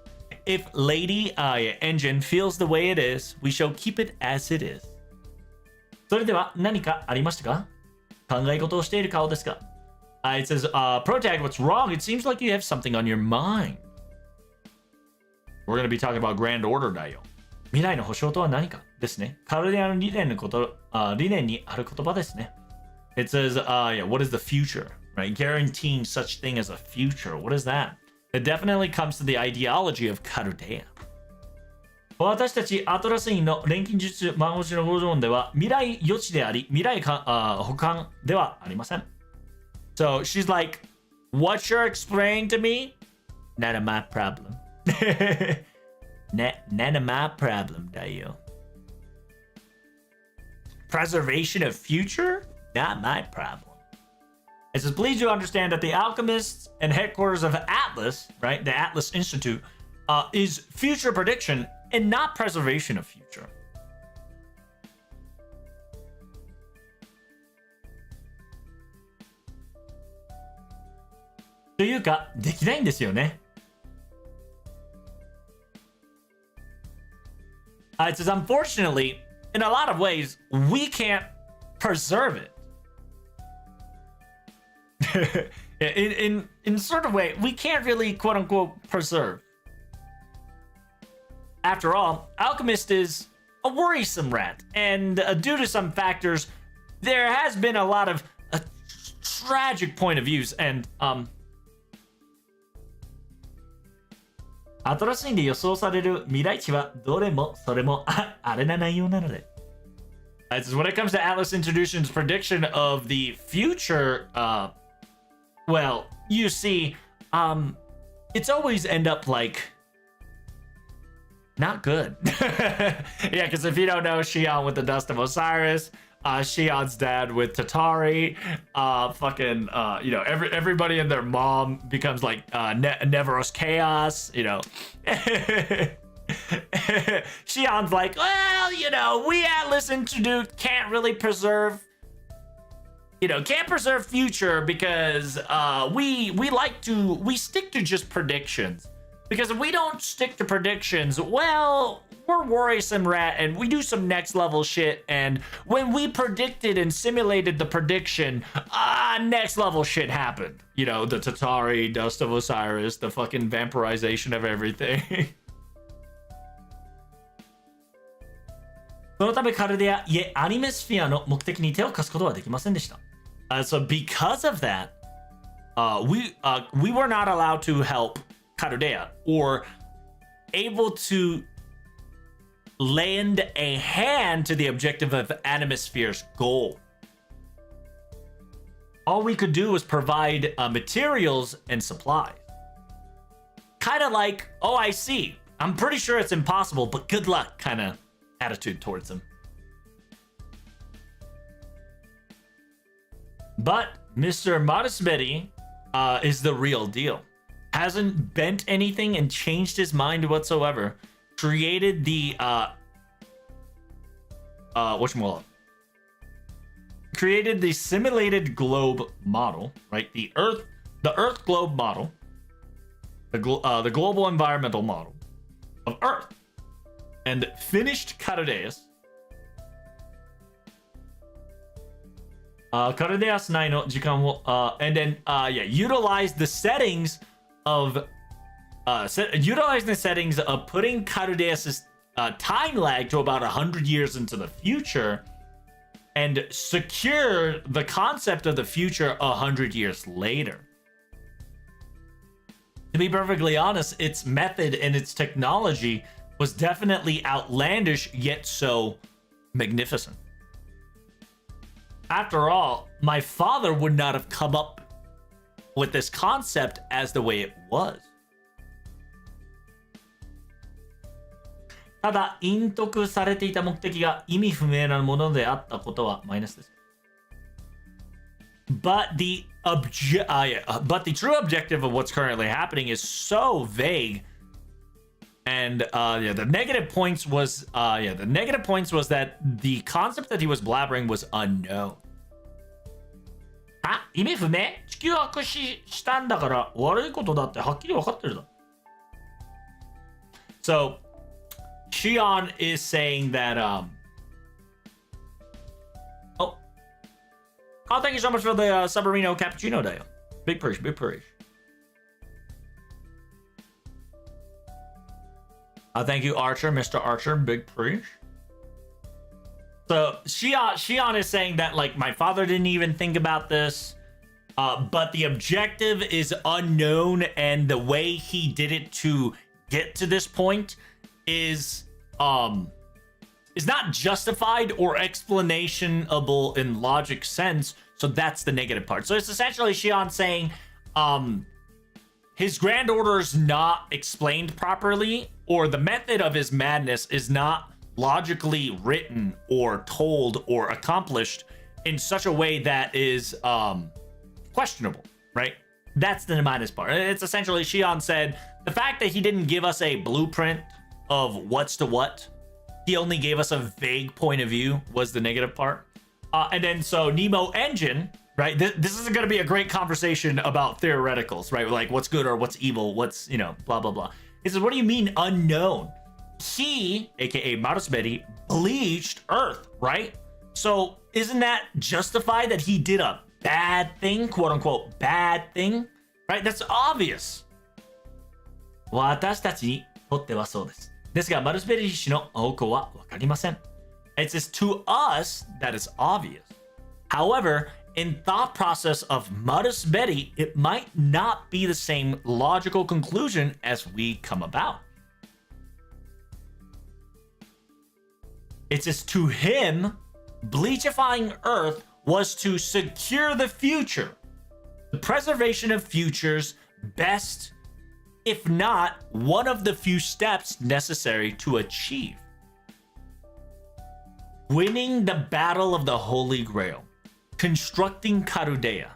If Lady engine feels the way it is, we shall keep it as it is. それでは何かありましたか？考え事をしている顔ですか？ It says, Protag, what's wrong? It seems like you have something on your mind. We're going to be talking about Grand Order だよ。未来の保証とは何かですね。カルデアの理念にある言葉ですね。It says, what is the future? Right? Guaranteeing such thing as a future. What is that? It definitely comes to the ideology of Caldea. 私たちアトラス院の錬金術魔法師の5条では未来予知であり未来保管ではありません。So she's like, what you're explaining to me? None of my problem. None of my problem, だよ。preservation of future? Not my problem. It says, please do understand that the alchemists and headquarters of Atlas, right, the Atlas Institute, is future prediction and not preservation of future. Toいうか、できないんですよね。It says, unfortunately, in a lot of ways, we can't preserve it. in sort of way, we can't really quote unquote preserve. After all, Alchemist is a worrisome rat, and due to some factors, there has been a lot of tragic point of views, and 新しいんで予想される未来値はどれもそれもあれな内容なので。When it comes to Atlas Introduction's prediction of the future, well, you see, it's always end up like not good. Yeah, because if you don't know, Shion with the Dust of Osiris, Shion's dad with Tatari, you know, everybody and their mom becomes like Neveros Chaos, you know. Shion's like, well, you know, we Atlas Institute can't really preserve, you know, can't preserve future because we stick to just predictions. Because if we don't stick to predictions, well, we're worrisome rat and we do some next level shit, and when we predicted and simulated the prediction, next level shit happened. You know, the Tatari, Dust of Osiris, the fucking vampirization of everything. そのためカルデア、いえ、アニメスフィアの目的に手を貸すことはできませんでした。So because of that, we were not allowed to help Caldea or able to lend a hand to the objective of Animesphere's goal. All we could do was provide materials and supplies. Kind of like, oh, I see. I'm pretty sure it's impossible, but good luck kind of attitude towards him. But Mr. Marasmedi is the real deal. Hasn't bent anything and changed his mind whatsoever. Created the created the simulated globe model, right? The Earth globe model, the global environmental model of Earth, and finished Caldea. Caldea 内の時間を and then utilize the settings of utilize the settings of putting Caldea's time lag to about 100 years into the future and secure the concept of the future 100 years later. To be perfectly honest, its method and its technology was definitely outlandish, yet so magnificent. After all, my father would not have come up with this concept as the way it was. ただ、隠匿されていた目的が意味不明なものであったことはマイナスです。But the true objective of what's currently happening is so vague. And the negative points was that the concept that he was blabbering was unknown. あ、意味不明？地球悪視したんだから悪いことだってはっきり分かってるだ。So, Shion is saying that oh, thank you so much for the Submarino Cappuccino Day. Big push, big push. Thank you, Archer, Mr. Archer, big push. So Shion is saying that like my father didn't even think about this, but the objective is unknown, and the way he did it to get to this point is not justified or explainable in logic sense. So that's the negative part. So it's essentially Shion saying his grand order is not explained properly, or the method of his madness is not logically written or told or accomplished in such a way that is questionable, right? That's the minus part. It's essentially, Shion said, the fact that he didn't give us a blueprint of what's to what, he only gave us a vague point of view, was the negative part. And then so Nemo Engine, right? This is going to be a great conversation about theoreticals, right? Like what's good or what's evil, what's, you know, blah, blah, blah. He says, what do you mean unknown? He, aka Marusberi, bleached Earth, right? So isn't that justified that he did a bad thing, quote unquote, bad thing, right? That's obvious. 私たちにとってはそうです。ですが、マルスベリー氏の方向はわかりません。It says to us that is obvious. However, in thought process of Marusberi, it might not be the same logical conclusion as we come about. It says to him, bleachifying Earth was to secure the future. The preservation of futures best, if not one of the few steps necessary to achieve. Winning the battle of the Holy Grail. Constructing Carudea.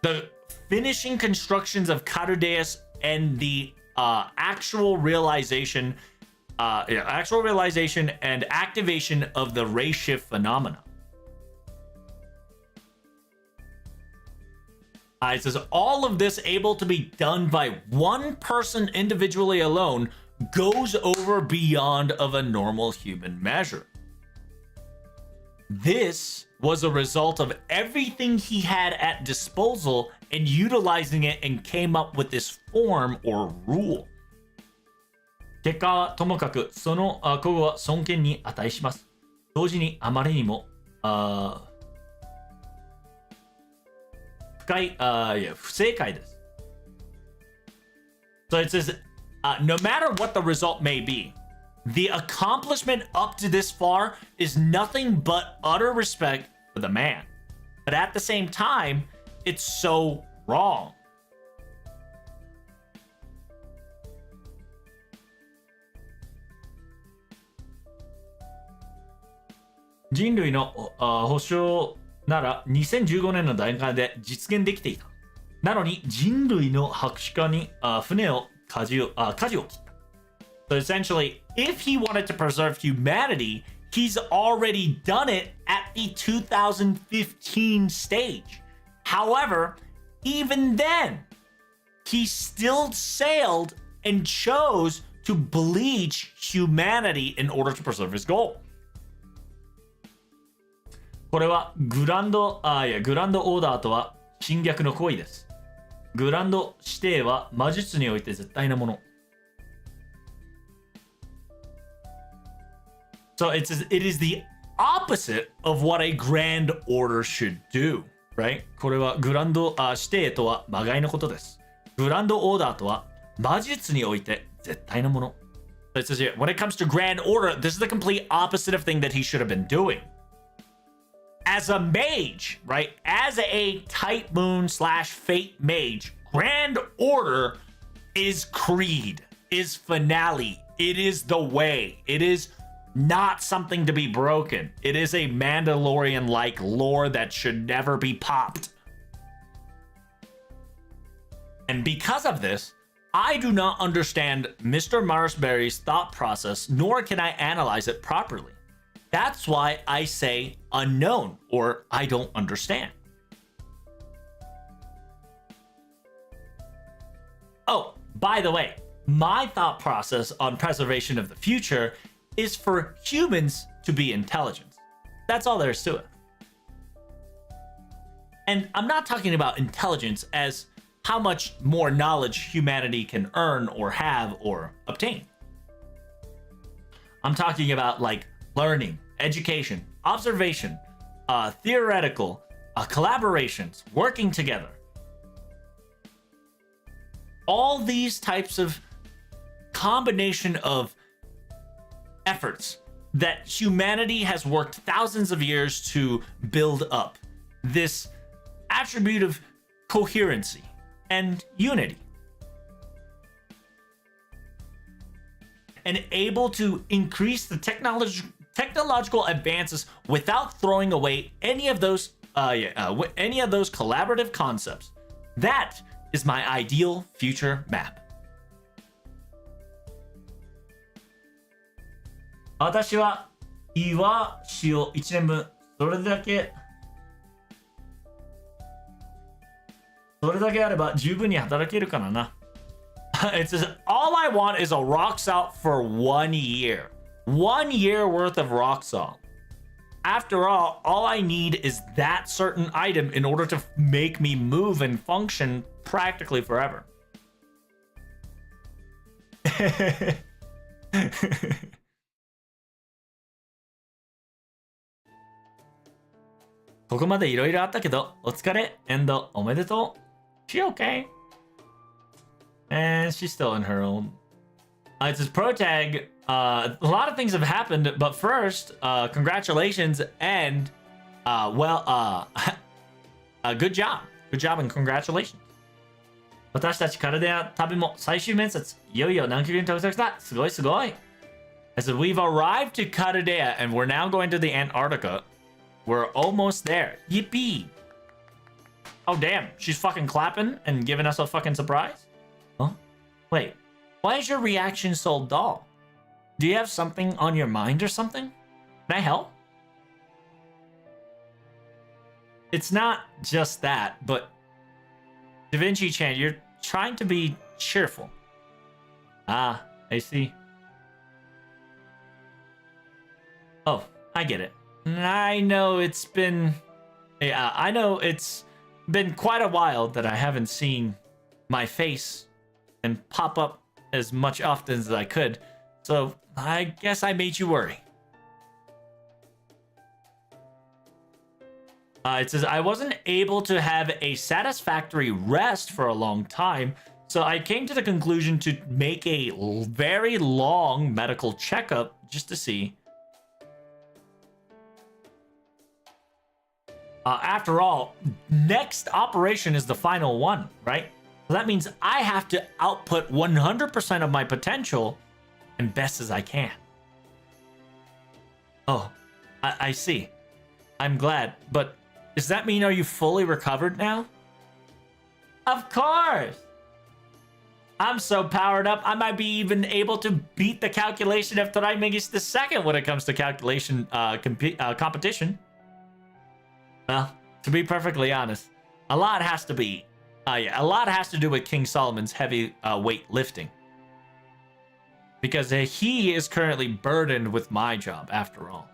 The finishing constructions of Carudeus and the actual realization and activation of the ray shift phenomena. It says all of this able to be done by one person individually alone goes over beyond of a normal human measure. This was a result of everything he had at disposal and utilizing it and came up with this form or rule. 結果はともかくその古語は尊敬に値します。同時にあまりにも不正解です。So it says, no matter what the result may be, the accomplishment up to this far is nothing but utter respect for the man. But at the same time, it's so wrong. Jinrui no 保証なら2015年の段階で実現できていた。なのに人類の博士化に船を舵を切った。So essentially, if he wanted to preserve humanity, he's already done it at the 2015 stage. However, even then, he still sailed and chose to bleach humanity in order to preserve his goal. これはグランドオーダーとは侵略の行為です。グランド指定は魔術において絶対なもの。So it is the opposite of what a grand order should do, right? これはグランド指定とはまがいのことです。グランドオーダーとは魔術において絶対なもの。So it says here, when it comes to grand order, this is the complete opposite of thing that he should have been doing. As a mage, right? As a Type Moon / Fate mage, grand order is creed, is finale. It is the way. It is not something to be broken. It is a Mandalorian-like lore that should never be popped. And because of this, I do not understand Mr. Marusberi's thought process, nor can I analyze it properly. That's why I say unknown, or I don't understand. Oh, by the way, my thought process on preservation of the future is for humans to be intelligent. That's all there is to it. And I'm not talking about intelligence as how much more knowledge humanity can earn or have or obtain. I'm talking about like learning, education, observation, theoretical, collaborations, working together. All these types of combination of efforts that humanity has worked thousands of years to build up. This attribute of coherency and unity. and able to increase the technological advances without throwing away any of those any of those collaborative concepts. That is my ideal future map. 私は岩塩1年分それだけあれば十分に働けるからな。It says all I want is a rock salt for 1 year. 1 year worth of rock salt. After all I need is that certain item in order to make me move and function practically forever. ここまでいろいろあったけど、お疲れ、エンド、おめでとう。She okay? And she's still in her own. It says pro tag. A lot of things have happened, but first, congratulations and good job. Good job and congratulations. 私たちカルデア旅も最終面接。いよいよ南極に到着だ。すごいすごい。I said we've arrived to Caldea and we're now going to the Antarctica. We're almost there. Yippee! Oh damn, she's fucking clapping and giving us a fucking surprise? Huh? Wait, why is your reaction so dull? Do you have something on your mind or something? Can I help? It's not just that, but Da Vinci-chan, you're trying to be cheerful. Ah, I see. Oh, I get it. I know it's been quite a while that I haven't seen my face and pop up as much often as I could. So I guess I made you worry. It says I wasn't able to have a satisfactory rest for a long time, so I came to the conclusion to make a very long medical checkup just to see. After all, next operation is the final one, right? So that means I have to output 100% of my potential and best as I can. Oh, I see. I'm glad, but does that mean are you fully recovered now? Of course! I'm so powered up, I might be even able to beat the calculation of Trimegis II when it comes to calculation competition. Well, to be perfectly honest, a lot has to do with King Solomon's heavy weight lifting. Because he is currently burdened with my job, after all.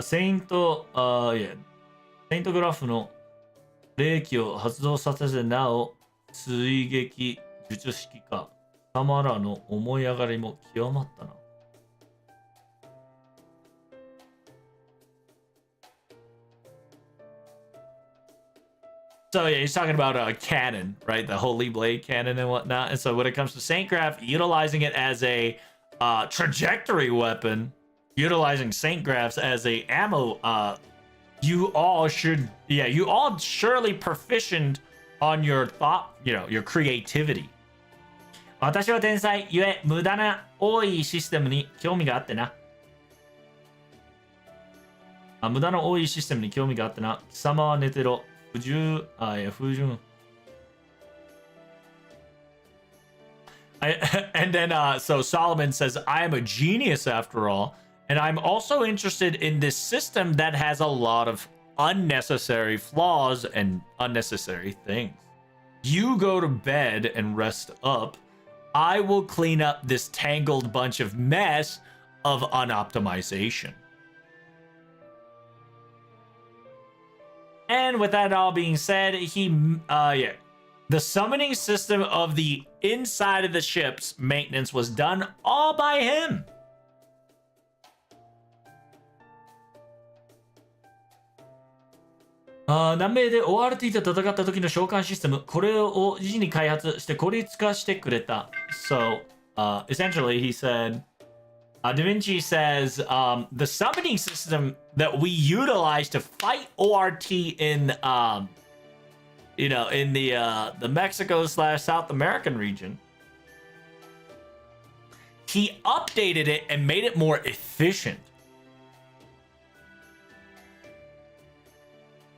Saint Graph の霊気を発動させてなお追撃術式か。貴様らの思い上がりも極まったな。So yeah, he's talking about a cannon, right? The Holy Blade cannon and whatnot. And so when it comes to Saint Graph, utilizing it as a trajectory weapon, utilizing Saint Graphs as a ammo, you all surely proficient on your thought, your creativity. 私は天才ゆえ無駄な多いシステムに興味があってな。無駄の多いシステムに興味があってな。貴様は寝てろ。不純。And then, so Solomon says, I am a genius after all, and I'm also interested in this system that has a lot of unnecessary flaws and unnecessary things. You go to bed and rest up. I will clean up this tangled bunch of mess of unoptimization. And with that all being said, the summoning system of the inside of the ship's maintenance was done all by him. So essentially he said, Da Vinci says the summoning system that we utilize to fight ORT in you know, in the Mexico / South American region, he updated it and made it more efficient.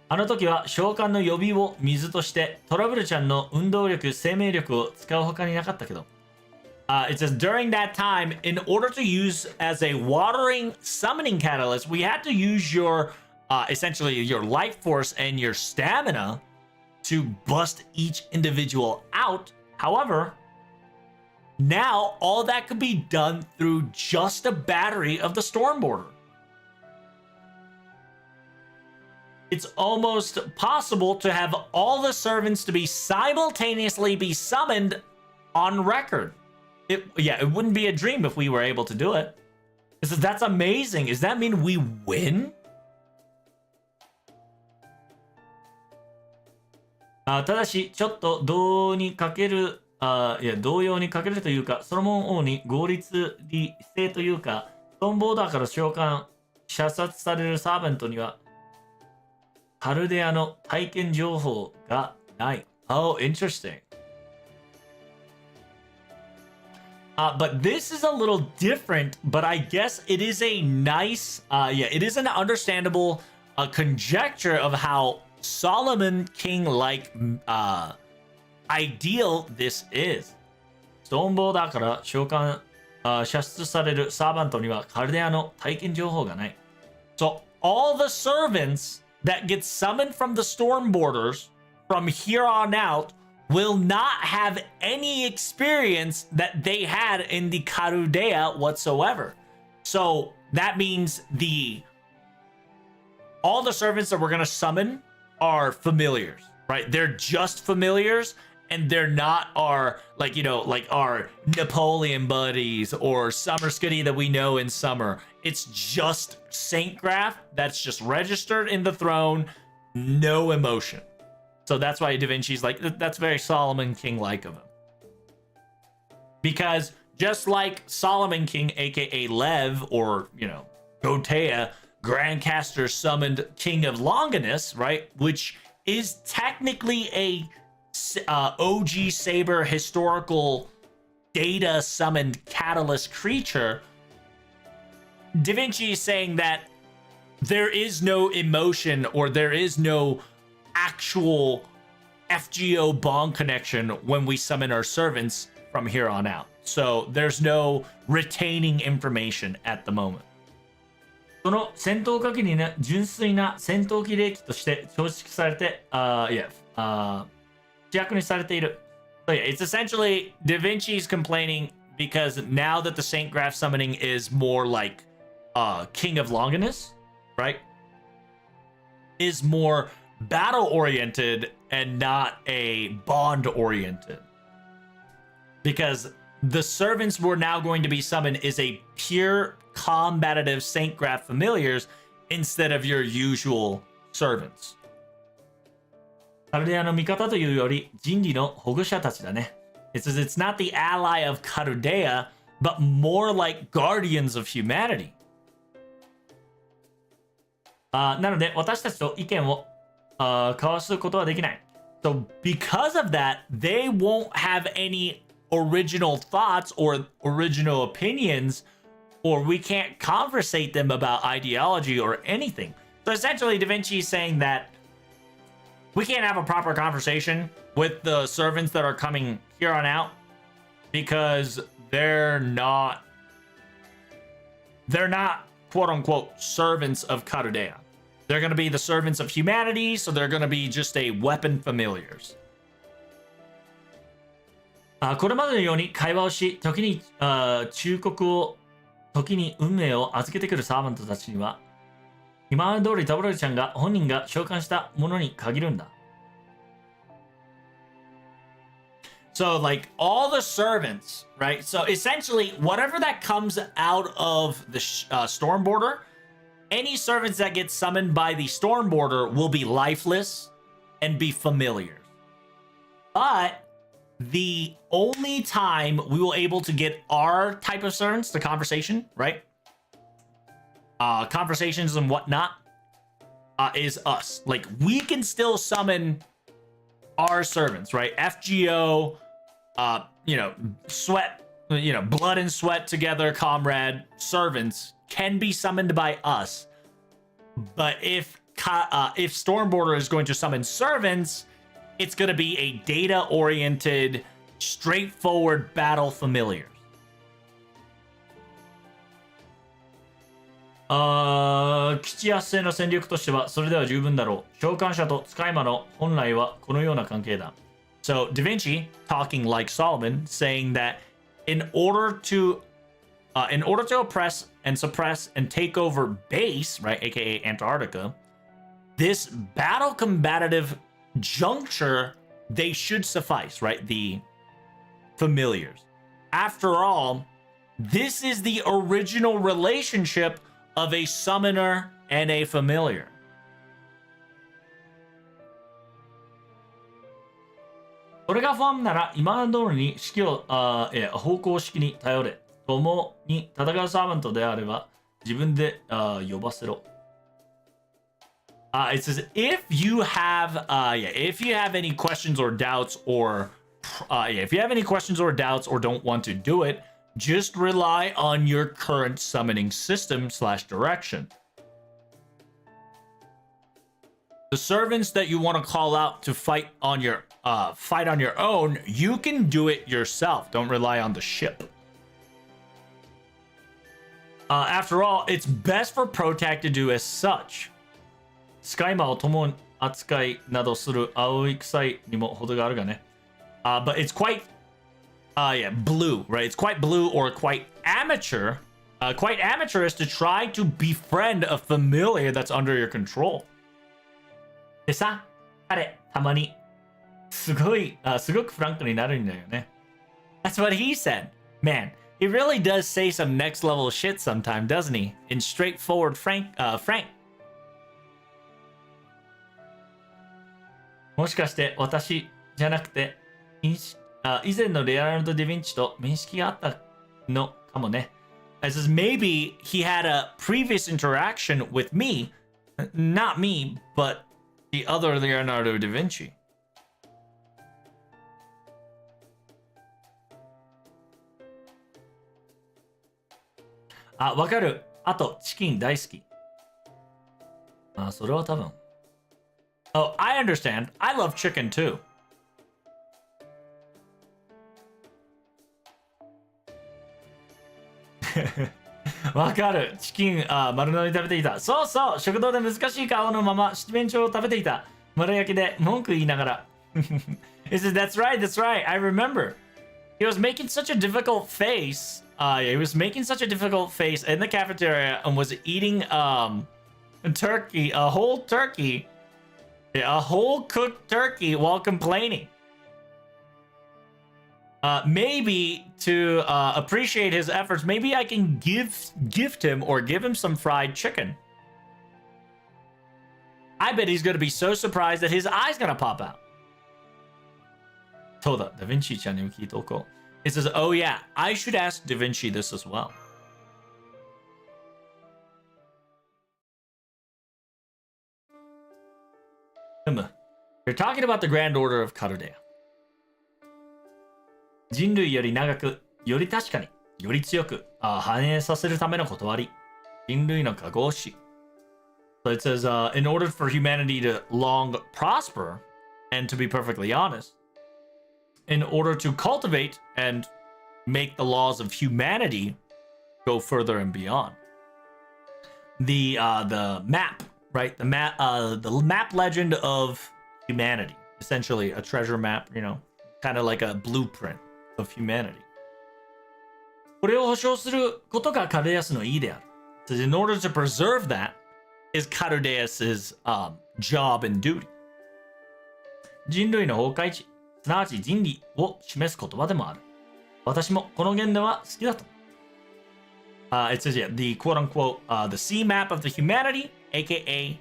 あの時は召喚の予備を水としてトラブルちゃんの運動力生命力を使うほかになかったけど it says during that time, in order to use as a watering summoning catalyst, we had to use your essentially your life force and your stamina to bust each individual out. However, now all that could be done through just a battery of the Stormborder. It's almost possible to have all the servants to be simultaneously be summoned on record. It wouldn't be a dream if we were able to do it. It says that's amazing. Does that mean we win? ただしちょっと同様にかけるというか、ソロモン王に合理性というか、ストーンボーダーから召喚射殺されるサーベントにはカルデアの体験情報がない。Oh, interesting. But this is a little different, but I guess it is a nice, it is an understandable conjecture of how Solomon King-like ideal this is. ストーンボーダーから召喚、射出されるサーバントにはカルデアの体験情報がない。So all the servants that get summoned from the storm borders from here on out will not have any experience that they had in the Karudea whatsoever. So that means all the servants that we're going to summon are familiars, right? They're just familiars, and they're not our, like, you know, like our Napoleon buddies or Summer Skitty that we know in Summer. It's just Saint Graph that's just registered in the throne, no emotion. So that's why Da Vinci's like, that's very Solomon King-like of him. Because just like Solomon King, aka Lev, or, you know, Gotea, Grandcaster summoned King of Longinus, right? Which is technically a OG Saber historical data summoned catalyst creature. Da Vinci is saying that there is no emotion or there is no actual FGO bond connection when we summon our servants from here on out. So there's no retaining information at the moment. その戦闘火器にね、純粋な戦闘機霊機として構築されて、主役にされている。So yeah, it's essentially Da Vinci's complaining because now that the Saint Graph summoning is more like King of Longinus, right? Is more battle oriented and not a bond oriented. Because the servants we're now going to be summoned is a pure combative Saint Graph familiars instead of your usual servants. カルデアの味方というより人類の保護者たちだね。It says it's not the ally of Karudea, but more like guardians of humanity. なので私たちと意見を交わすことはできない。So because of that, they won't have any original thoughts or original opinions, or we can't conversate them about ideology or anything. So essentially, Da Vinci is saying that we can't have a proper conversation with the servants that are coming here on out because they're not quote unquote servants of Karudea. They're going to be the servants of humanity, so they're going to be just a weapon familiars. これまでのように会話をし、時に忠告を、時に運命を預けてくるサーバントたちには、今まで通りタブロイちゃんが本人が召喚したものに限るんだ。So, like, all the servants, right? So, essentially, whatever that comes out of the Storm Border, any servants that get summoned by the Storm Border will be lifeless and be familiars. But the only time we will able to get our type of servants, the conversation, right? Conversations and whatnot, is us. Like, we can still summon our servants, right? FGO, sweat, blood and sweat together, comrade servants can be summoned by us. But if Stormborder is going to summon servants, it's going to be a data-oriented, straightforward battle familiars. 基地圧制の戦力としてはそれでは十分だろう。召喚者と使い魔の本来はこのような関係だ。So Da Vinci, talking like Solomon, saying that in order to oppress and suppress and take over base, right, aka Antarctica, this battle combative juncture, they should suffice, right? The familiars. After all, this is the original relationship of a summoner and a familiar. So れがファンなら今通りに式を方向式に頼れ。共に戦うサーバントであれば自分で呼ばせろ。It says if you have any questions or doubts or if you have any questions or doubts or don't want to do it, just rely on your current summoning system / direction. The servants that you want to call out to fight on your own, you can do it yourself. Don't rely on the ship. After all, it's best for Protag to do as such. 使い魔を共扱いなどする青い臭いにも程があるがね。But it's quite blue, right? It's quite blue or quite amateur. Quite amateurish to try to befriend a familiar that's under your control. でさ、彼、たまに、すごくフランクになるんだよね。That's what he said. Man, he really does say some next level shit sometime, doesn't he? In straightforward frank. もしかして私じゃなくて、以前のレアルド・ダ・ヴィンチと面識があったのかもね。It says maybe he had a previous interaction with me, not me, but the other Leonardo da Vinci. わかる。あと、チキン大好き。それは多分。Oh, I understand. I love chicken too. わかる。チキン、丸のみ食べていた。そうそう。食堂で難しい顔のまま七面鳥を食べていた。丸焼きで文句言いながら。He says, that's right, that's right. I remember. He was making such a difficult face. He was making such a difficult face in the cafeteria and was eating turkey, a whole turkey. A whole cooked turkey while complaining. Maybe to appreciate his efforts, maybe I can gift him or give him some fried chicken. I bet he's gonna be so surprised that his eye's gonna pop out. そうだ、ダヴィンチちゃんにも聞いておこう。It says, oh yeah, I should ask Da Vinci this as well. You're talking about the Grand Order of Karudea. 人類より長く、より確かに、より強く、繁栄させるための断り。人類の加護し。So it says, in order for humanity to long prosper, and to be perfectly honest, in order to cultivate and make the laws of humanity go further and beyond. The map, right? The map legend of humanity. Essentially a treasure map, kind of like a blueprint of humanity. これを保証することがカルデアスの意である。So in order to preserve that is Carudeus's job and duty. 人類の崩壊地、すなわち人理を示す言葉でもある。私もこの言動は好きだと。It says, yeah, the quote unquote, the sea map of the humanity, aka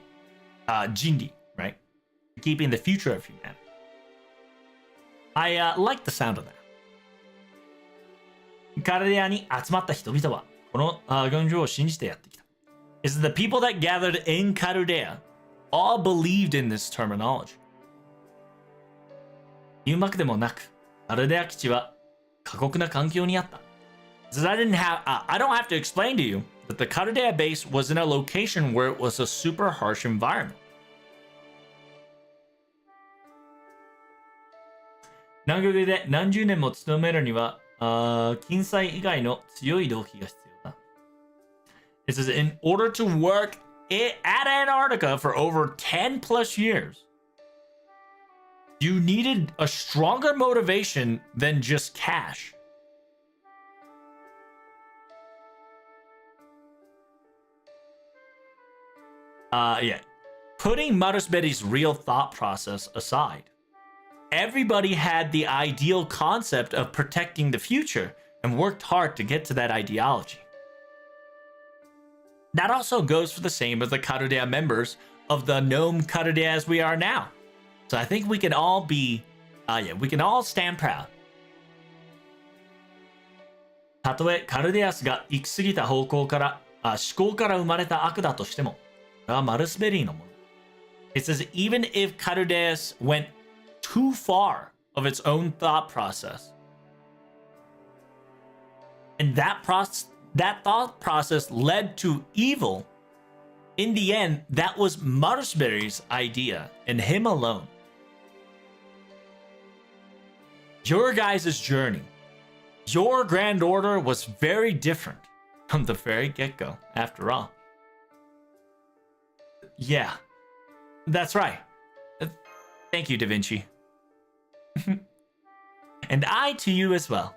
Jindi, right? Keeping the future of humanity. I like the sound of that. カルデアに集まった人々はこの現状を信じてやってきた。It's the people that gathered in Karudea all believed in this terminology. 言うまくでもなく、カルデア基地は過酷な環境にあった。Says I don't have to explain to you that the Caldea base was in a location where it was a super harsh environment. 南極で何十年も勤めるには、金彩以外の強い動機が必要だ。It says in order to work at Antarctica for over 10 plus years, you needed a stronger motivation than just cash. Yeah. Putting Marusberi's real thought process aside, everybody had the ideal concept of protecting the future and worked hard to get to that ideology. That also goes for the same as the Karudea members of the Gnome Karudea as we are now. So I think we can all be, we can all stand proud. たとえカルデアスが行き過ぎた方向から、思考から生まれた悪だとしても、これはマルスベリーのもの。It says even if Carudeas went too far of its own thought process, and that thought process led to evil, in the end, that was Marsberry's idea and him alone. Your guys' journey, your Grand Order was very different from the very get-go, after all. Yeah, that's right. Thank you, Da Vinci. And I to you as well.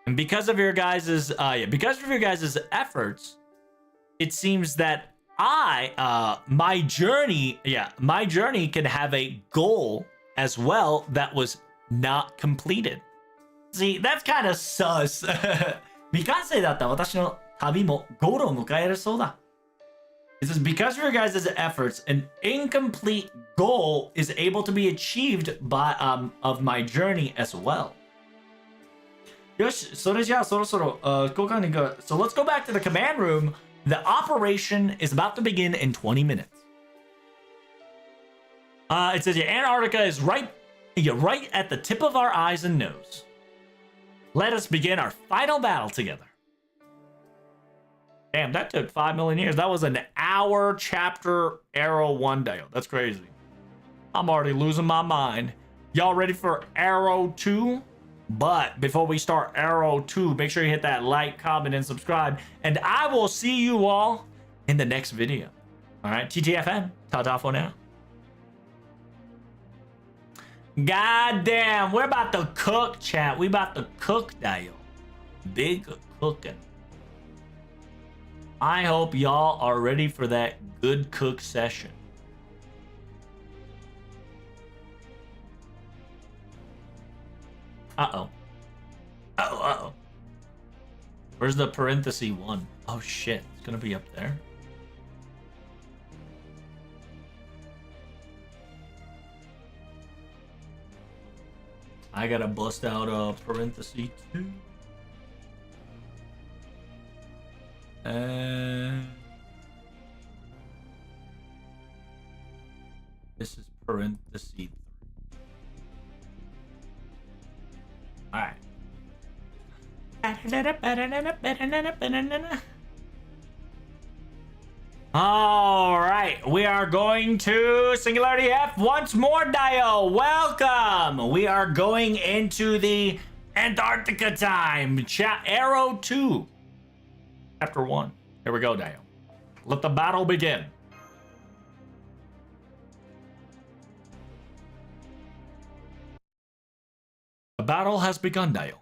And because of your guys' efforts, it seems that my journey can have a goal as well that was not completed. See, that's kind of sus. 未完成だった私の旅もゴールを迎えるそうだ。It says, because of your guys' efforts, an incomplete goal is able to be achieved by of my journey as well. よし、それじゃあそろそろ交換に行く。So let's go back to the command room. The operation is about to begin in 20 minutes. It says, Antarctica is right at the tip of our eyes and nose. Let us begin our final battle together. Damn, that took 5 million years. That was an hour chapter Arrow 1 day. That's crazy. I'm already losing my mind. Y'all ready for Arrow 2? But before we start Arrow 2, make sure you hit that like, comment, and subscribe. And I will see you all in the next video. All right, TTFN. Ta-ta for now. God damn, we're about to cook, chat. We about to cook, Dale. Big cooking. I hope y'all are ready for that good cook session. Uh-oh. Uh-oh, uh-oh. Where's the parenthesis 1? Oh shit, it's gonna be up there. I gotta bust out a parenthesis 2. This is parenthesis 3. Alright. Alright, we are going to Singularity F once more, Dio. Welcome! We are going into the Antarctica time. Arrow 2. Chapter 1. Here we go, Dio. Let the battle begin. The battle has begun, Dio.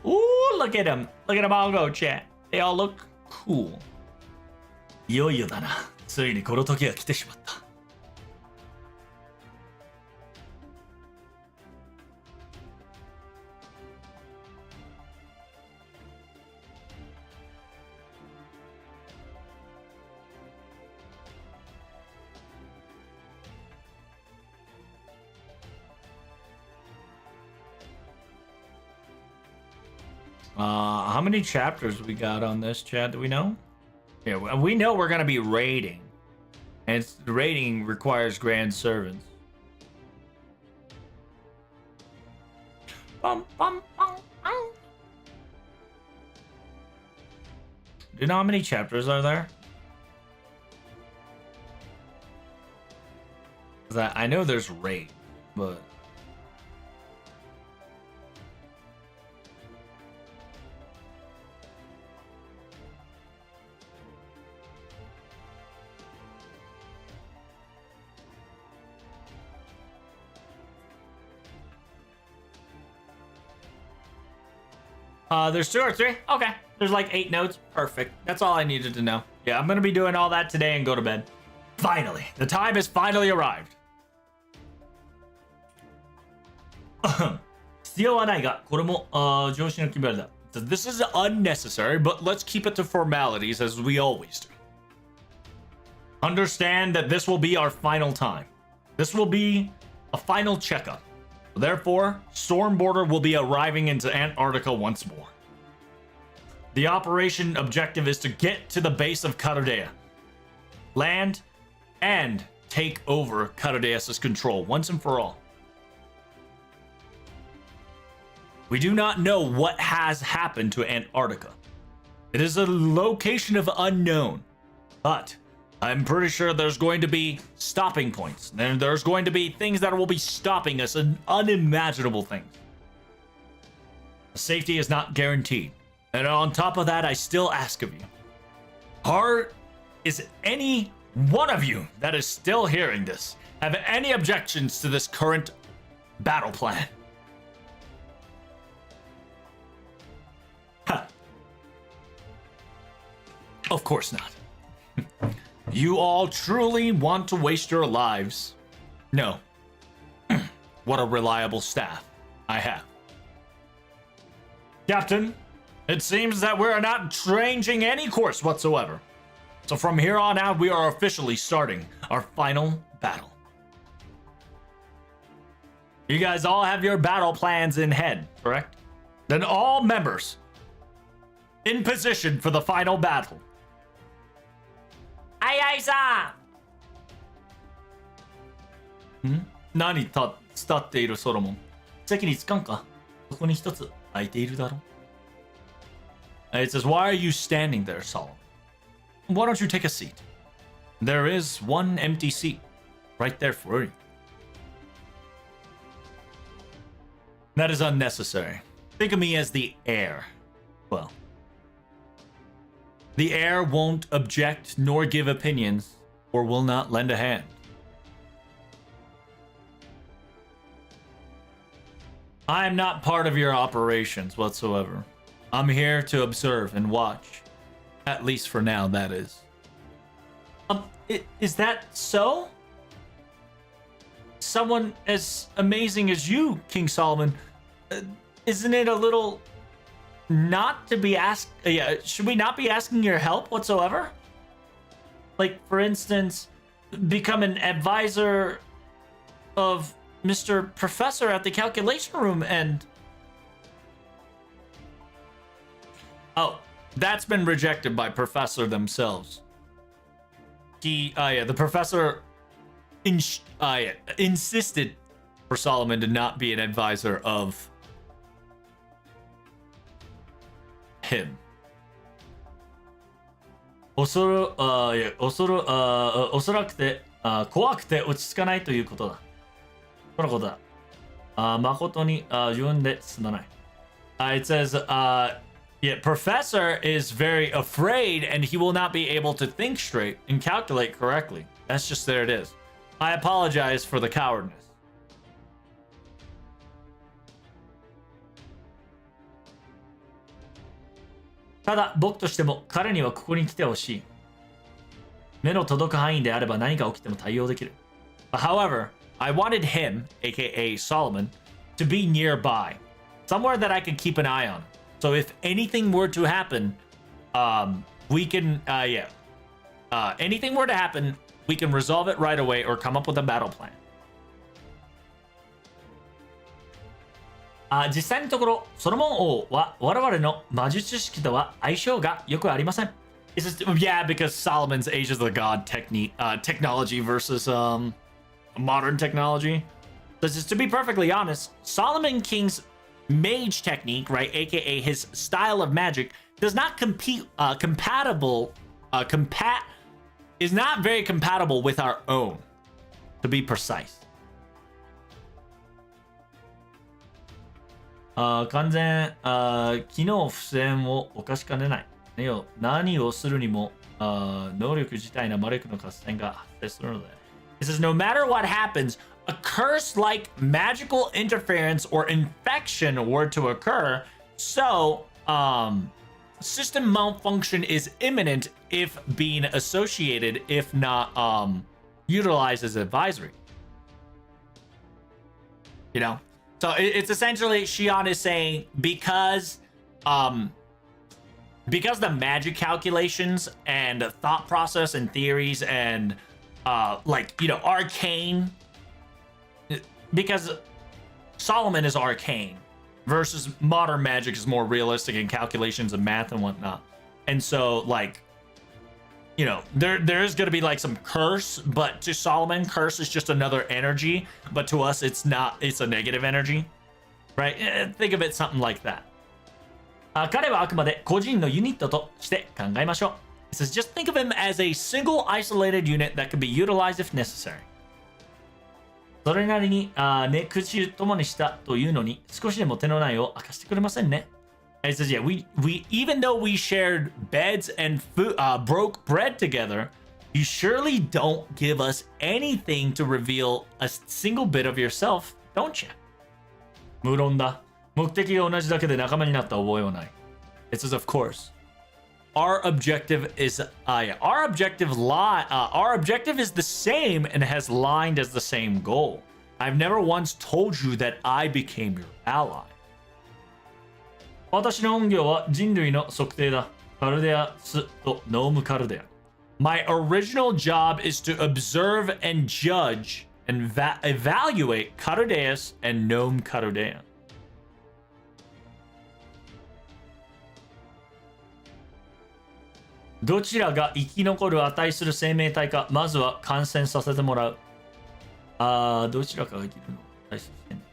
Ooh, look at them. Look at them all go, chat. They all look cool. いよいよだな。ついにこの時が来てしまった。How many chapters we got on this, Chad? Do we know? Yeah, we know we're gonna be raiding, and raiding requires grand servants. Bum, bum, bum, bum. Do you know how many chapters are there? 'Cause I know there's raid, but there's 2 or 3. Okay. There's like 8 notes. Perfect. That's all I needed to know. Yeah, I'm gonna be doing all that today and go to bed. Finally, the time has finally arrived. 必要はないが、これも上司の決まりだ. This is unnecessary, but let's keep it to formalities as we always do. Understand that this will be our final time. This will be a final checkup. Therefore, Stormborder will be arriving into Antarctica once more. The operation objective is to get to the base of Karodea, land, and take over Karodeas' control once and for all. We do not know what has happened to Antarctica. It is a location of unknown, but I'm pretty sure there's going to be stopping points, and there's going to be things that will be stopping us, and unimaginable things. Safety is not guaranteed. And on top of that, I still ask of you, is any one of you that is still hearing this have any objections to this current battle plan? Huh. Of course not. You all truly want to waste your lives? No. What a reliable staff I have. Captain, it seems that we're not changing any course whatsoever. So from here on out, we are officially starting our final battle. You guys all have your battle plans in head, correct? Then all members in position for the final battle. Aye, aye, sir! 何た伝っているソロモン。席に着かんか。そこに一つ空いているだろ。It says, why are you standing there, Solomon? Why don't you take a seat? There is one empty seat right there for you. That is unnecessary. Think of me as the heir. Well, the heir won't object nor give opinions or will not lend a hand. I am not part of your operations whatsoever. I'm here to observe and watch. At least for now, that is. Is that so? Someone as amazing as you, King Solomon, isn't it a little not to be asked? Should we not be asking your help whatsoever? Like, for instance, become an advisor of Mr. Professor at the calculation room and... Oh, that's been rejected by Professor themselves. The Professor insisted for Solomon to not be an advisor of him. おそらくて、怖くて落ち着かないということだ。そのことだ。誠に自分ですまない。It says, yeah, Professor is very afraid and he will not be able to think straight and calculate correctly. That's just there it is. I apologize for the cowardness. However, 僕としても彼にはここに来てほしい。目の届く範囲であれば何が起きても対応できる。However, I wanted him, aka Solomon, to be nearby, somewhere that I could keep an eye on. So if anything were to happen, we can, anything were to happen, we can resolve it right away or come up with a battle plan. 実際のところ、ソロモン王は我々の魔術式とは相性がよくありません。It's just, yeah, because Solomon's Age of the God technology versus modern technology. This is, to be perfectly honest, Solomon King's mage technique, right, aka his style of magic, does not is not very compatible with our own, to be precise. 完全機能不全を犯しかねない。何をするにも能力自体の魔力の合戦が発生するので。It says, no matter what happens, a curse like magical interference or infection were to occur, so system malfunction is imminent if being associated, if not utilized as advisory. You know? So it's essentially Shion is saying because the magic calculations and thought process and theories and arcane, because Solomon is arcane versus modern magic is more realistic in calculations and math and whatnot. And so there is going to be like some curse, but to Solomon, curse is just another energy, but to us it's not, it's a negative energy, right? Think of it something like that. 彼はあくまで個人のユニットとして考えましょう。It says just think of him as a single isolated unit that can be utilized if necessary. それなりにね口ともにしたというのに少しでも手の内を明かしてくれませんね。It says, yeah, we even though we shared beds and food, broke bread together, you surely don't give us anything to reveal a single bit of yourself, don't you? 無論だ。目的が同じだけで仲間になった覚えはない。It says, of course. Our objective is our objective is the same and has lined as the same goal. I've never once told you that I became your ally. 私の本業は人類の測定だ。カルデアスとノームカルデア。My original job is to observe and judge and evaluate Carudeus and Gnome Carudean. どちらが生き残る値する生命体か、まずは感染させてもらう。どちらかが生きるの値する生命体。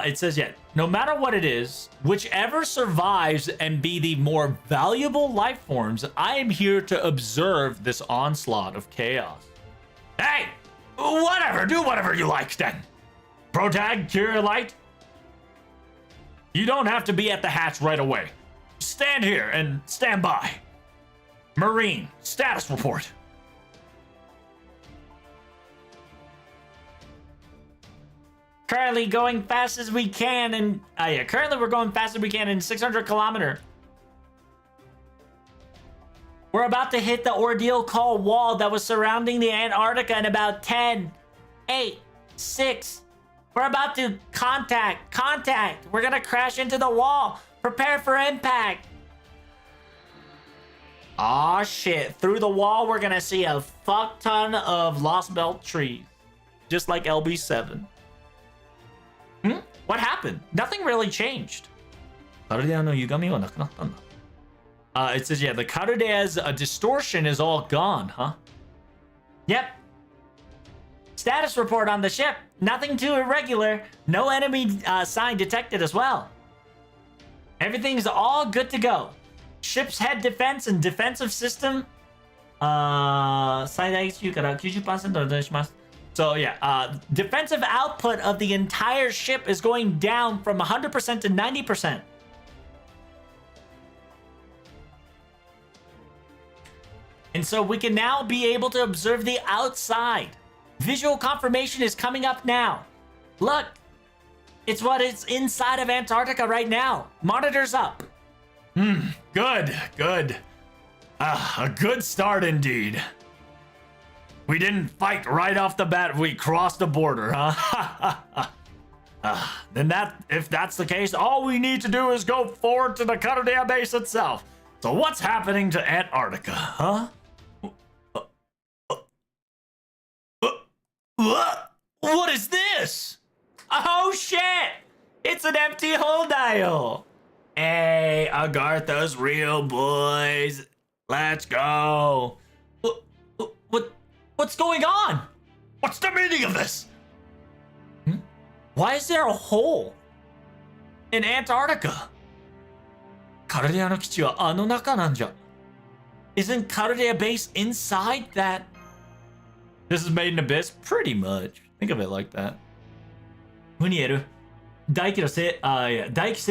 It says, yeah, no matter what it is, whichever survives and be the more valuable life forms, I am here to observe this onslaught of chaos. Hey, whatever, do whatever you like then. Protag, Kira Light, you don't have to be at the hatch right away. Stand here and stand by. Marine, status report. Currently going fast as we can, and currently we're going fast as we can in 600 kilometer. We're about to hit the ordeal call wall that was surrounding the Antarctica in about 10, 8, 6. We're about to contact. We're gonna crash into the wall. Prepare for impact. Aw shit, through the wall we're gonna see a fuck ton of Lost Belt trees. Just like LB7. What happened? Nothing really changed. It says, yeah, the Karudea's distortion is all gone, huh? Yep. Status report on the ship. Nothing too irregular. No enemy sign detected as well. Everything's all good to go. Ship's head defense and defensive system. 最大級から 90% お願いします。So yeah, defensive output of the entire ship is going down from 100% to 90%. And so we can now be able to observe the outside. Visual confirmation is coming up now. Look, it's what is inside of Antarctica right now. Monitors up. Good. A good start indeed. We didn't fight right off the bat. We crossed the border, huh? Then if that's the case, all we need to do is go forward to the Carudea base itself. So what's happening to Antarctica, huh? What is this? Oh shit! It's It's an empty hole, Dio. Hey, Agartha's real boys. Let's go. What's going on? What's the meaning of this? Why is there a hole in Antarctica? カルデアの基地はあの中なんじゃ. Isn't Caldea base inside that? This is made in Abyss? Pretty much. Think of it like that. ムニエル、大気成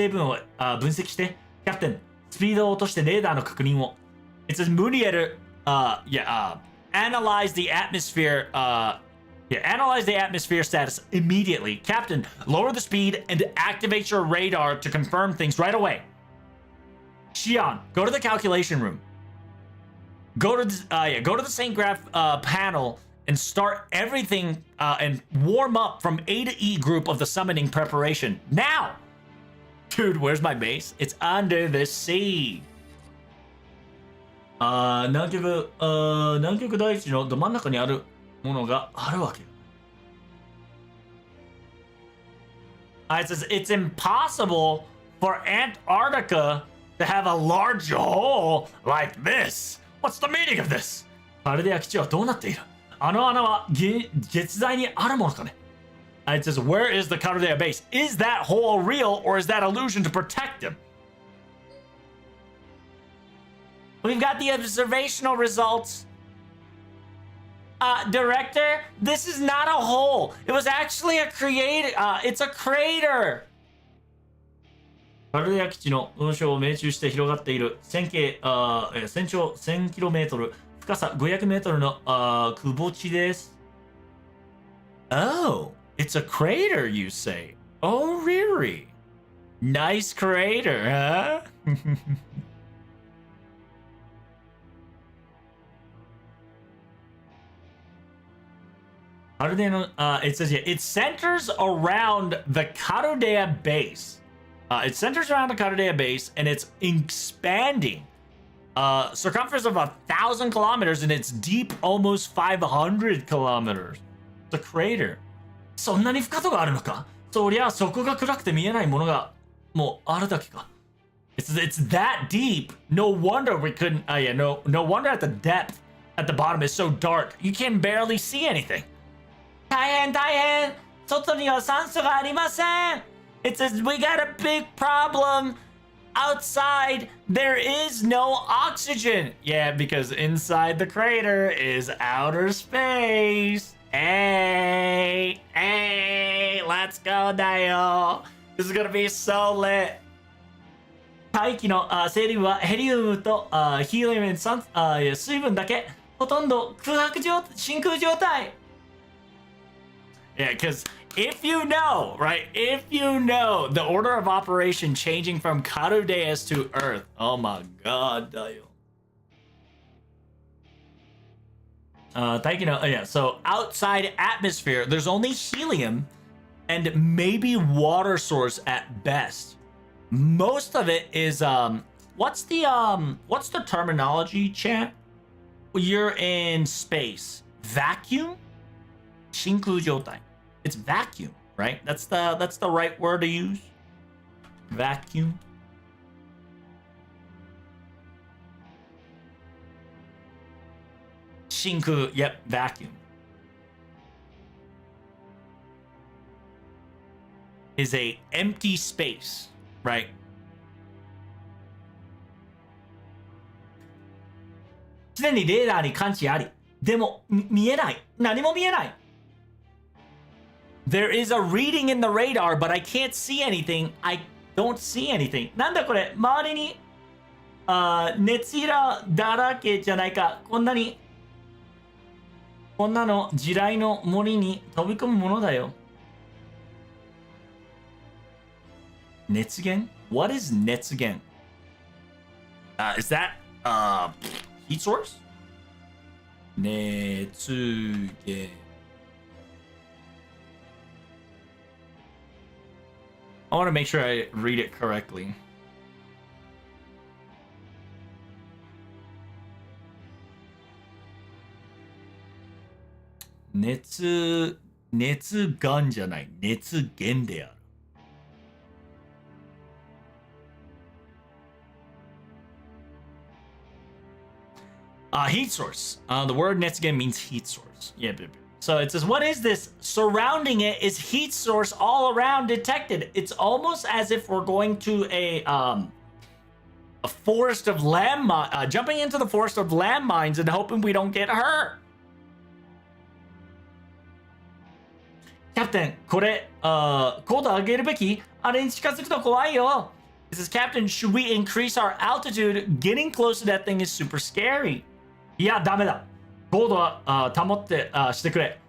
分を分析して、キャプテン、スピードを落としてレーダーの確認を. It says Munieru, analyze the atmosphere, analyze the atmosphere status immediately. Captain, lower the speed and activate your radar to confirm things right away. Xian, go to the calculation room. Go to the St. Graph panel and start everything and warm up from A to E group of the summoning preparation. Now! Dude, where's my base? It's under the sea. 南極大地のど真ん中にあるものがあるわけ。It says it's impossible for Antarctica to have a large hole like this. What's the meaning of this? カルデア基地はどうなっている? あの穴は月在にあるものかね? It says, where is the Caldea base? Is that hole real or is that illusion to protect him? We've got the observational results. Director, this is not a hole. It was actually it's a crater. カルデア基地の雲章を命中して広がっている全長 1000km、深さ500m のくぼ地です。Oh, it's a crater, you say? Oh, really? Nice crater, huh? It says here, it centers around the Caldea base. It centers around the Caldea base and it's expanding. Circumference of 1,000 kilometers and it's deep almost 500 kilometers. It's a crater. そんなに深さがあるのか? そりゃそこが暗くて見えないものがもうあるだけか. It's that deep. No wonder we couldn't. No wonder at the depth at the bottom is so dark. You can barely see anything. 大変. 外には酸素がありません. It says we got a big problem. Outside, there is no oxygen. Yeah, because inside the crater is outer space. Hey, let's go, Dio. This is gonna be so lit. 大気の成分はヘリウムとヒーリウムと水分だけ。ほとんど真空状態。Yeah, because if you know, right? If you know the order of operation changing from Carudeus to Earth, oh my god, Dio. So outside atmosphere, there's only helium and maybe water source at best. Most of it is what's the terminology, chat? You're in space. Vacuum? 真空状態. It's vacuum, right? That's the right word to use. Vacuum. Shinku, yep, vacuum. Is a empty space, right? There is a reading in the radar, but I can't see anything. I don't see anything. なんだこれ? 周りに熱iraだらけじゃないか。こんなの地雷の森に飛び込むものだよ。熱源? What is 熱源? Is that heat source? 熱源. I want to make sure I read it correctly. Netsu gan じゃない。熱源である。Heat source. The word Netsugen means heat source. Yeah. So it says, what is this? Surrounding it is heat source all around detected. It's almost as if we're going to a forest of landmines, jumping into the forest of landmines and hoping we don't get hurt. Captain, これ、高度上げるべき？あれに近づくと怖いよ。It says, Captain, should we increase our altitude? Getting close to that thing is super scary. いや、ダメだ。高度は保ってしてくれ。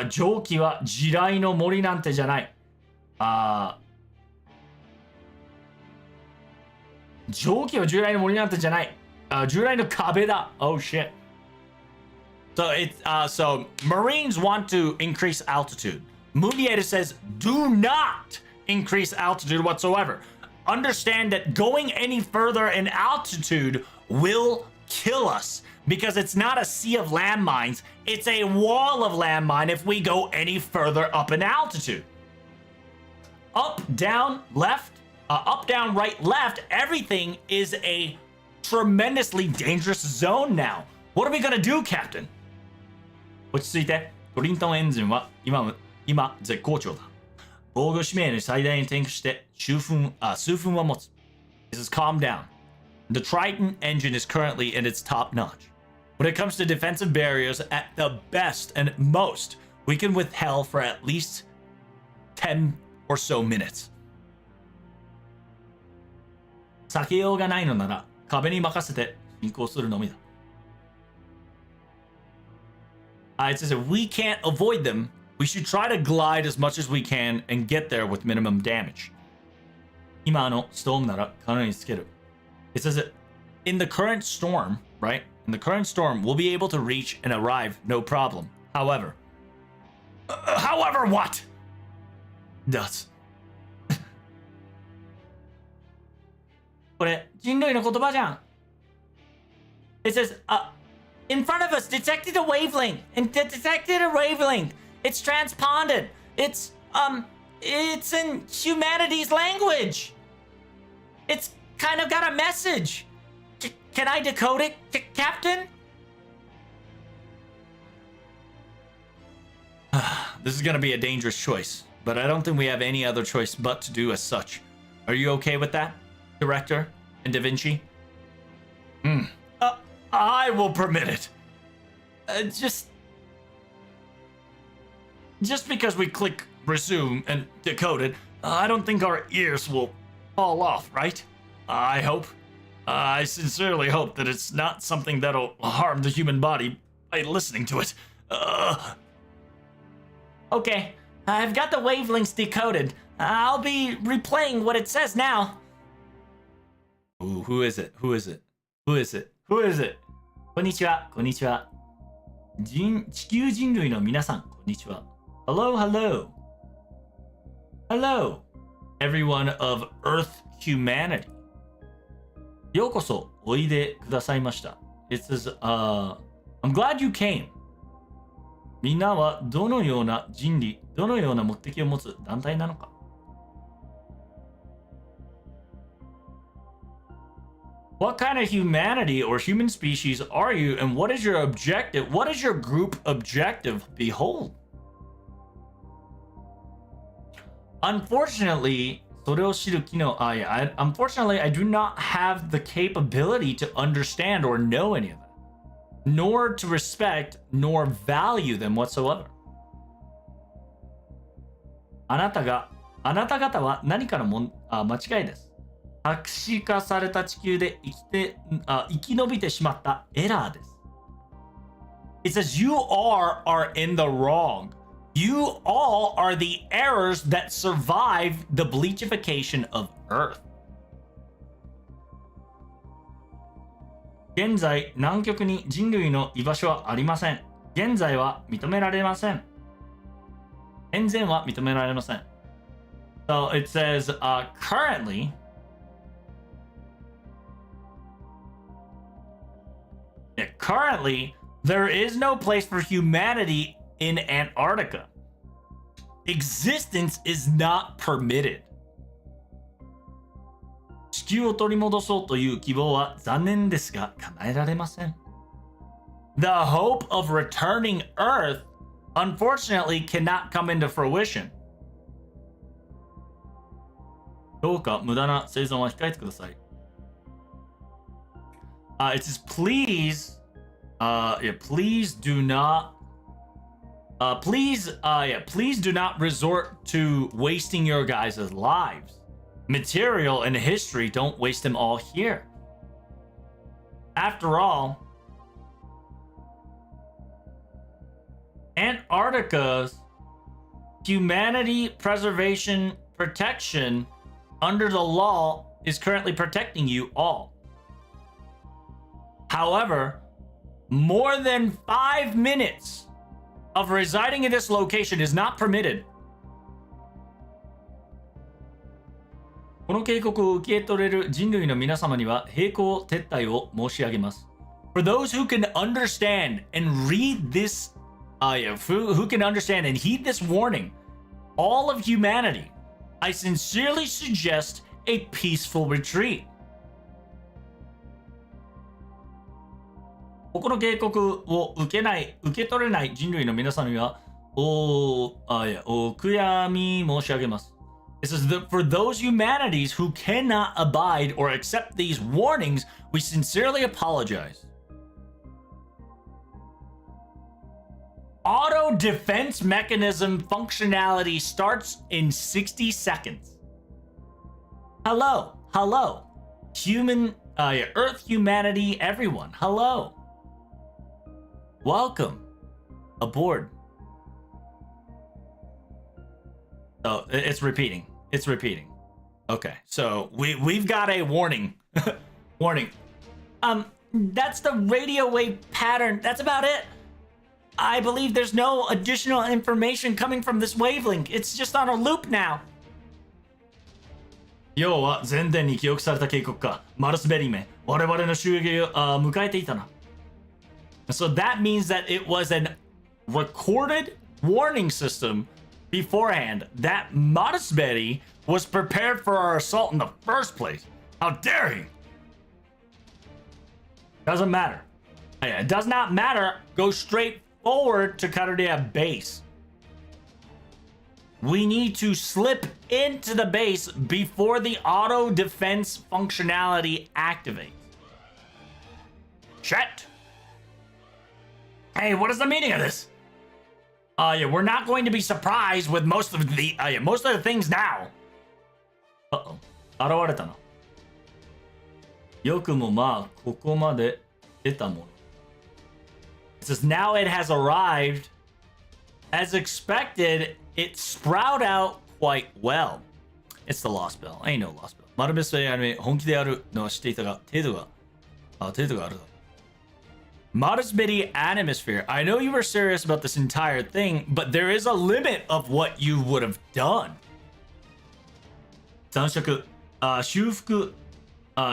蒸気は地雷の森なんてじゃない。蒸気は地雷の森なんてじゃない。地雷の壁だ。Oh shit. So so Marines want to increase altitude. Moviator says, do not increase altitude whatsoever. Understand that going any further in altitude will kill us because it's not a sea of landmines. It's a wall of landmine if we go any further up in altitude. Up, down, left, up, down, right, left. Everything is a tremendously dangerous zone now. What are we gonna do, Captain? 落ち着いて。トリントンエンジンは今絶好調だ。防御使命に最大に転機して数分は持つ。It says calm down. The Triton engine is currently in its top notch. When it comes to defensive barriers, at the best and most, we can withhold for at least 10 or so minutes. 避けようがないのなら壁に任せて進行するのみだ。It says if we can't avoid them, we should try to glide as much as we can and get there with minimum damage. 今のストームならかなりつける。It says that in the current storm, right? In the current storm, we'll be able to reach and arrive no problem. However, what? Does. これ人類の言葉じゃん。It says, in front of us, detected a wavelength. And detected a wavelength. It's transponded. It's in humanity's language. It's kind of got a message. Can I decode it, Captain? This is gonna be a dangerous choice, but I don't think we have any other choice but to do as such. Are you okay with that, Director and Da Vinci? I will permit it. Just because we click resume and decode it, I don't think our ears will fall off, right? I hope. I sincerely hope that it's not something that'll harm the human body by listening to it. Okay, I've got the wavelengths decoded. I'll be replaying what it says now. Ooh, who is it? Who is it? Who is it? Who is it? こんにちは、こんにちは。地球人類の皆さん、こんにちは。Hello, hello. Hello, everyone of Earth humanity. ようこそおいでくださいました。It says, I'm glad you came. みんなはどのような人類、どのような目的を持つ団体なのか。What kind of humanity or human species are you, and what is your objective? What is your group objective? Behold. Unfortunately, それを知る機能、unfortunately, I do not have the capability to understand or know any of that, nor to respect nor value them whatsoever. あなた方は何かの間違いです。白紙化された地球で生き延びてしまったエラーです。It says you all are in the wrong. You all are the errors that survived the bleachification of Earth. 現在、南極に人類の居場所はありません。現在は認められません。現在は認められません。So it says, currently, there is no place for humanity in Antarctica. Existence is not permitted. 地球を取り戻そうという希望は残念ですが叶えられません。The hope of returning Earth unfortunately cannot come into fruition. どうか無駄な生存は控えてください。It says please, please do not, please do not resort to wasting your guys' lives. Material and history, don't waste them all here. After all, Antarctica's humanity preservation protection under the law is currently protecting you all. However, more than 5 minutes of residing in this location is not permitted. この警告を受け取れる人類の皆様には並行撤退を申し上げます。For those who can understand and read this, who can understand and heed this warning, all of humanity, I sincerely suggest a peaceful retreat. ここの警告を受け取れない人類の皆さんにはお悔やみ申し上げます。It says that for those humanities who cannot abide or accept these warnings, we sincerely apologize. Auto defense mechanism functionality starts in 60 seconds. Hello. Human, Earth, humanity, everyone. Hello. Welcome aboard. Oh, it's repeating. Okay, so we've got a warning. Warning. That's the radio wave pattern. That's about it. I believe there's no additional information coming from this wavelength. It's just on a loop now. 要は前伝に記憶された警告か。マルスベリーめ、我々の襲撃を迎えていたな。So that means that it was an recorded warning system beforehand that Marasberi was prepared for our assault in the first place. How dare he? Doesn't matter. It does not matter. Go straight forward to Karudia base. We need to slip into the base before the auto defense functionality activates. Shit. Hey, what is the meaning of this? We're not going to be surprised with most of the things now. Uh-oh. 現れたな。よくもまあ、ここまで出たもの。It says now it has arrived. As expected, it sprout out quite well. It's the Lost Bell. Ain't no Lost Bell. マルベスアニメ本気でやるのは知っていたが、程度があるだろう。Modesbity Animosphere. I know you were serious about this entire thing, but there is a limit of what you would have done. 残色、修復、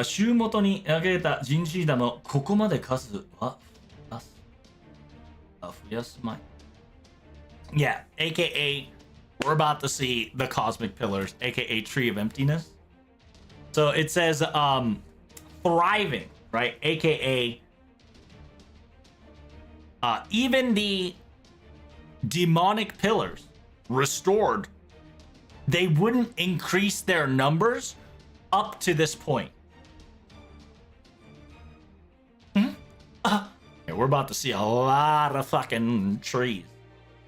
週元に投げた人士玉をここまで数は増やすまい。Yeah, aka we're about to see the cosmic pillars, aka Tree of Emptiness. So it says thriving, right? Aka even the demonic pillars restored, they wouldn't increase their numbers up to this point. We're about to see a lot of fucking trees.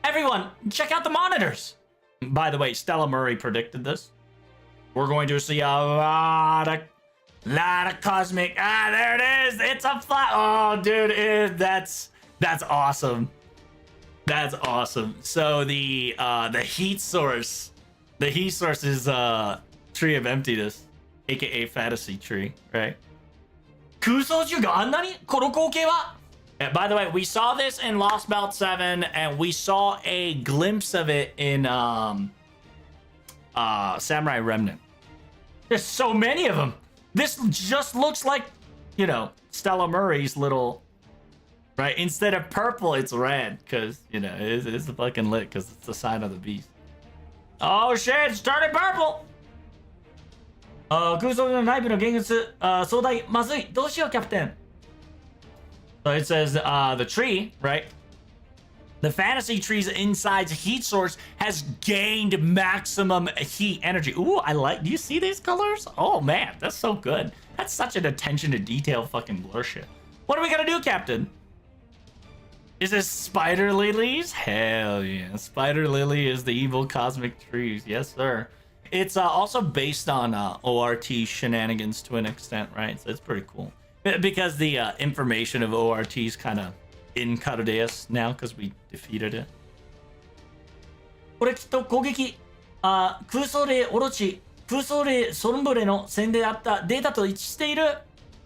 Everyone, check out the monitors. By the way, Stella Murray predicted this. We're going to see a lot of cosmic. There it is. It's a flat. Oh, dude, that's awesome. That's awesome. So the heat source is Tree of Emptiness, aka Fantasy Tree, right? 空想銃があんなにこの光景は By the way, we saw this in Lost Belt 7, and we saw a glimpse of it in Samurai Remnant. There's so many of them. This just looks like, Stella Murray's little... Right? Instead of purple, it's red, because, it's fucking lit, because it's the sign of the beast. Oh shit, it's turning purple! 空想の内部の現実、壮大、まずい、どうしよう、キャプテン。So it says, the tree, right? The fantasy tree's inside's heat source has gained maximum heat energy. Ooh, I like, do you see these colors? Oh man, that's so good. That's such an attention to detail fucking blur shit. What are we gonna do, Captain? Is this Spider Lilies? Hell yeah. Spider Lily is the evil cosmic trees. Yes, sir. It's also based on ORT shenanigans to an extent, right? So it's pretty cool. Because the information of ORT is kind of in Karudeus now because we defeated it. これきっと攻撃、空想霊オロチ、空想霊ソルンブレの線であったデータと一致している。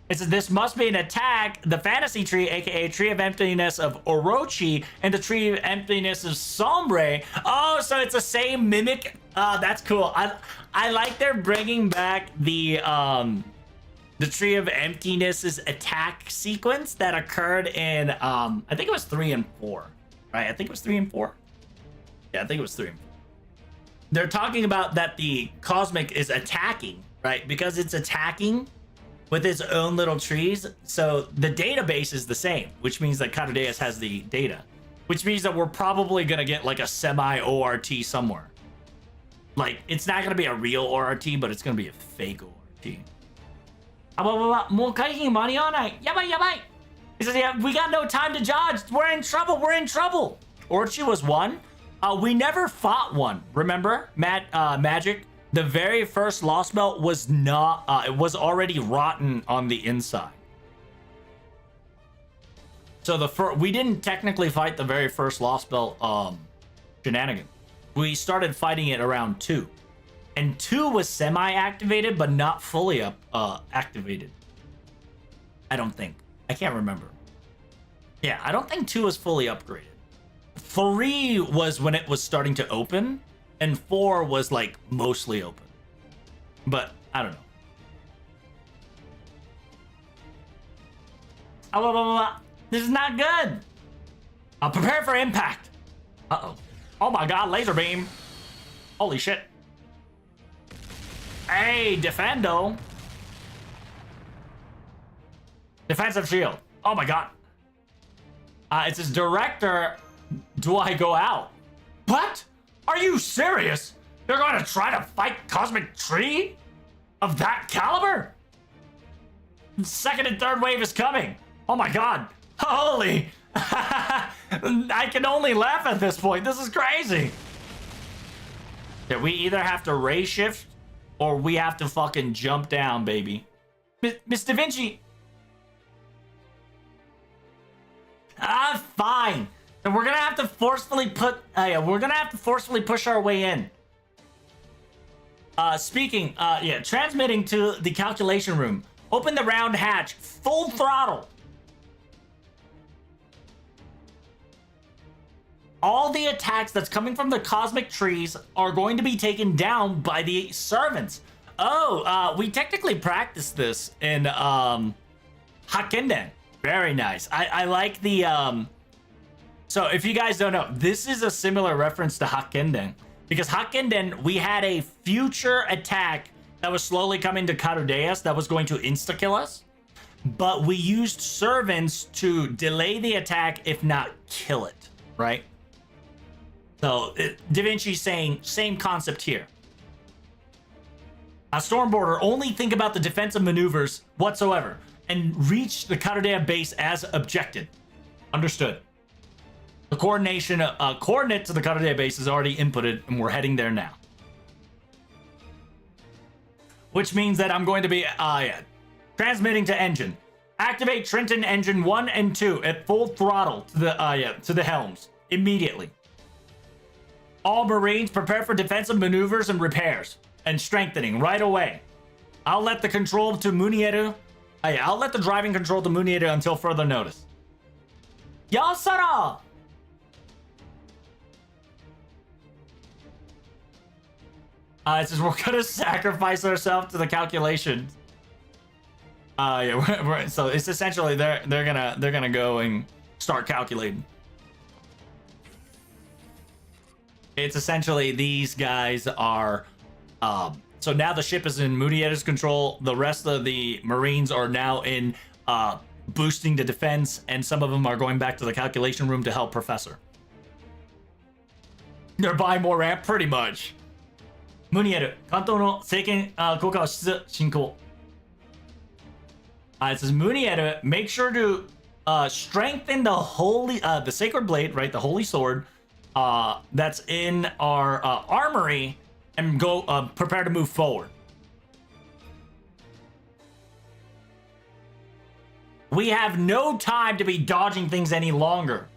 It says this must be an attack. The fantasy tree, aka Tree of Emptiness of Orochi, and the Tree of Emptiness of Sombre. Oh, so it's the same mimic. That's cool. I like they're bringing back the Tree of Emptiness's attack sequence that occurred in I think it was 3 and 4, right? I think it was 3 and 4. Yeah, I think it was 3 and 4. They're talking about that the Cosmic is attacking, right? Because it's attacking with its own little trees. So the database is the same, which means that Karudeus has the data, which means that we're probably gonna get like a semi ORT somewhere. Like it's not gonna be a real ORT, but it's gonna be a fake ORT. もう回避間に合わない。やばいやばい。He says, yeah, we got no time to dodge. We're in trouble. We're in trouble. Orchi was one. We never fought one. Remember, Magic? The very first Lost Belt was not. It was already rotten on the inside. So we didn't technically fight the very first Lost Belt shenanigan. We started fighting it around 2. And 2 was semi-activated, but not fully activated. I don't think. I can't remember. Yeah, I don't think 2 was fully upgraded. 3 was when it was starting to open, and 4 was like mostly open. But I don't know. This is not good. Prepare for impact. Uh-oh. Oh my god, laser beam. Holy shit. Hey, defendo. Defensive shield. Oh my god. It says, director, do I go out? What? Are you serious? You're going to try to fight Cosmic Tree? Of that caliber? Second and third wave is coming. Oh my god. Holy. I can only laugh at this point. This is crazy. Yeah, we either have to ray shift or we have to fucking jump down, baby. Miss Da Vinci. Fine. And we're gonna have to forcefully push our way in. Transmitting to the calculation room. Open the round hatch. Full throttle. All the attacks that's coming from the cosmic trees are going to be taken down by the servants. Oh, we technically practiced this in Hakkenden. Very nice. I like the so if you guys don't know, this is a similar reference to Hakkenden. Because Hakkenden, we had a future attack that was slowly coming to Karudeus that was going to insta-kill us. But we used servants to delay the attack, if not kill it, right? So, Da Vinci's saying, same concept here. Stormborder, only think about the defensive maneuvers whatsoever and reach the Karudeya base as objected. Understood. The coordinate to the Karudeya base is already inputted and we're heading there now. Which means that I'm going to be, transmitting to engine. Activate Trenton engine 1 and 2 at full throttle to the helms immediately. All Marines prepare for defensive maneuvers and repairs and strengthening right away. I'll let the control to Munieru. I'll let the driving control to Munieru until further notice. Yasara! It says we're gonna sacrifice ourselves to the calculation. So it's essentially they're gonna go and start calculating. It's essentially these guys are So now the ship is in Murietta's control. The rest of the Marines are now in boosting the defense, and some of them are going back to the calculation room to help Professor. They're buying more ramp, pretty much. Muriel, 関東の政権効果を進行. It says Muriel, make sure to strengthen the sacred blade, right? The holy sword that's in our armory, and go prepare to move forward. We have no time to be dodging things any longer.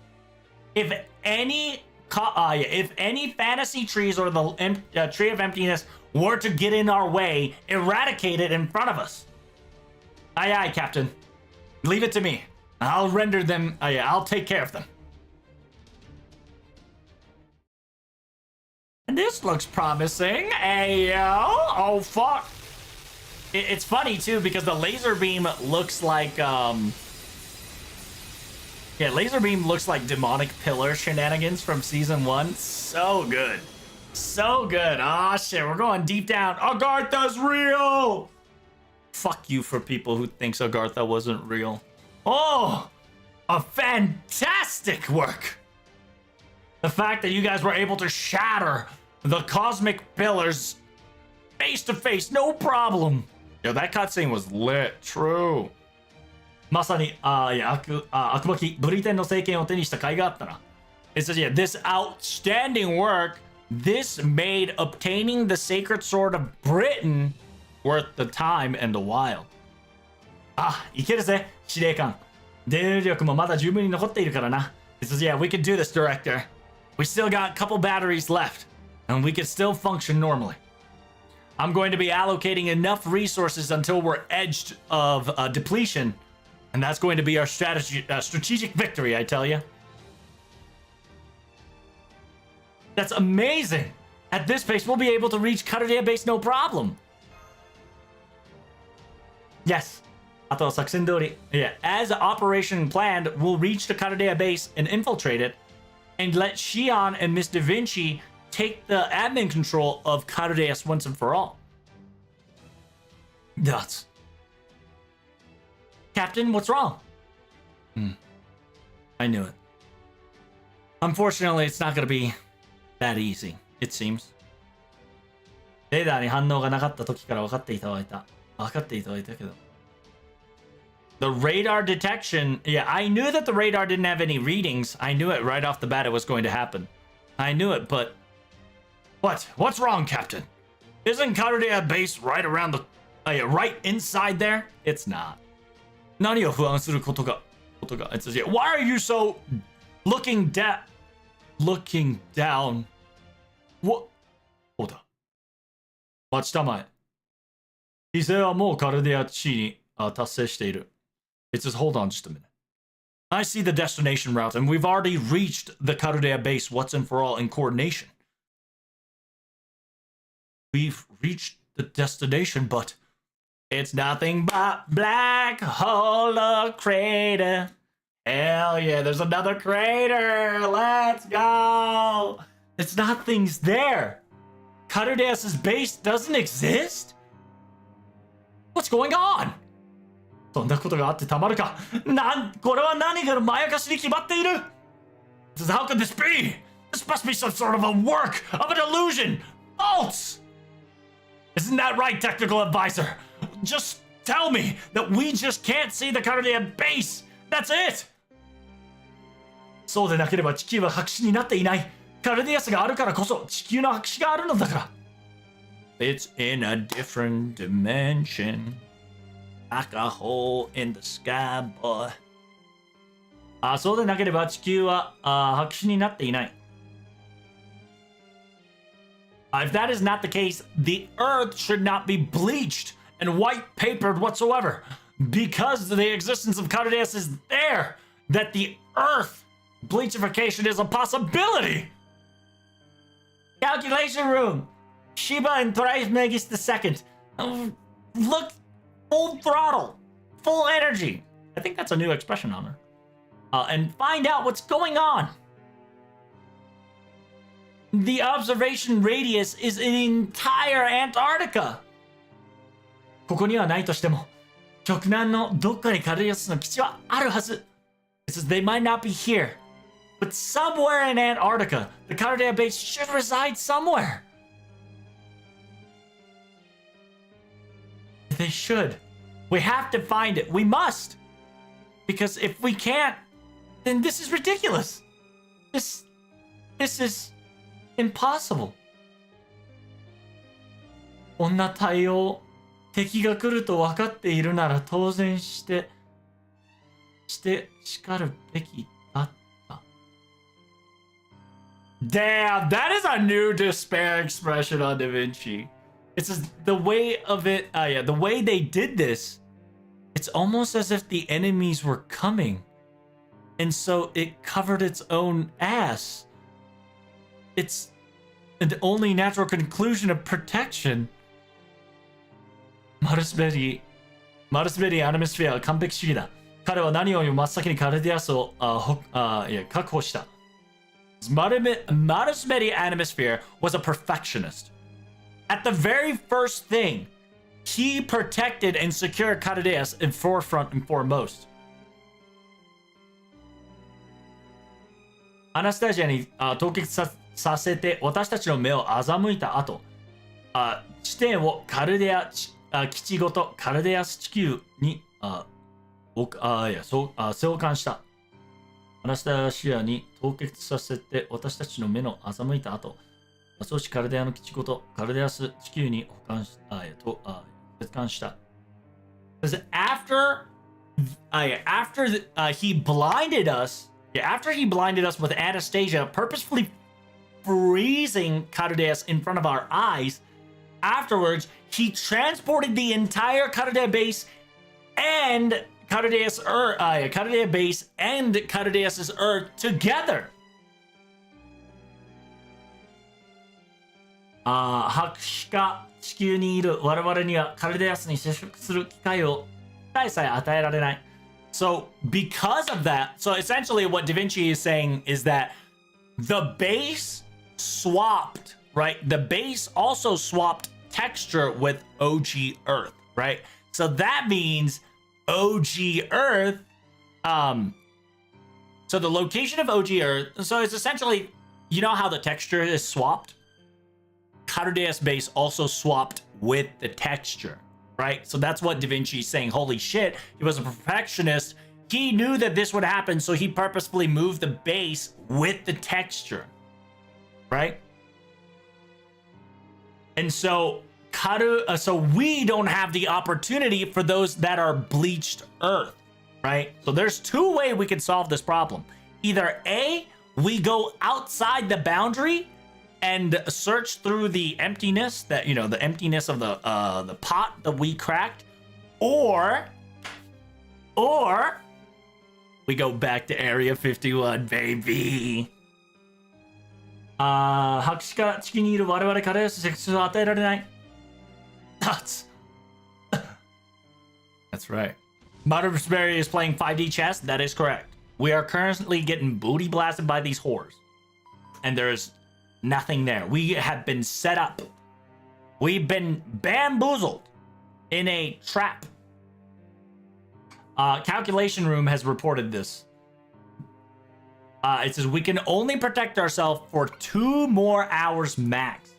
If any fantasy trees or the tree of emptiness were to get in our way, eradicate it in front of us. Aye, aye, Captain. Leave it to me. I'll render them. I'll take care of them. And this looks promising. Ayo. Oh, fuck. It's funny, too, because the laser beam looks like, yeah, laser beam looks like demonic pillar shenanigans from season 1. So good. So good. Ah, shit, we're going deep down. Agartha's real! Fuck you for people who thinks Agartha wasn't real. Oh! A fantastic work! The fact that you guys were able to shatter the cosmic pillars face to face, no problem. Yo, that cutscene was lit. True. まさに、悪魔機ブリテンの政権を手にした甲斐があったな. It says, yeah, this outstanding work, this made obtaining the sacred sword of Britain worth the time and the while. あ、いけるぜ、司令官。電力もまだ十分に残っているからな. It says, yeah, we can do this, Director. We still got a couple batteries left, and we can still function normally. I'm going to be allocating enough resources until we're edged of depletion, and that's going to be our strategic victory, I tell you. That's amazing. At this pace, we'll be able to reach Karudia base no problem. Yes. あと作戦通り. Yeah, as operation planned, we'll reach the Karudia base and infiltrate it, and let Shion and Miss Da Vinci take the admin control of Karudeas once and for all. Nuts. Captain, what's wrong? I knew it. Unfortunately, it's not going to be that easy, it seems. レーダーに反応がなかった時から分かっていただいたけど. The radar detection, yeah, I knew that the radar didn't have any readings. I knew it right off the bat it was going to happen. I knew it, but... What? What's wrong, Captain? Isn't Karudia base right around the... right inside there? It's not. 何を不安することが It says, yeah, why are you so... looking down... What? そうだ。待ちたまえ。犠牲はもうカルデア地に達成している。It says, hold on just a minute. I see the destination route, and we've already reached the Karudea base once and for all in coordination. We've reached the destination, but it's nothing but black hole crater. Hell yeah, there's another crater. Let's go. It's nothing's there. Karudea's base doesn't exist? What's going on? そんなことがあってたまるか。これは何かのまやかしに決まっている。How could this be? This must be some sort of a work of an illusion. False! Isn't that right, technical advisor? Just tell me that we just can't see the Karudia base. That's it! そうでなければ地球は白紙になっていない。カルディアスがあるからこそ地球の白紙があるのだから。It's in a different dimension. Like a hole in the sky, boy. そうでなければ地球は白紙になっていない。If that is not the case, the Earth should not be bleached and white-papered whatsoever, because the existence of Karudeas is there, that the Earth bleachification is a possibility. Calculation room. Shiba and Thrice Megis II. Look, full throttle, full energy. I think that's a new expression on her. And find out what's going on. the observation radius is an entire Antarctica. ここにはないとしても、極南のどっかにカルディアスの基地はあるはず。It says they might not be here, but somewhere in Antarctica, the Caldea base should reside somewhere. They should. We have to find it. We must. Because if we can't, then this is ridiculous. This is impossible. こんな対応、敵が来ると分かっているなら当然して叱るべきだった。Damn, that is a new despair expression on Da Vinci. It's just the way of it, the way they did this, it's almost as if the enemies were coming. And so it covered its own ass. It's the only natural conclusion of protection. マルスベリーアニメスフィアは完璧主義だ。彼は何よりも真っ先にカルディアスを確保した。Marusmedi Animesphere was a perfectionist. At the very first thing, he protected and secured Caldea in forefront and foremost. アナスタジアに凍結させて私たちの目を欺いた後、地点をカルデア基地ごとカルデアス地球に召喚した。アナスタシアに凍結させて私たちの目の欺いた後、そうしカルデアの基地ごとカルデアス地球に接管した。After he blinded us, after he blinded us with Anastasia, purposefully freezing Cardeas in front of our eyes, afterwards he transported the entire Caldea base and Caldea base and Cardeas' Earth together. 博士か地球にいる我々にはカルデアスに接触する機会さえ与えられない。So because of that, so essentially what Da Vinci is saying is that the base swapped, right? The base also swapped texture with OG Earth, right? So that means OG Earth, so the location of OG Earth, so it's essentially, you know how the texture is swapped? Cardeas base also swapped with the texture, right? So that's what Da Vinci is saying. Holy shit, he was a perfectionist. He knew that this would happen, so he purposefully moved the base with the texture, right? And so we don't have the opportunity for those that are bleached Earth, right? So there's two ways we can solve this problem. Either A, we go outside the boundary and search through the emptiness that, the emptiness of the pot that we cracked, or we go back to Area 51, baby. 博士か地球にいる我々から接触を与えられない。That's right. Marusberry is playing 5D chess. That is correct. We are currently getting booty blasted by these whores, and there's nothing there. We have been set up. We've been bamboozled in a trap. Calculation Room has reported this. It says we can only protect ourselves for 2 more hours max.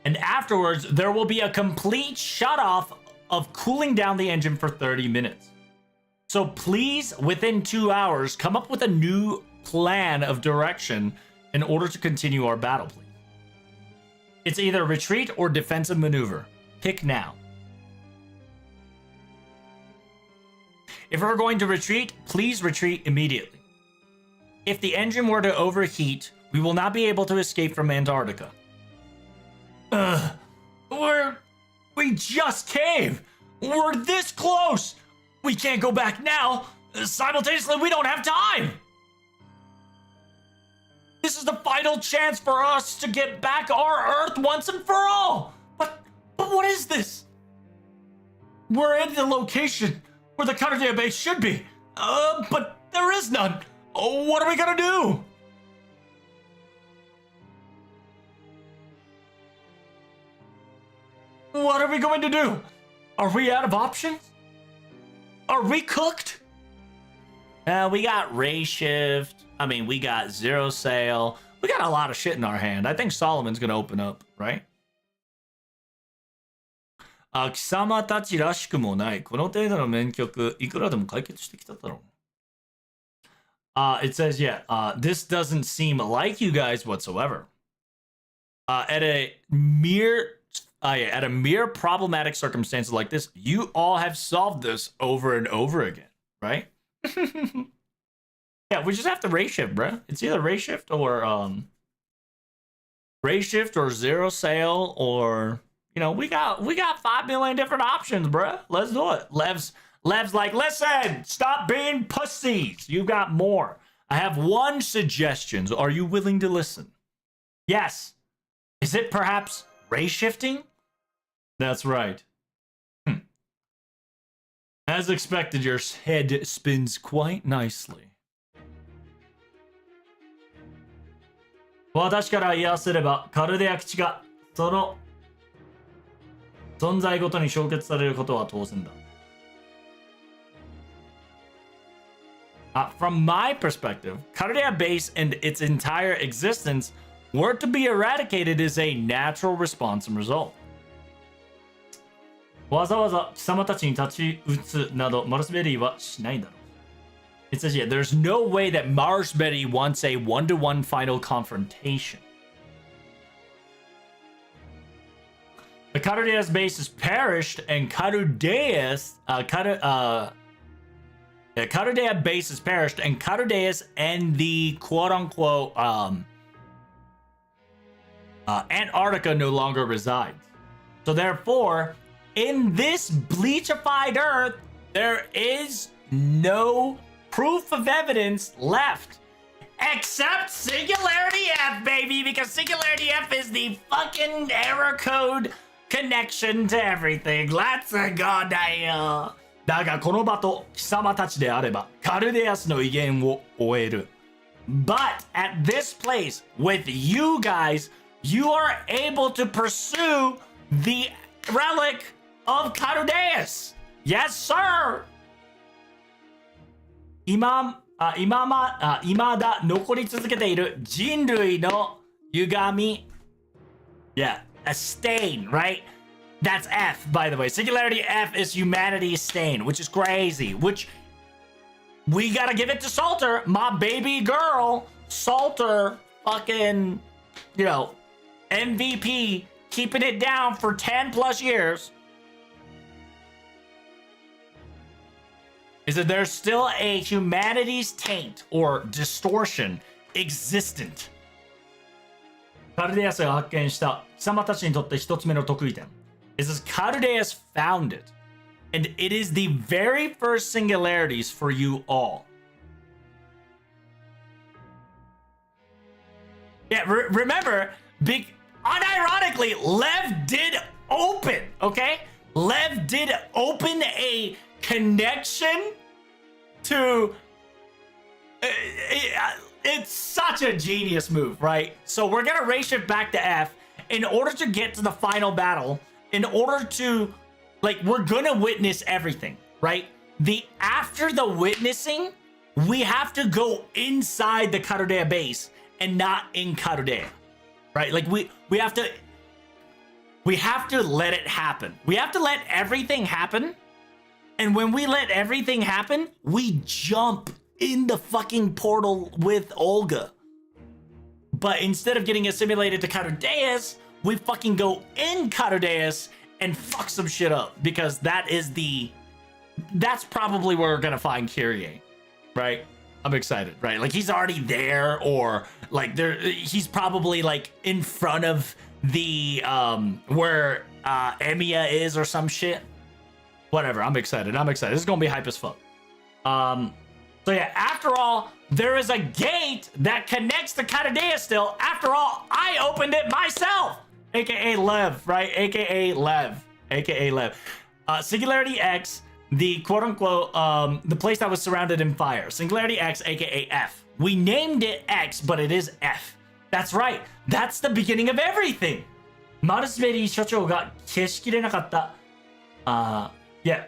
And afterwards, there will be a complete shut-off of cooling down the engine for 30 minutes. So please, within 2 hours, come up with a new plan of direction in order to continue our battle, please. It's either retreat or defensive maneuver. Pick now. If we're going to retreat, please retreat immediately. If the engine were to overheat, we will not be able to escape from Antarctica. We just came! We're this close! We can't go back now! Simultaneously, we don't have time! This is the final chance for us to get back our Earth once and for all! But what is this? We're in the location where the Caldea base should be. But there is none. Oh, what are we gonna do? What are we going to do? Are we out of options? Are we cooked? We got Ray Shift. I mean, we got Zero Sail. We got a lot of shit in our hand. I think Solomon's gonna open up, right? 貴様たちらしくもない。この程度の名曲、いくらでも解決してきただろう。It says, yeah, this doesn't seem like you guys whatsoever. At a mere problematic circumstance like this, you all have solved this over and over again, right? Yeah, we just have to ray shift, bro. It's either ray shift or Zero Sail, or you know, we got 5 million different options, bro. Let's do it. Lev's like, listen, stop being pussies. You got more. I have one suggestion. Are you willing to listen? Yes. Is it perhaps ray shifting? That's right. As expected, your head spins quite nicely. 私から言わせれば、カルデア基地がその存在ごとに消結されることは当然だ。From my perspective, Caldea Base and its entire existence were to be eradicated is a natural response and result. わざわざ貴様たちに立ち打つなどマルスベリーはしないだろう。It says, yeah, there's no way that Marsbetty wants a one-to-one final confrontation. The Carudeas base is perished, and Carudea base is perished, and Carudeas and the quote-unquote Antarctica no longer resides. So therefore, in this bleachified Earth, there is no proof of evidence left, except Singularity F, baby, because Singularity F is the fucking error code connection to everything. Let's go, だがこの場と貴様たちであればカルデアスの威厳を終える。But at this place, with you guys, you are able to pursue the relic of Carudeus. Yes, sir. 今だ残り続けている人類の歪み。Yeah, a stain, right? That's F, by the way. Singularity F is humanity's stain, which is crazy. Which we gotta give it to Salter, my baby girl. Salter, fucking, you know, MVP, keeping it down for 10 plus years. Is that there's still a humanity's taint or distortion existent. カルデアスが発見した貴様たちにとって一つ目の得意点 is as Carudeus found it, and it is the very first singularities for you all. Yeah, remember, unironically, Lev did open, okay? Lev did open a connection to it's such a genius move, right? So we're gonna race it back to F in order to get to the final battle, in order to, like, we're gonna witness everything, right? After the witnessing, we have to go inside the Carudea base and not in Carudea, right? Like we have to let it happen. We have to let everything happen. And when we let everything happen, we jump in the fucking portal with Olga. But instead of getting assimilated to Carudeus, we fucking go in Carudeus and fuck some shit up. Because that's probably where we're gonna find Kyrie, right? I'm excited, right? Like he's already there, or like he's probably like in front of the where Emiya is or some shit. Whatever, I'm excited. This is gonna be hype as fuck. So yeah, after all, there is a gate that connects to Carudeus still. After all, I opened it myself. AKA Lev, right? AKA Lev. Singularity X, the quote-unquote, the place that was surrounded in fire. Singularity X, AKA F. We named it X, but it is F. That's right. That's the beginning of everything. マルスベリー所長が消しきれなかった。Yeah.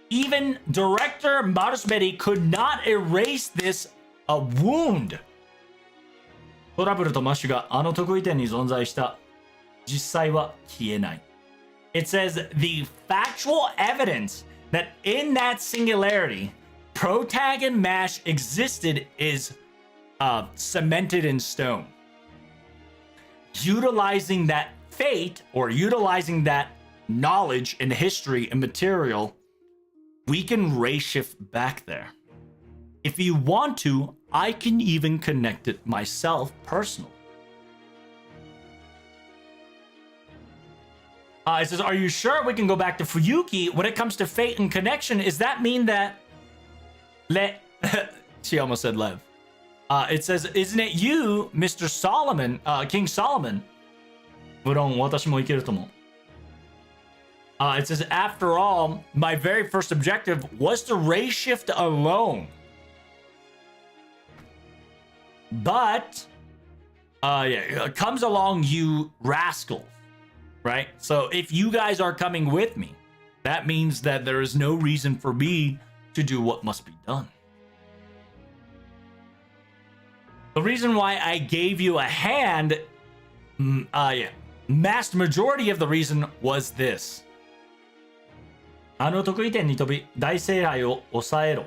Even director Marsberry could not erase this a wound. トラブルとマッシュがあの得意点に存在した。実際は消えない。It says the factual evidence that in that singularity, Protag and Mash existed is cemented in stone. Utilizing that fate or utilizing that knowledge and history and material, we can ray shift back there. If you want to, I can even connect it myself personally. It says, are you sure we can go back to Fuyuki when it comes to fate and connection? Does that mean that... She almost said Lev. It says, isn't it you, Mr. Solomon, King Solomon? 無論私もいけると思う。It says, after all, my very first objective was to ray shift alone. But, yeah, comes along, you rascals, right? So if you guys are coming with me, that means that there is no reason for me to do what must be done. The reason why I gave you a hand, yeah, vast majority of the reason was this. あの得意点に飛び大聖杯を抑えろ。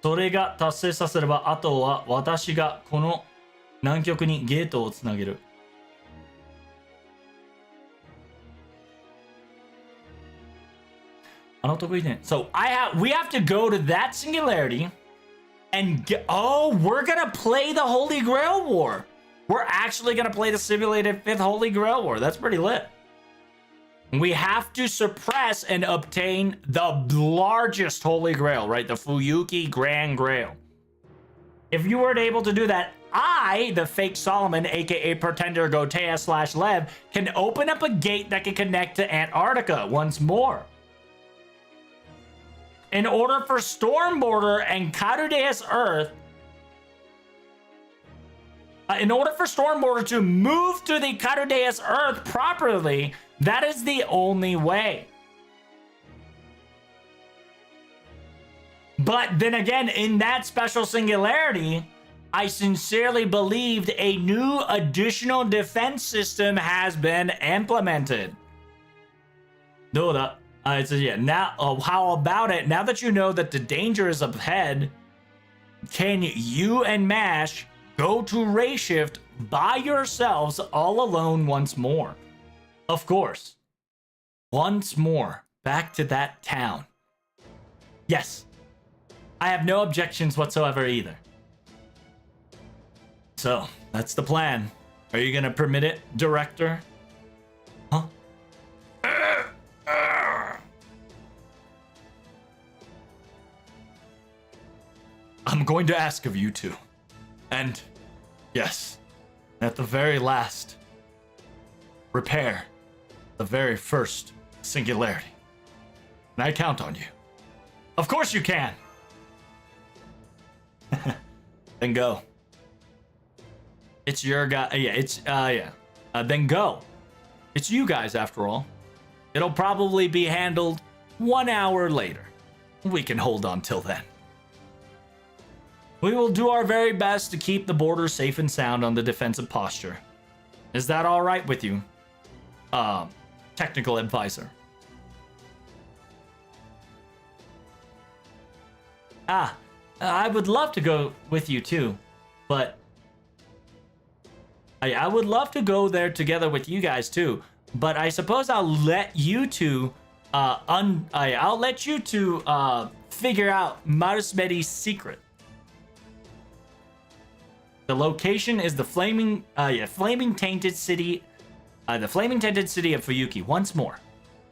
それが達成させれば、あとは私がこの南極にゲートをつなげる。あの得意点。So we have to go to that singularity and get, oh, we're gonna play the Holy Grail War. We're actually gonna play the simulated 5th Holy Grail War. That's pretty lit. We have to suppress and obtain the largest Holy Grail, right? The Fuyuki Grand Grail. If you weren't able to do that, I, the fake Solomon, aka Pretender Gotea / Lev, can open up a gate that can connect to Antarctica once more. In order for Stormborder and Carudeus Earth, in order for Stormborder to move to the Carudeus Earth properly, that is the only way. But then again, in that special singularity, I sincerely believed a new additional defense system has been implemented. No, that it says, yeah. Now, how about it? Now that you know that the danger is ahead, can you and Mash go to Ray Shift by yourselves all alone once more? Of course. Once more, back to that town. Yes. I have no objections whatsoever either. So, that's the plan. Are you gonna permit it, Director? Huh? I'm going to ask of you two. And, yes, at the very last, repair the very first singularity. And I count on you. Of course you can! Then go. It's your guy. Yeah, it's, yeah. Then go. It's you guys, after all. It'll probably be handled 1 hour later. We can hold on till then. We will do our very best to keep the border safe and sound on the defensive posture. Is that all right with you? Technical advisor. I would love to go with you too, but I would love to go there together with you guys too. But I suppose I'll let you two, I'll let you two figure out Marsberry's secret. The location is the flaming tainted city, the flaming tainted city of Fuyuki. Once more,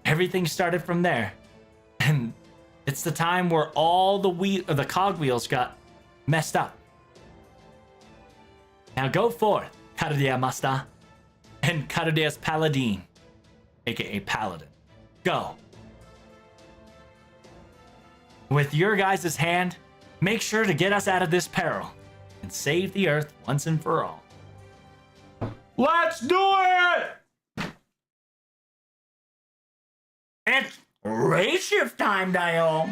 everything started from there, and it's the time where all the cogwheels got messed up. Now go forth, Karudia Master, and Karudia's Paladin, aka Paladin. Go. With your guys' hand, make sure to get us out of this peril and save the Earth once and for all. Let's do it! It's race shift time, Dio.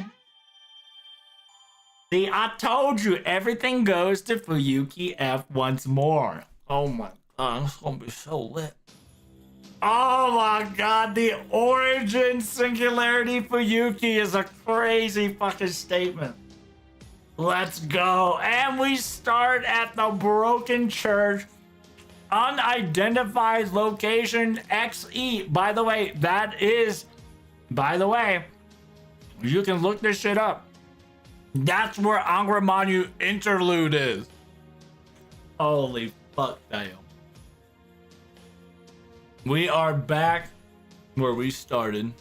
See, I told you everything goes to Fuyuki F once more. Oh my god, it's gonna be so lit. Oh my god, the origin singularity Fuyuki is a crazy fucking statement. Let's go. And we start at the Broken Church. Unidentified location XE. By the way, you can look this shit up. That's where Angramanu interlude is. Holy fuck, damn. We are back where we started.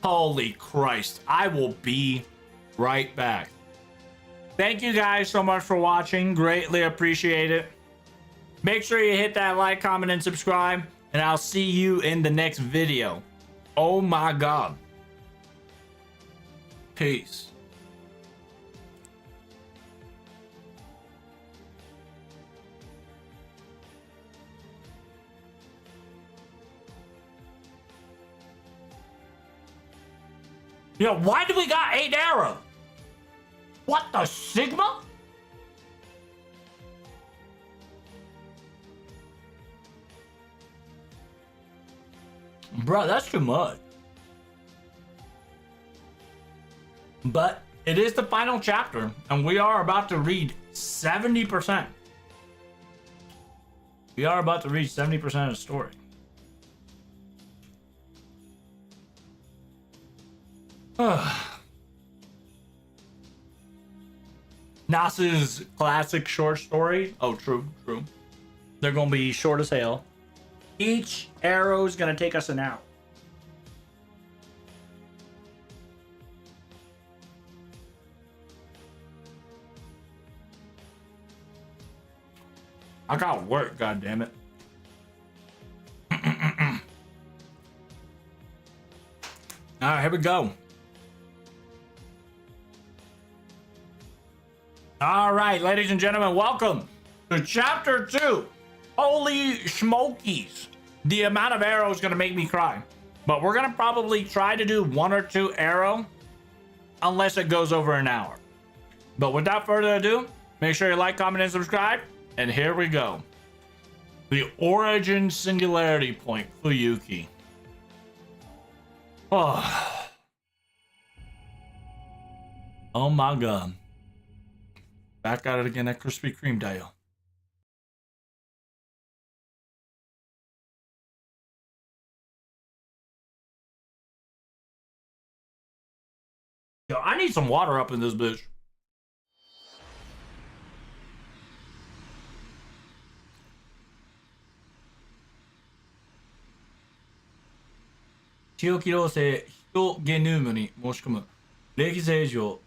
Holy Christ. I will be right back. Thank you guys so much for watching. Greatly appreciate it. Make sure you hit that like, comment, and subscribe. And I'll see you in the next video. Oh my god. Peace. Yo, why do we got 8 arrows? What the Sigma? Bro, that's too much. But it is the final chapter, and we are about to read 70%. We are about to read 70% of the story. Nasu's classic short story. Oh, true. They're gonna be short as hell. Each arrow is gonna take us an hour. I got work, goddammit. Alright, here we go. All right, ladies and gentlemen, welcome to chapter 2. Holy smokies. The amount of arrows is going to make me cry. But we're going to probably try to do 1 or 2 arrow unless it goes over an hour. But without further ado, make sure you like, comment, and subscribe. And here we go. The origin singularity point, Fuyuki. Oh. Oh my god. Back at it again at Krispy Kreme, Dale. Yo, I need some water up in this bitch. Chio Kirose, Hito Genumu ni 申し込む。礼儀正常、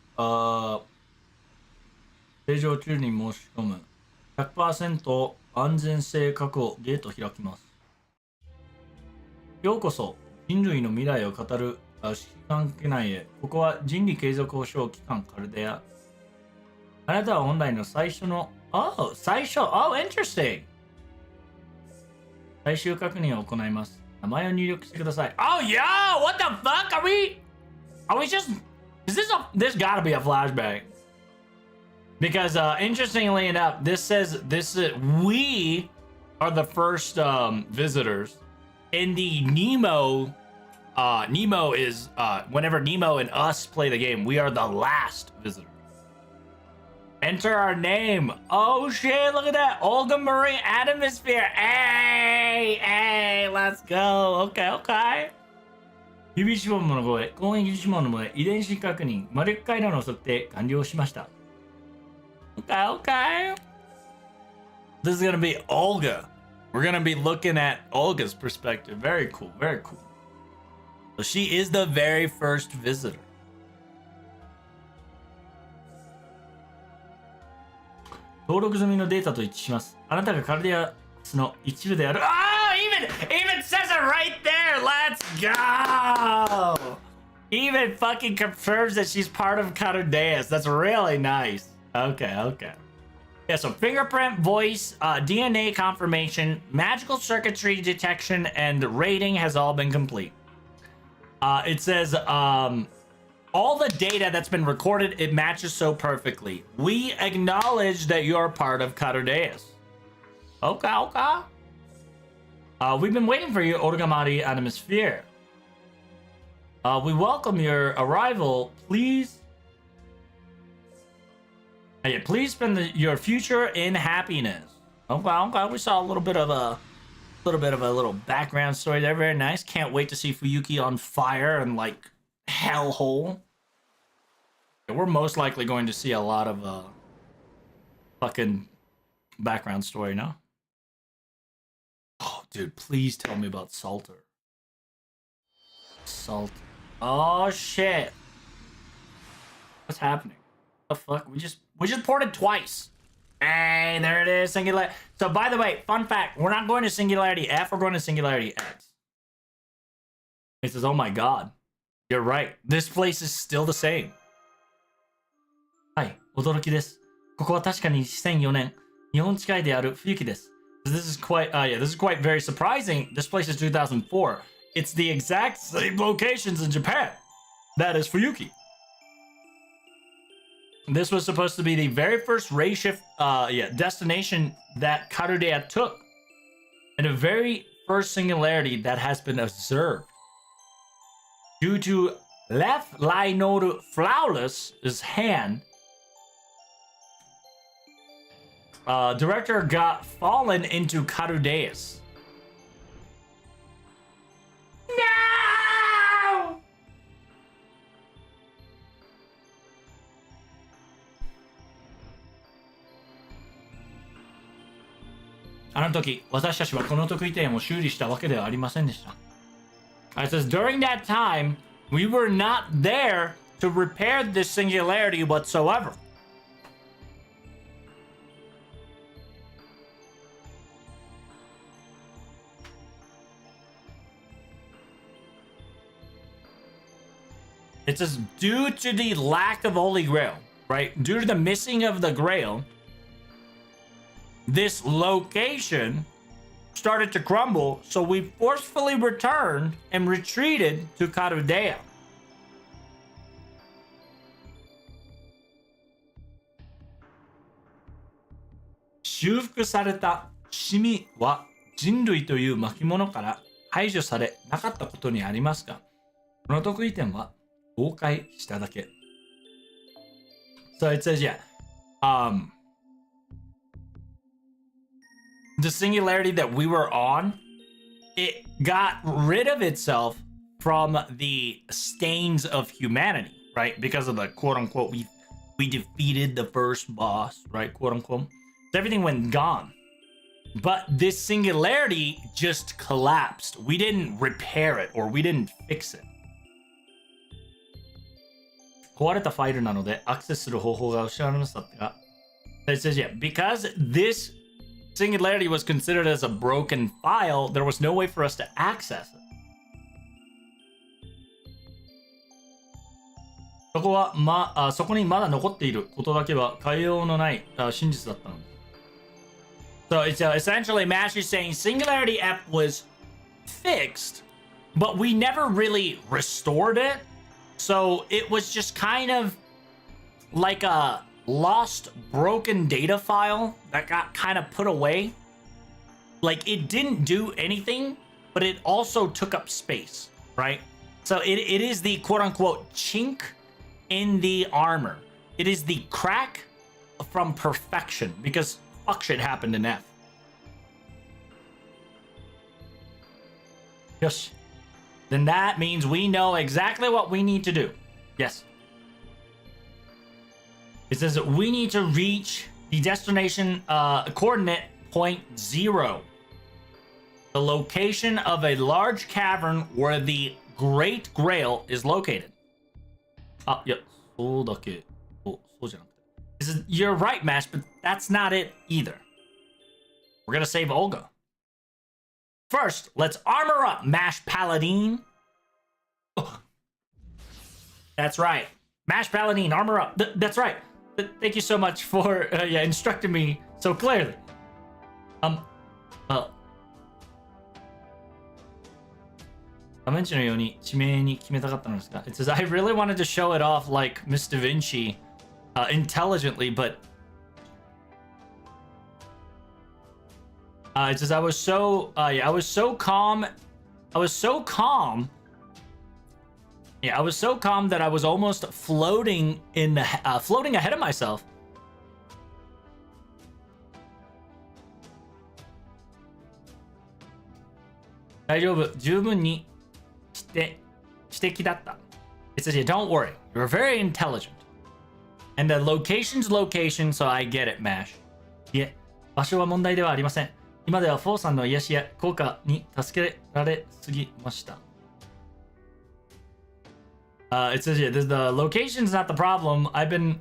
正常中に申し込む。100% 安全性確保ゲート開きます。ようこそ人類の未来を語る指揮官機内へ。ここは人類継続保障機関カルデア。あなたは本来の最初の、interesting! 最終確認を行います。名前を入力してください。Oh, yo! What the fuck? Are we just... This gotta be a flashback. Because, interestingly enough, we are the first visitors. In the Nemo is, whenever Nemo and us play the game, we are the last visitors. Enter our name. Oh shit, look at that. Olga Marie Atmosphere. Hey, let's go. Okay. 指指紋の声、攻撃指紋の声、遺伝子確認、魔力回路の測定完了しました。Okay. This is gonna be Olga. We're gonna be looking at Olga's perspective. Very cool. So she is the very first visitor. Even says it right there. Let's go. Even fucking confirms that she's part of Carudeus. That's really nice. Okay. Yeah, so fingerprint, voice, DNA confirmation, magical circuitry detection, and rating has all been complete. It says all the data that's been recorded, it matches so perfectly. We acknowledge that you're part of Carudeus. Okay. We've been waiting for you, Orgamari Animasphere. We welcome your arrival. Please spend your future in happiness. Okay. We saw a little bit of a little background story there. Very nice. Can't wait to see Fuyuki on fire and like hellhole. Yeah, we're most likely going to see a lot of fucking background story now. Oh, dude, please tell me about Salter. Salter. Oh shit. What's happening? The fuck? We just ported twice. Hey, there it is, Singularity. So, by the way, fun fact, we're not going to Singularity F, we're going to Singularity X. He says, oh my god. You're right. This place is still the same. Hi, 驚きです。ここは確かに2004年、日本近いである冬季です。This is quite, this is quite very surprising. This place is 2004. It's the exact same locations in Japan. That is Fuyuki. This was supposed to be the very first ray shift destination that Karudea took. And the very first singularity that has been observed. Due to Left Lionel Flawless's hand, director got fallen into Carudeus. No! あの時、私たちはこの得意点を修理したわけではありませんでした。It says, during that time, we were not there to repair this singularity whatsoever. It says, due to the lack of Holy Grail, right? Due to the missing of the Grail, this location started to crumble, so we forcefully returned and retreated to Karudea. Shūfuku sareta shimi wa jinrui toyu makimono kara haijō sare nakatta koto ni arimasu ga, kono tokui ten wa koukai shita dake. So it says, yeah, the singularity that we were on, it got rid of itself from the stains of humanity, right? Because of the quote unquote, we defeated the first boss, right? Quote unquote. Everything went gone. But this singularity just collapsed. We didn't repair it or we didn't fix it. 壊れたファイルなのでアクセスする方法が失われましたが、it says, yeah, because this singularity was considered as a broken file, there was no way for us to access it. そこにまだ残っていることだけは変えようのない真実だったのです。So it's essentially Mash is saying Singularity F was fixed, but we never really restored it. So it was just kind of like a lost, broken data file that got kind of put away. Like it didn't do anything, but it also took up space, right? So it is the quote unquote chink in the armor. It is the crack from perfection because fuck shit happened in F. Yes. Then that means we know exactly what we need to do. Yes. It says that we need to reach the destination coordinate point 0. The location of a large cavern where the Great Grail is located. Yeah. You're right, Mash, but that's not it either. We're gonna save Olga. First, let's armor up, Mash Paladin. Oh. That's right. Mash Paladin, armor up. That's right. Thank you so much for yeah, instructing me so clearly. Well, 画面値のように地名に決めたかったのですが It says, I really wanted to show it off like Miss Da Vinci intelligently, but it says I was so yeah, I was so calm. I was so calm. Yeah, I was so calm that I was almost floating in the floating ahead of myself. It says, yeah, don't worry. You're very intelligent. And the location's location, so I get it, MASH. いえ、場所は問題ではありません。今ではフォーさんの癒しや効果に助けられすぎました。It says, yeah, the location's not the problem. I've been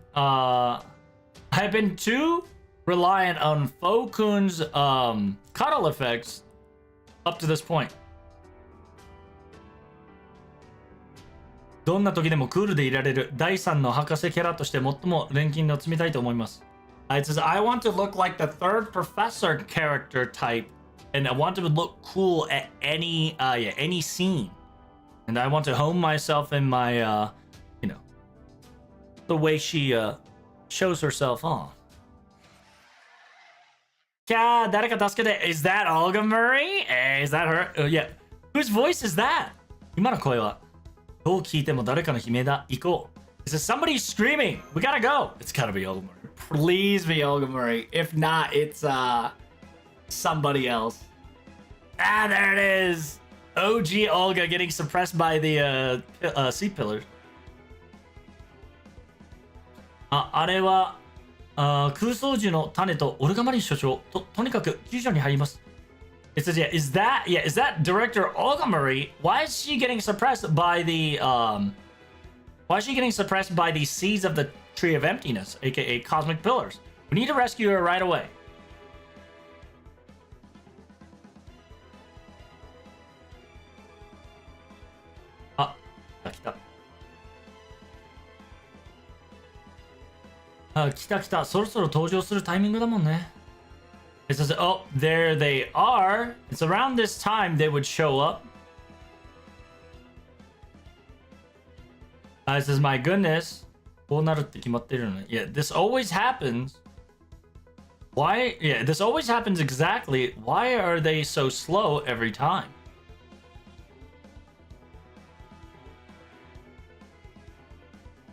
too reliant on Fokun's cuddle effects up to this point. どんな時でもクールでいられる第3の博士キャラとして最も錬金を積みたいと思います。It says, I want to look like the third professor character type, and I want to look cool at any scene. And I want to hone myself in my, you know, the way she shows herself off. キャー、誰か助けて。Is that Olga Murray? Is that her? Yeah. Whose voice is that? 今の声は。どう聞いても誰かの悲鳴だ。行こう。It says, somebody's screaming. We gotta go. It's gotta be Olga Murray. Please be Olga Murray. If not, it's somebody else. Ah, there it is. OG Olga getting suppressed by the seat pillars. あれは空想樹の種とオルガマリン所長とにかく救助に入ります。It says, yeah, is that director Olga Murray? Why is she getting suppressed by the seeds of the Tree of Emptiness, aka Cosmic Pillars? We need to rescue her right away. 来た来た。そろそろ登場するタイミングだもんね。It says, oh, there they are. It's around this time they would show up. It says, my goodness. こうなるって決まってるのね。Yeah, this always happens. Why? Yeah, this always happens exactly. Why are they so slow every time?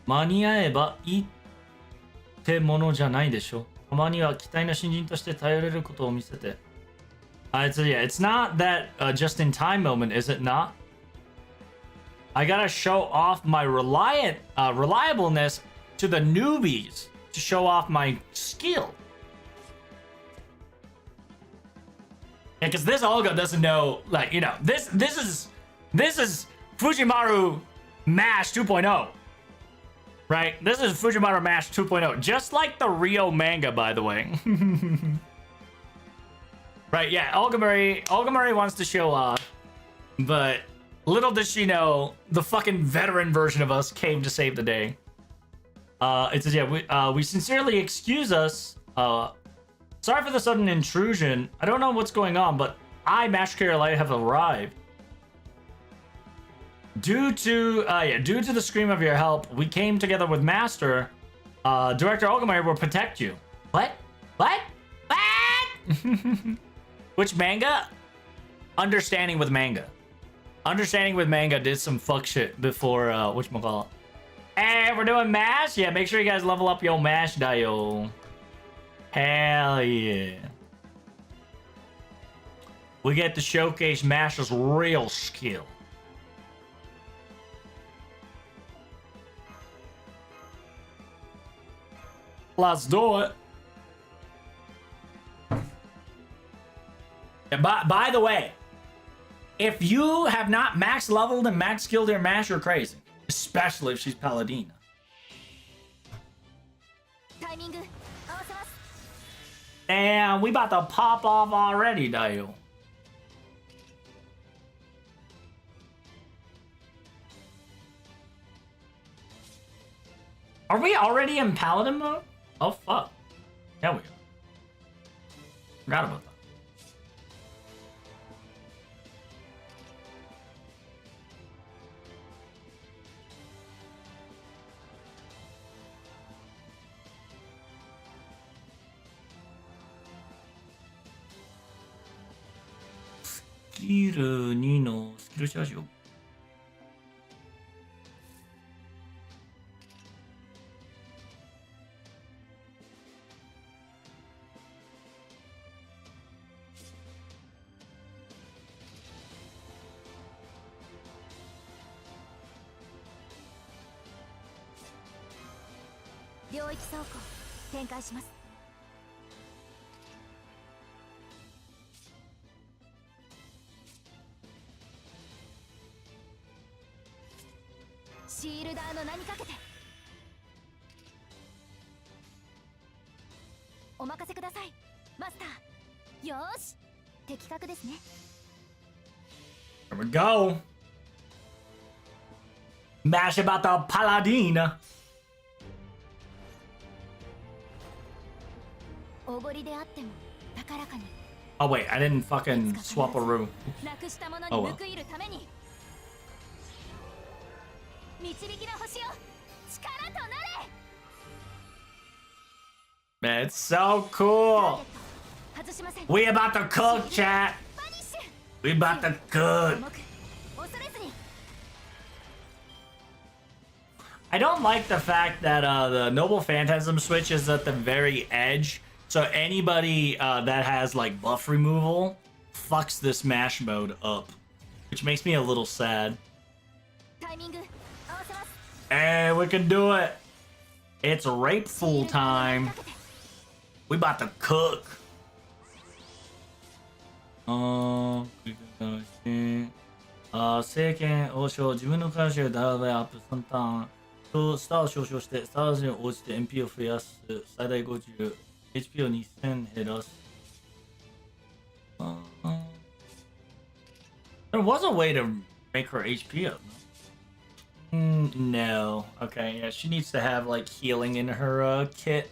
間に合えばいいってものじゃないでしょ。たまには期待の新人として頼れることを見せて。Yeah, it's not that just in time moment, is it not? I gotta show off my reliableness to the newbies to show off my skill. Yeah, because this Olga doesn't know, like, you know, this is Fujimaru MASH 2.0. Right? This is Fujimaru MASH 2.0. Just like the Rio manga, by the way. Right, yeah, Olga Murray wants to show off. But little does she know, the fucking veteran version of us came to save the day. It says, yeah, we sincerely excuse us. Sorry for the sudden intrusion. I don't know what's going on, but I, MASH Light, have arrived. Due to the scream of your help, we came together with Master. Director Olgamire will protect you. What? Which manga? Understanding with Manga. Understanding with Manga did some fuck shit before, whatchamacallit. Hey, we're doing MASH? Yeah, make sure you guys level up your MASH dial. Hell yeah. We get to showcase MASH's real skill. Let's do it. And by the way, if you have not max leveled and max skilled your MASH, you're crazy. Especially if she's Paladina. Damn, we about to pop off already, Dio. Are we already in Paladin mode? Oh, fuck. There we go. Forgot about that.スキル2のスキルチャージを領域倉庫展開します。シールダーの名にかけてお任せくださいマスター。よーし的確ですね。 Here we go. Mash about the paladin. おごりであっても高らかに Oh wait, I didn't fucking swap a room. なくしたものに Oh well. 報いるために導きの星よ力となれ。 Man, it's so cool. 外しません。 We about to cook, chat. バニッシュ We about to cook. 重く恐れずに。 I don't like the fact that the Noble Phantasm switch is at the very edge. So anybody that has like buff removal fucks this mash mode up, which makes me a little sad. タイミング合わせます。 Hey, we can do it. It's rape full time. We about to cook. 政権王将自分の会社でダラダラアップ3ターンとスターを少々してスターズに応じて MP を増やす最大50 HP を2000減らす There was a way to make her HP up, no? No. Okay, yeah, she needs to have like healing in her kit.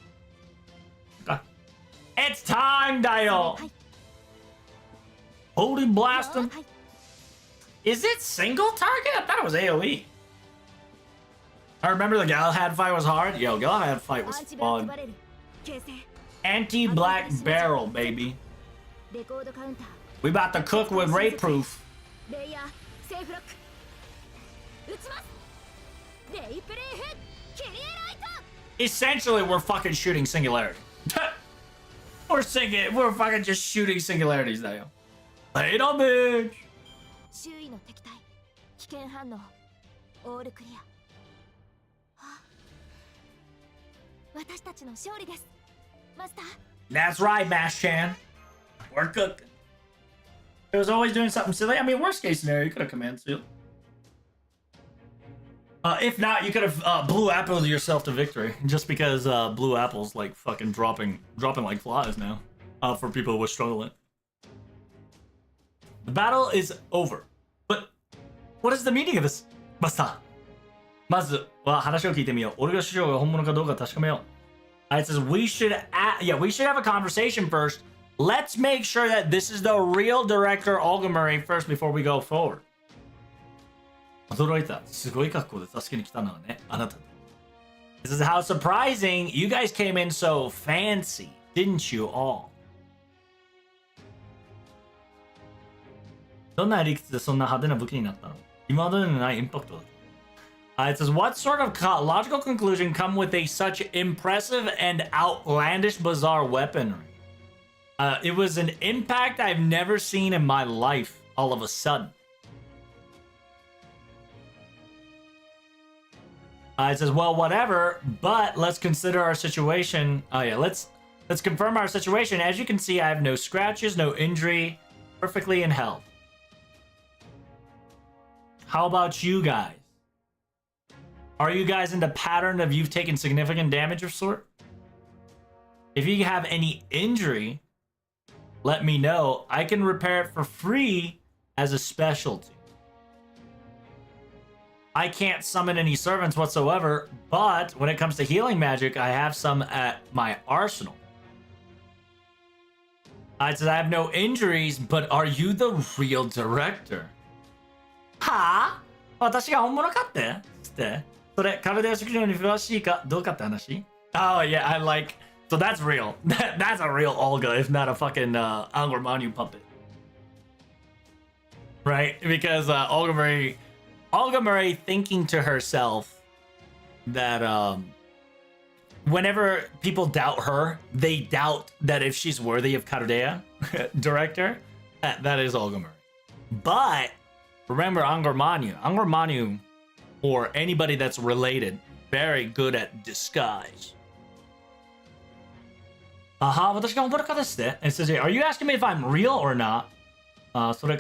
Okay. It's time, Dio! はい Holy blast him! はい Is it single target? I thought it was AoE. I remember the Galahad fight was hard. Yo, Galahad fight was アンチブラック fun. バレル形成 Anti-black barrel, baby. レコードカウンター We about to cook with rape proof. レイヤーセーフロック撃ちますレイプレイヘッキリエライト Essentially, we're fucking shooting singularity. We're fucking just shooting singularities now. Later, bitch. 周囲の敵対危険反応オールクリア。あ私たちの勝利ですマスター。 That's right, Mash Chan. We're cooking. It was always doing something silly. I mean, worst case scenario, you could have command sealed. If not, you could have blue apple yourself to victory. Just because blue apples like fucking dropping like flies now. For people who were struggling. The battle is over. But what is the meaning of this, Master? まずは話を聞いてみよう。俺が師匠が本物かどうか確かめよう。It says we should we should have a conversation first. Let's make sure that this is the real director Olgamuri first before we go forward. 驚いた。すごい格好で助けに来たのはね、あなた。This is how surprising you guys came in so fancy, didn't you all? どんな理屈でそんな派手な武器になったの？今までにないインパクトだ。It says, what sort of logical conclusion come with a such impressive and outlandish bizarre weaponry? It was an impact I've never seen in my life all of a sudden. It says, well, whatever, but let's consider our situation. Oh yeah, let's confirm our situation. As you can see, I have no scratches, no injury, perfectly in health. How about you guys? Are you guys in the pattern of you've taken significant damage of sort? If you have any injury, let me know. I can repair it for free as a specialty. I can't summon any servants whatsoever, but when it comes to healing magic, I have some at my arsenal. I said I have no injuries, but are you the real director? はぁ私が本物かってつって。それ、体を食料に詳しいかどうかって話 Oh, yeah, I like... So that's real. That's a real Olga, if not a fucking Angkor Manu puppet. Right? Because Olga Murray thinking to herself that whenever people doubt her, they doubt that if she's worthy of Karudeya director. That is Olga Murray. But remember Angkor Manu, or anybody that's related, very good at disguise. It says here, are you asking me if I'm real or not? I said,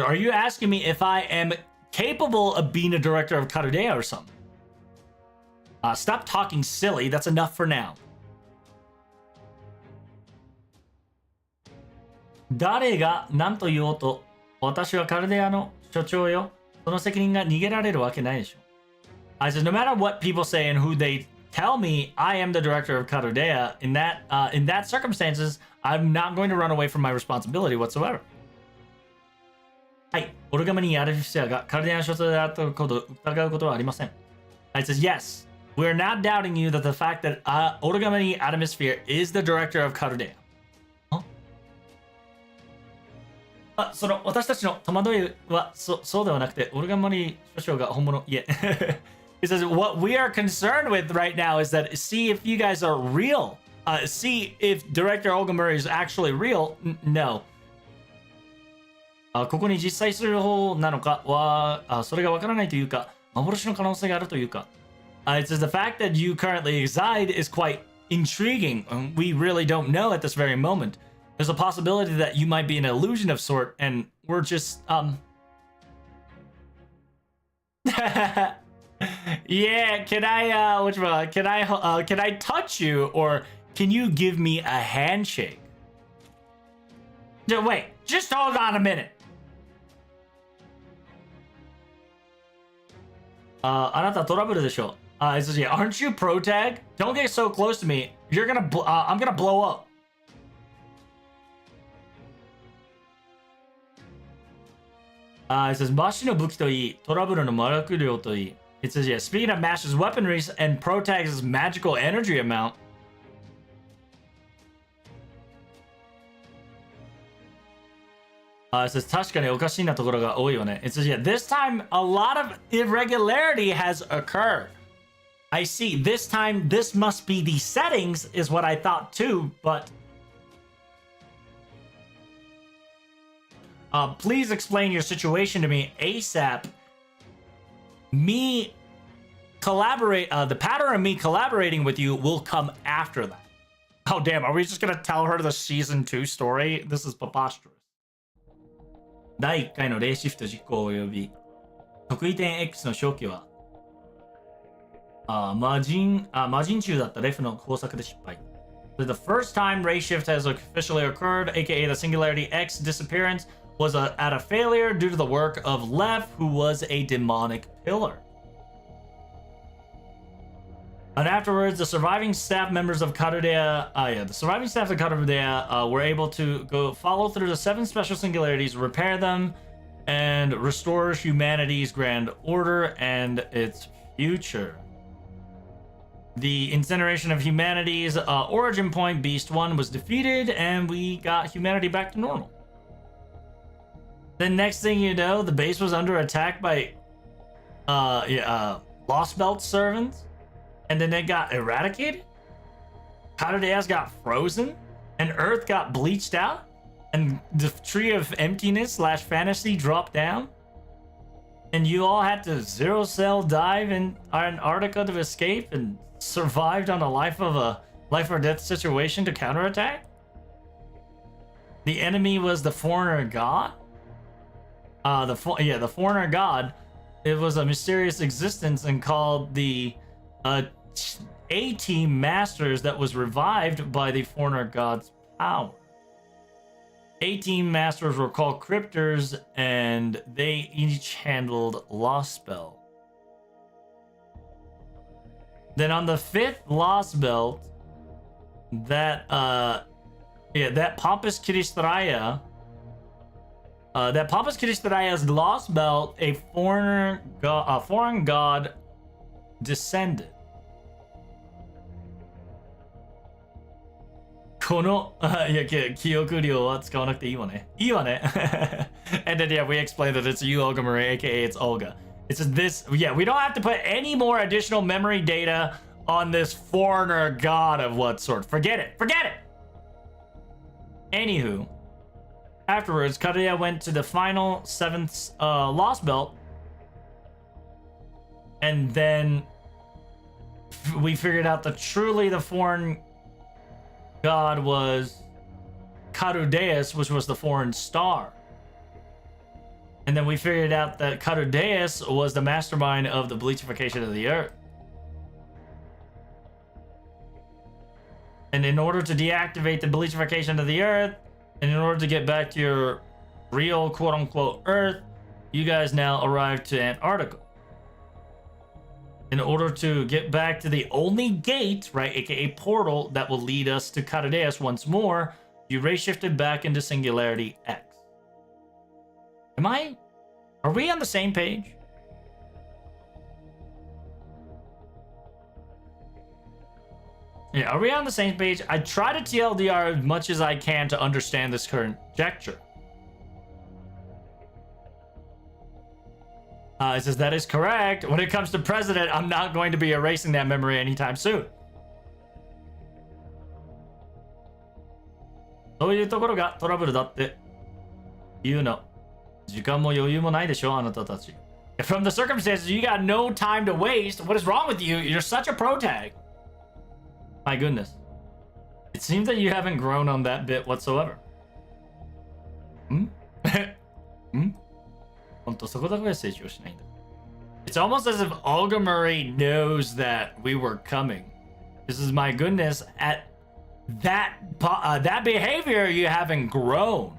are you asking me if I am capable of being a director of Karudeya or something? Stop talking silly. That's enough for now. 誰が何と言おうと、私はカルデアの所長よ。その責任が逃げられるわけないでしょ。I said, no matter what people say and who they tell me, I am the director of Karudeya. In that circumstances, I'm not going to run away from my responsibility whatsoever. はい。オルガマニー・アルフィシアがカルデアの所長であったことを疑うことはありません。I says, yes, we're not doubting you that the fact that Origami Atmosphere is the director of Karudeya. その私たちの戸惑いはそうではなくて、オルガマニー所長が本物。いえ。He says, what we are concerned with right now is that see if you guys are real. See if Director Olga Murray is actually real. No. ここに実際する方なのかは、それがわからないというか、幻の可能性があるというか。It says the fact that you currently reside is quite intriguing. We really don't know at this very moment. There's a possibility that you might be an illusion of sort, and we're just yeah, can I touch you, or can you give me a handshake? No, wait, just hold on a minute. あなたトラブルでしょ。It says, yeah, aren't you protag? Don't get so close to me. I'm gonna blow up. It says, マシの武器といい、トラブルの麻薬量といい。It says, yeah, speaking of Mash's weaponry and Protag's magical energy amount. It says, 確かにおかしいなところが多いよね。It says, yeah, this time a lot of irregularity has occurred. I see, this time this must be the settings is what I thought too, but... please explain your situation to me ASAP. The pattern of me collaborating with you will come after that. Oh, damn. Are we just gonna tell her the season 2 story? This is preposterous. 第1回のレイシフト実行及び得意点 X の消去は魔人中だったレフの工作で失敗。So the first time ray shift has officially occurred, aka the Singularity X disappearance, was at a failure due to the work of Lef, who was a demonic pillar. And afterwards, the surviving staff members of Karudeya, were able to go follow through the 7 special singularities, repair them, and restore humanity's grand order and its future. The incineration of humanity's origin point, Beast 1, was defeated, and we got humanity back to normal. Then next thing you know, the base was under attack by Lost Belt servants, and then they got eradicated. Karudeya's got frozen, and Earth got bleached out, and the Tree of Emptiness / Fantasy dropped down, and you all had to zero cell dive in Antarctica to escape and survived on a life or death situation to counterattack. The enemy was the Foreigner God. The Foreigner God. It was a mysterious existence and called the A-Team Masters that was revived by the Foreigner God's power. 18 masters were called cryptors, and they each handled lost belt. Then on the 5th lost belt, that Pompous Kiristraya, that Pompous Kiristraya's lost belt, a foreign god descended. この、いや、記憶量は使わなくていいわね。いいわね。And then, yeah, we explained that it's you, Olga Marie, aka it's Olga. It's this, yeah, we don't have to put any more additional memory data on this foreigner god of what sort. Forget it. Forget it! Anywho, afterwards, Karuya went to the final 7th lost belt. And then we figured out that truly the foreign god was Carudeus, which was the foreign star. And then we figured out that Carudeus was the mastermind of the bleachification of the earth. And in order to deactivate the bleachification of the earth, and in order to get back to your real quote-unquote earth, you guys now arrived to Antarctica. In order to get back to the only gate, right, aka portal, that will lead us to Carudeus once more, you ray shifted back into Singularity X. Are we on the same page? Yeah, are we on the same page? I try to TLDR as much as I can to understand this current conjecture. It says that is correct. When it comes to President, I'm not going to be erasing that memory anytime soon. そういうところがトラブルだって言うの。時間も余裕もないでしょ、あなたたち。From the circumstances, you got no time to waste. What is wrong with you? You're such a pro tag. My goodness. It seems that you haven't grown on that bit whatsoever. Hmm? Hmm? It's almost as if Olga Marie knows that we were coming. This is my goodness. At that behavior, you haven't grown.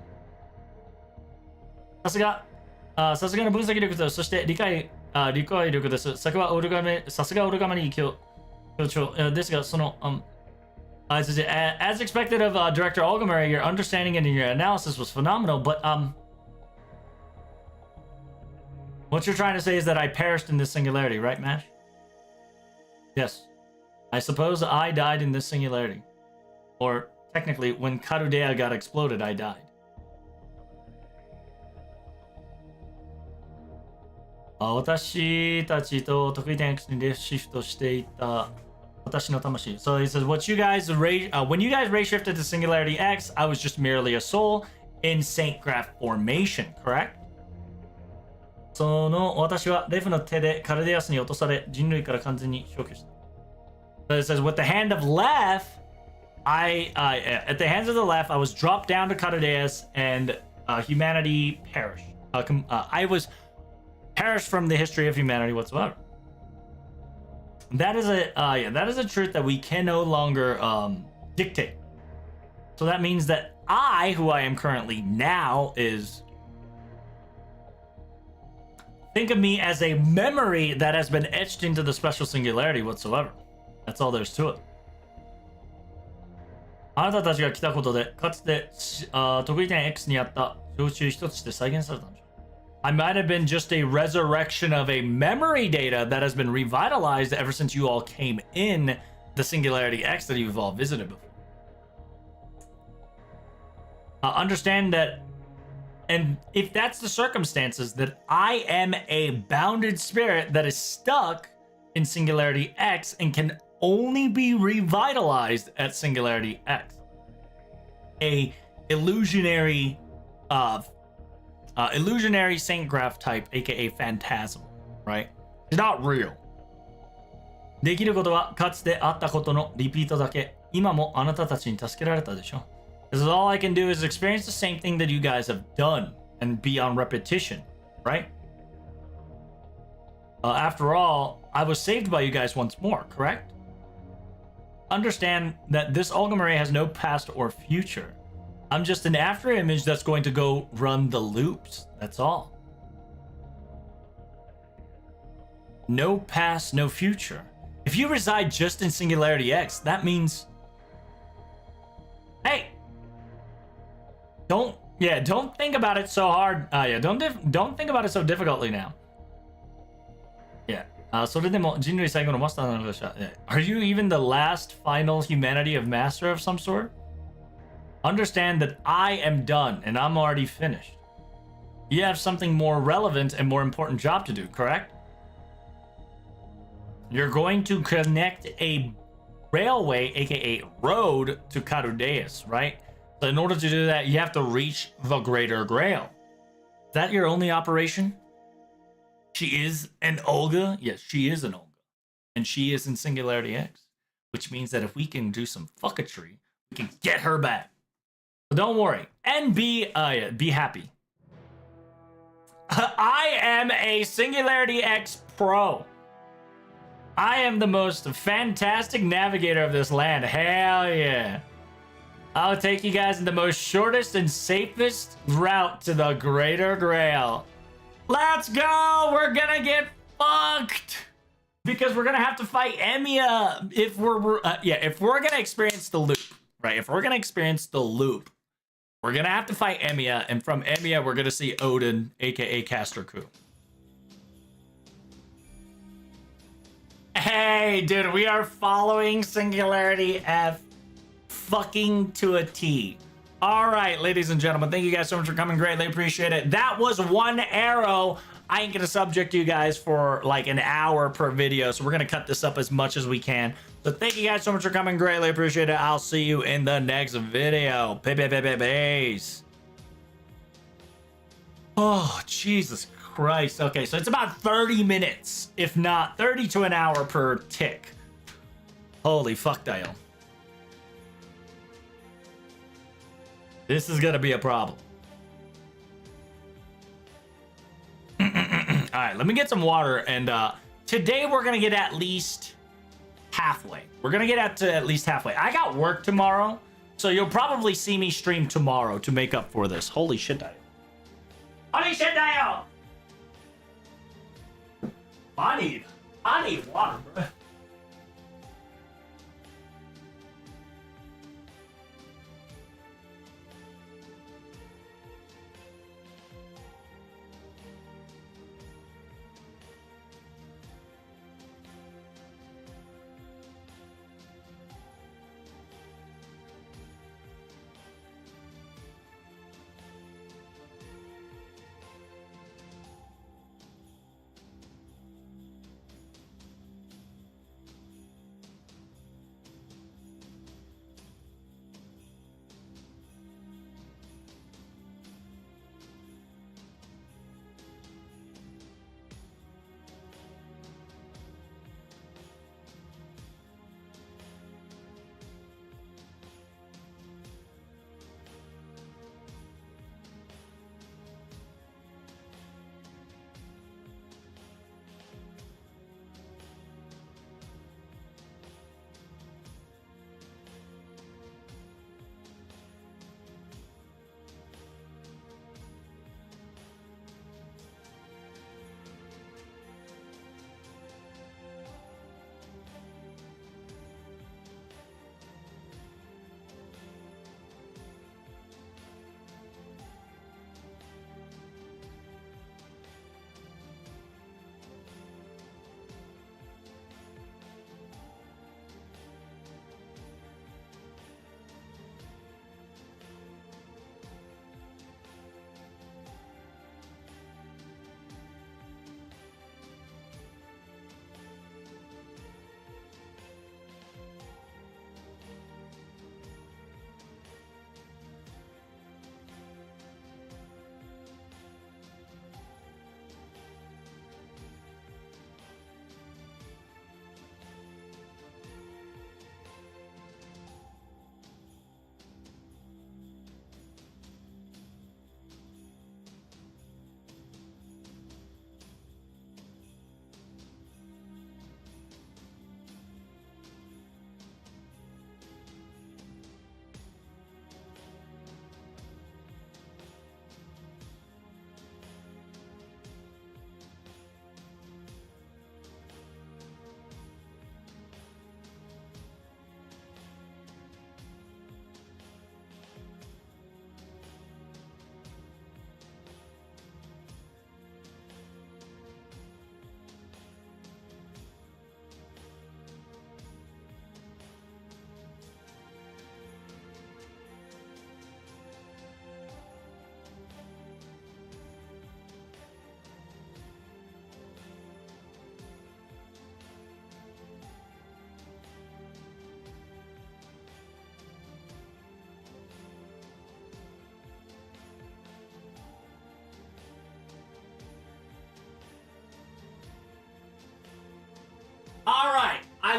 さすがの分析力と、そして理解力です。さすがオルガメに強調ですが、そのas expected of Director Olga Marie, your understanding and your analysis was phenomenal, but what you're trying to say is that I perished in this singularity, right, Mash? Yes. I suppose I died in this singularity. Or, technically, when Karudea got exploded, I died. So he says, when you guys ray shifted to Singularity X, I was just merely a soul in Saint Graph formation, correct? その私はレフの手でカルデアスに落とされ人類から完全に消去した。So it says, with the hand of left, at the hands of the left, I was dropped down to Carudeus and humanity perished. I was perished from the history of humanity whatsoever. That is a truth that we can no longer dictate. So that means that who I am currently now, is think of me as a memory that has been etched into the special singularity whatsoever. That's all there's to it. あなたたちが来たことで、かつて得意点 X にあった常習一つして再現されたんでしょう。I might have been just a resurrection of a memory data that has been revitalized ever since you all came in the Singularity X that you've all visited before. Understand that, and if that's the circumstances, that I am a bounded spirit that is stuck in Singularity X and can only be revitalized at Singularity X. A illusionary Saint Graph type, aka Phantasm, right? It's not real. できることはかつてあったことのリピートだけ。今もあなたたちに助けられたでしょ。This is all I can do is experience the same thing that you guys have done and be on repetition, right? After all, I was saved by you guys once more, correct? Understand that this Olga Marie has no past or future. I'm just an after image that's going to go run the loops. That's all. No past, no future. If you reside just in Singularity X, that means... Hey! Don't think about it so hard. Don't think about it so difficultly now. Yeah. それでも人類最後のマスターなのでした。Are you even the last final humanity of master of some sort? Understand that I am done and I'm already finished. You have something more relevant and more important job to do, correct? You're going to connect a railway, aka road, to Carudeus, right? So in order to do that, you have to reach the Greater Grail. Is that your only operation? She is an Olga? Yes, she is an Olga. And she is in Singularity X. Which means that if we can do some fucketry, we can get her back. So don't worry. And be happy. I am a Singularity X pro. I am the most fantastic navigator of this land. Hell yeah. I'll take you guys in the most shortest and safest route to the Greater Grail. Let's go! We're gonna get fucked! Because we're gonna have to fight Emiya if if we're gonna experience the loop, right? If we're gonna experience the loop, we're gonna have to fight Emiya, and from Emiya, we're gonna see Odin, aka Castor Ku. Hey, dude, we are following Singularity F fucking to a T. All right, ladies and gentlemen, thank you guys so much for coming. Greatly appreciate it. That was one arrow. I ain't gonna subject you guys for like an hour per video, so we're gonna cut this up as much as we can. So thank you guys so much for coming. Greatly appreciate it. I'll see you in the next video. Peace. Oh, Jesus Christ. Okay, so it's about 30 minutes, if not 30 to an hour per tick. Holy fuck, Dial. This is gonna be a problem. All right, let me get some water, and today we're gonna get at least halfway. We're gonna get at least halfway. I got work tomorrow, so you'll probably see me stream tomorrow to make up for this. Holy shit, Dial. Holy shit, Dial. I need water, bro.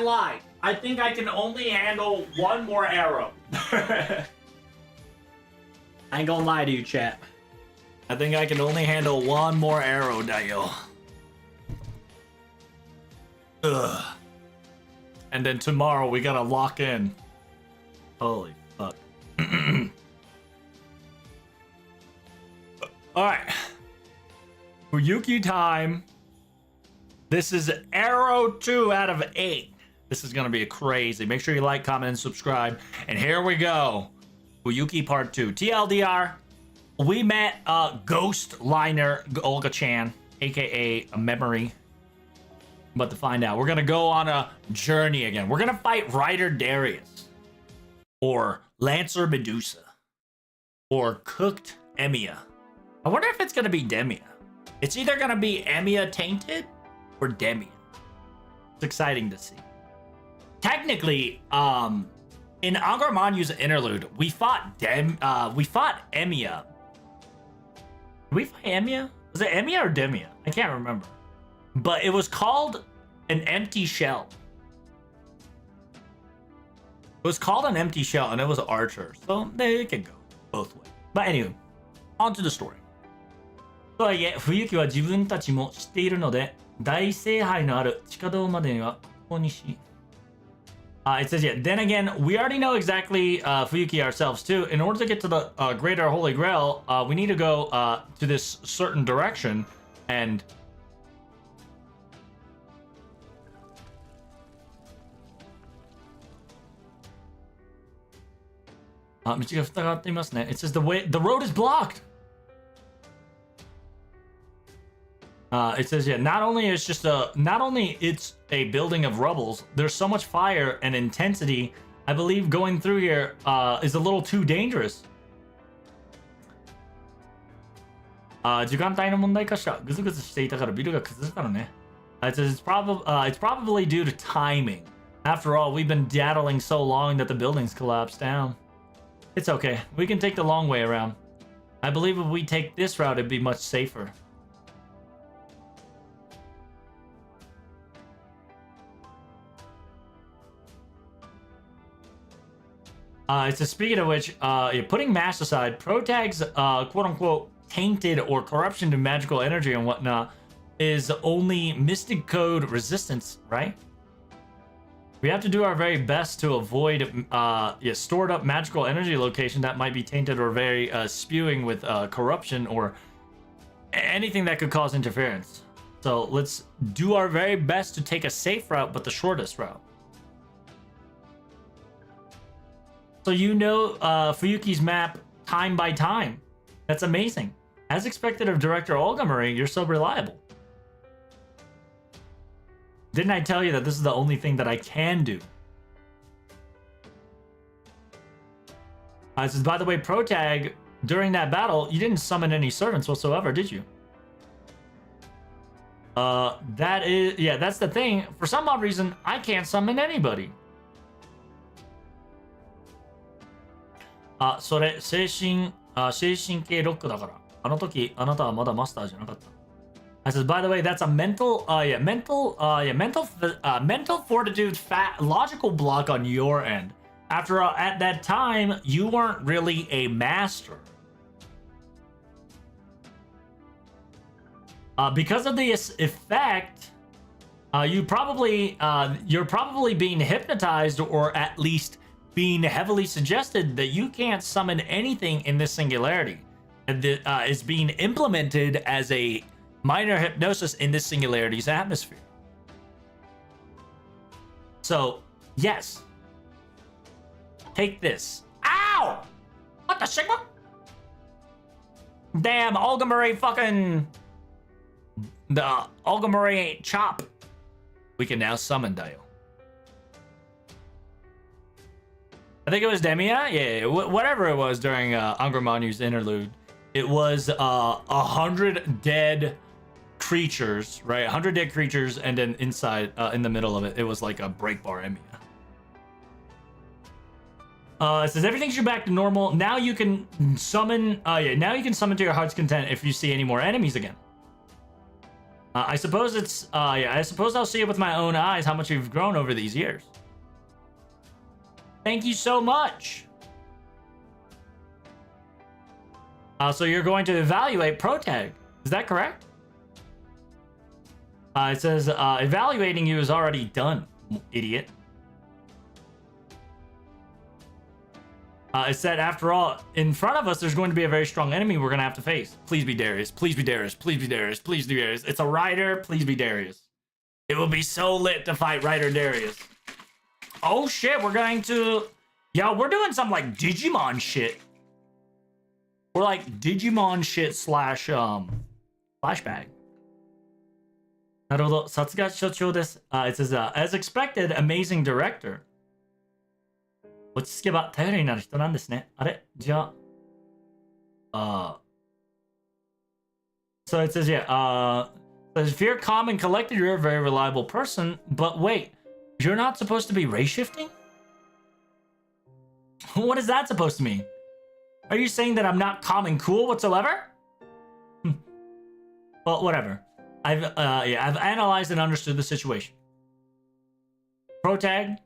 lied. I think I can only handle one more arrow. I ain't gonna lie to you, chat. I think I can only handle one more arrow, Dio. Ugh. And then tomorrow we gotta lock in. Holy fuck. Alright. Fuyuki time. This is arrow 2 out of 8. This is gonna be crazy. Make sure you like, comment, and subscribe. And here we go. Fuyuki part 2. TLDR. We met Ghost Liner Olga-chan, aka a memory. But to find out, we're gonna go on a journey again. We're gonna fight Ryder Darius, or Lancer Medusa, or Cooked Emiya. I wonder if it's gonna be Demia. It's either gonna be Emiya Tainted or Demia. It's exciting to see. Technically, in Angermanyu's interlude, we fought Emiya. Did we fight Emiya? Was it Emiya or Demia? I can't remember. But it was called an empty shell. It was called an empty shell, and it was Archer. So they can go both ways. But anyway, on to the story. とはいえ、冬木は自分たちも知っているので、大聖杯のある地下道までにはここにし。It says, yeah, then again, we already know exactly Fuyuki ourselves too. In order to get to the Greater Holy Grail, we need to go to this certain direction and... It says the road is blocked. It says, yeah, not only it's a building of rubbles, there's so much fire and intensity. I believe going through here is a little too dangerous. 時間帯の問題かしら。ぐずぐずしていたからビルが崩れたのね。It says it's probably due to timing. After all, we've been daddling so long that the buildings collapsed down. It's okay. We can take the long way around. I believe if we take this route, it'd be much safer. It says, speaking of which, putting mass aside, Protag's quote-unquote tainted or corruption to magical energy and whatnot is only Mystic Code resistance, right? We have to do our very best to avoid stored up magical energy location that might be tainted or very spewing with corruption or anything that could cause interference. So let's do our very best to take a safe route, but the shortest route. So you know Fuyuki's map time by time. That's amazing. As expected of director Olga Marie, you're so reliable. Didn't I tell you that this is the only thing that I can do? It says, by the way, Protag, during that battle, you didn't summon any servants whatsoever, did you? That's the thing. For some odd reason, I can't summon anybody. それ精神系ロックだから。あの時あなたはまだマスターじゃなかった。I says, by the way, that's a mental fortitude, logical block on your end. After all, at that time, you weren't really a master. Because of this effect, you're probably being hypnotized, or at least being heavily suggested that you can't summon anything in this singularity. And is being implemented as a minor hypnosis in this singularity's atmosphere. So, yes. Take this. Ow! What the Sigma? Damn, Olga Marie fucking... The Olga Marie chop. We can now summon Dio. I think it was Demia? Yeah, whatever it was during Angermanyu's interlude. It was 100 dead creatures, right? 100 dead creatures, and then inside, in the middle of it, it was like a break bar Emiya. It says everything should back to normal. Now you can summon, now you can summon to your heart's content if you see any more enemies again. I suppose it's, yeah, I suppose I'll see it with my own eyes how much you've grown over these years. Thank you so much. So you're going to evaluate Protag. Is that correct? It says, evaluating you is already done, idiot. It said, after all, in front of us, there's going to be a very strong enemy we're going to have to face. Please be Darius. Please be Darius. Please be Darius. Please be Darius. It's a Rider. Please be Darius. It will be so lit to fight Rider Darius. Oh, shit. We're going to... Yo, we're doing some, like, Digimon shit. We're, like, Digimon shit slash, flashback. なるほど。さすが所長です。It says, as expected, amazing director. 落ち着けば頼りになる人なんですね。あれじゃあ、So it says, yeah, says, if you're calm and collected, you're a very reliable person. But wait, you're not supposed to be race shifting? What is that supposed to mean? Are you saying that I'm not calm and cool whatsoever? Well, whatever. I've analyzed and understood the situation. Protag,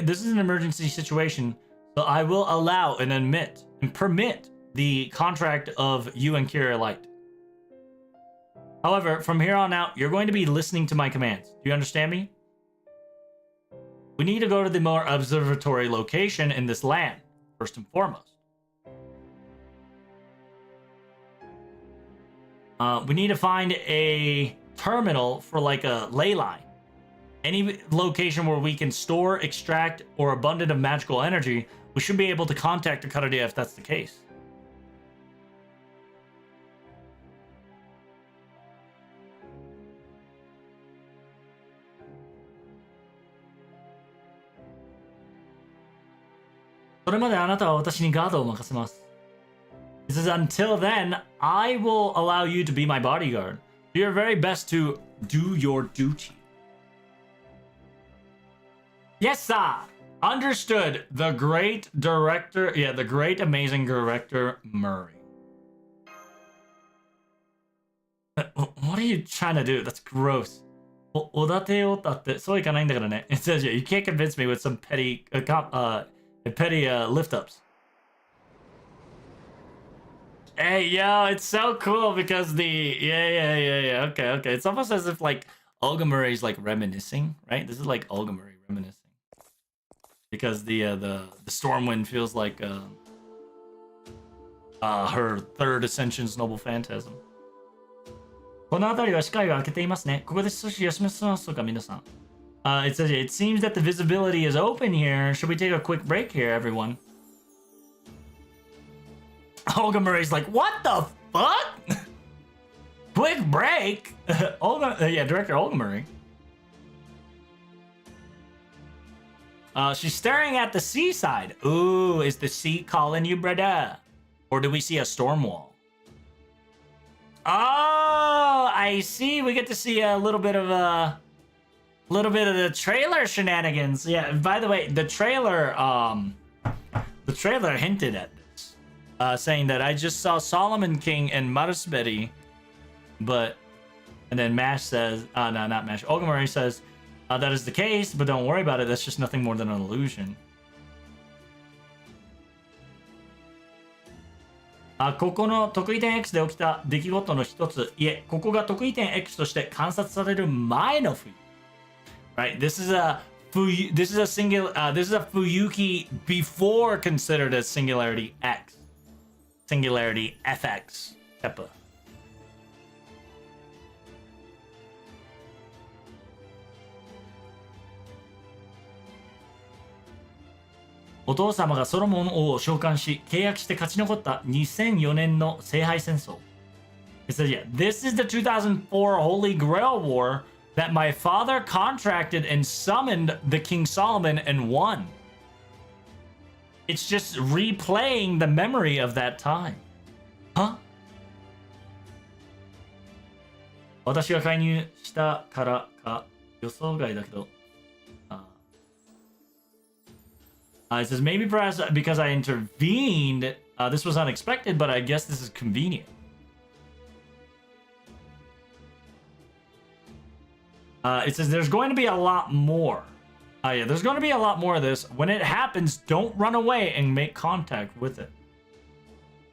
this is an emergency situation, so I will allow and admit and permit the contract of you and Kira Light. However, from here on out, you're going to be listening to my commands. Do you understand me? We need to go to the more observatory location in this land, first and foremost. We need to find a terminal for like a ley line. Any location where we can store, extract, or abundant of magical energy, we should be able to contact the Karadia if that's the case. It says, until then, I will allow you to be my bodyguard. Do your very best to do your duty. Yes, sir. Understood. The great director, yeah, the great amazing director Murray. What are you trying to do? That's gross. It says, yeah, you can't convince me with some petty lift-ups. Hey, yo, it's so cool because yeah. Okay. It's almost as if like Olga Murray's like reminiscing, right? This is like Olga Murray reminiscing. Because the Stormwind feels like her third Ascension's Noble Phantasm. この辺りは視界が開けていますね。ここで少し休みましょうか、皆さん。It says, it seems that the visibility is open here. Should we take a quick break here, everyone? Olga Murray's like, what the fuck? Quick break? Director Olga Murray. She's staring at the seaside. Ooh, is the sea calling you, brother? Or do we see a storm wall? Oh, I see. We get to see a little bit of the trailer shenanigans. Yeah, by the way, the trailer hinted at this, saying that I just saw Solomon King and Marasberi, and then Mash says, no, not Mash. Olga Murray says, that is the case, but don't worry about it. That's just nothing more than an illusion. ここの得意点 X で起きた出来事の一つ、いえ、ここが得意点 X として観察される前の冬。Right, this is a Fuyuki before considered as Singularity X. Singularity FX. Kappa. お父様がソロモン王を召喚し、契約して勝ち残った2004年の聖杯戦争。It says, yeah, this is the 2004 Holy Grail War that my father contracted and summoned the King Solomon and won. It's just replaying the memory of that time. Huh? 私が介入したからか予想外だけど。It says, maybe perhaps because I intervened, this was unexpected, but I guess this is convenient. It says there's going to be a lot more. Yeah, there's going to be a lot more of this. When it happens, don't run away and make contact with it.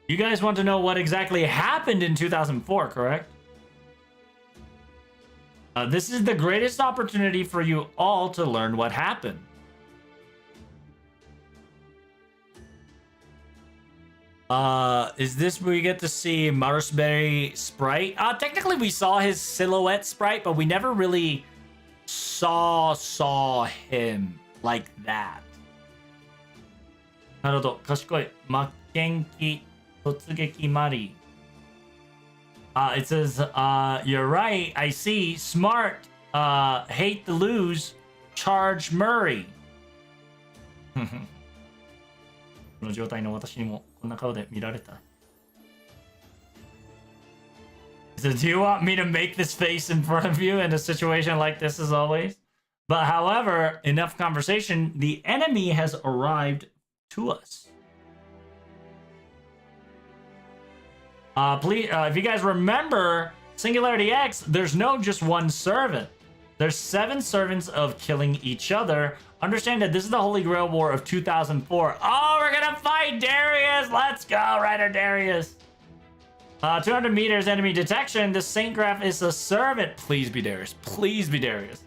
You guys want to know what exactly happened in 2004, correct? This is the greatest opportunity for you all to learn what happened. Is this where you get to see Marshberry sprite? Technically we saw his silhouette sprite, but we never really saw him like that. なるほど。賢い。負けん気突撃マリー。It says, you're right. I see. Smart. Hate to lose. Charge Murray. この状態の私にもこんな顔で見られた。It says, do you want me to make this face in front of you in a situation like this as always? But however, enough conversation. The enemy has arrived to us. Please, if you guys remember Singularity X, there's no just one servant. There's 7 servants of killing each other. Understand that this is the Holy Grail War of 2004. Oh, we're gonna fight Darius! Let's go, Rider Darius! 200 meters enemy detection. The Saint Graph is a servant. Please be Darius. Please be Darius.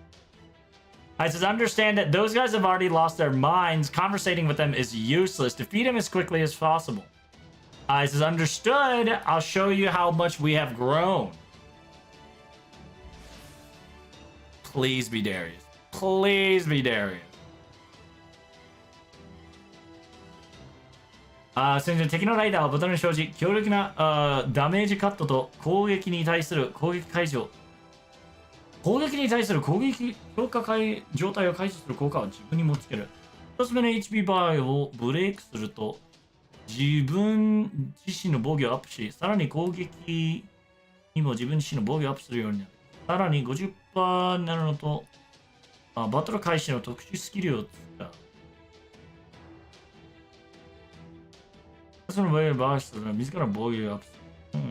I says, understand that those guys have already lost their minds. Conversating with them is useless. Defeat him as quickly as possible. I says, understood. I'll show you how much we have grown. Please be Darius. Please be Darius. 先生、敵のライダーはボトルに生じ、強力なダメージカットと攻撃に対する攻撃解除。攻撃に対する攻撃強化状態を解除する効果を自分に持ちつける。1つ目の HP バーをブレイクすると、自分自身の防御をアップし、さらに攻撃にも自分自身の防御をアップするようになる。さらに 50% になるのと、バトル開始の特殊スキルを使う。その防御をバーストが自ら防御をアップする。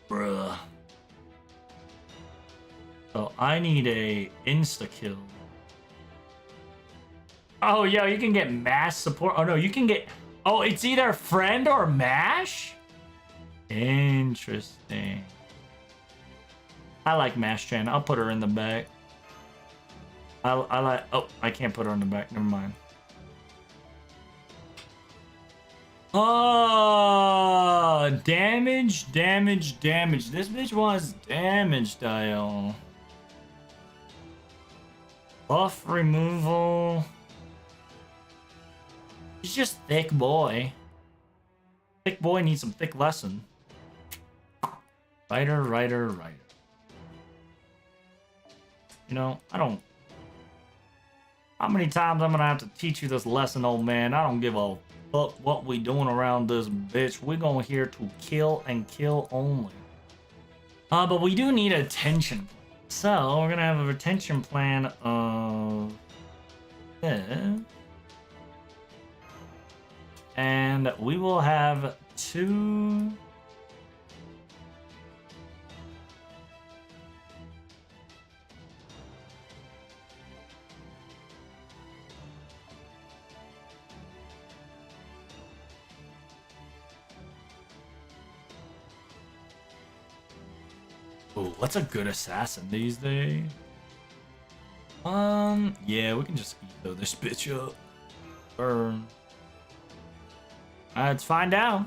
Bruh. So I need a insta kill. Oh, yo, you can get mash support. Oh, no, you can get... Oh, it's either friend or mash? Interesting. I like Mash Chan. I'll put her in the back. I like... Oh, I can't put her in the back. Never mind. Oh, damage. This bitch wants damage dial. Buff removal. He's just thick boy. Thick boy needs some thick lesson. Rider. You know, I don't... How many times I'm gonna have to teach you this lesson, old man? I don't give a fuck what we doing around this bitch. We're going here to kill and kill only. But we do need a retention. So, we're gonna have a retention plan of... this. And we will have 2... Oh, what's a good assassin these days? Yeah, we can just eat this bitch up. Burn. Let's find out.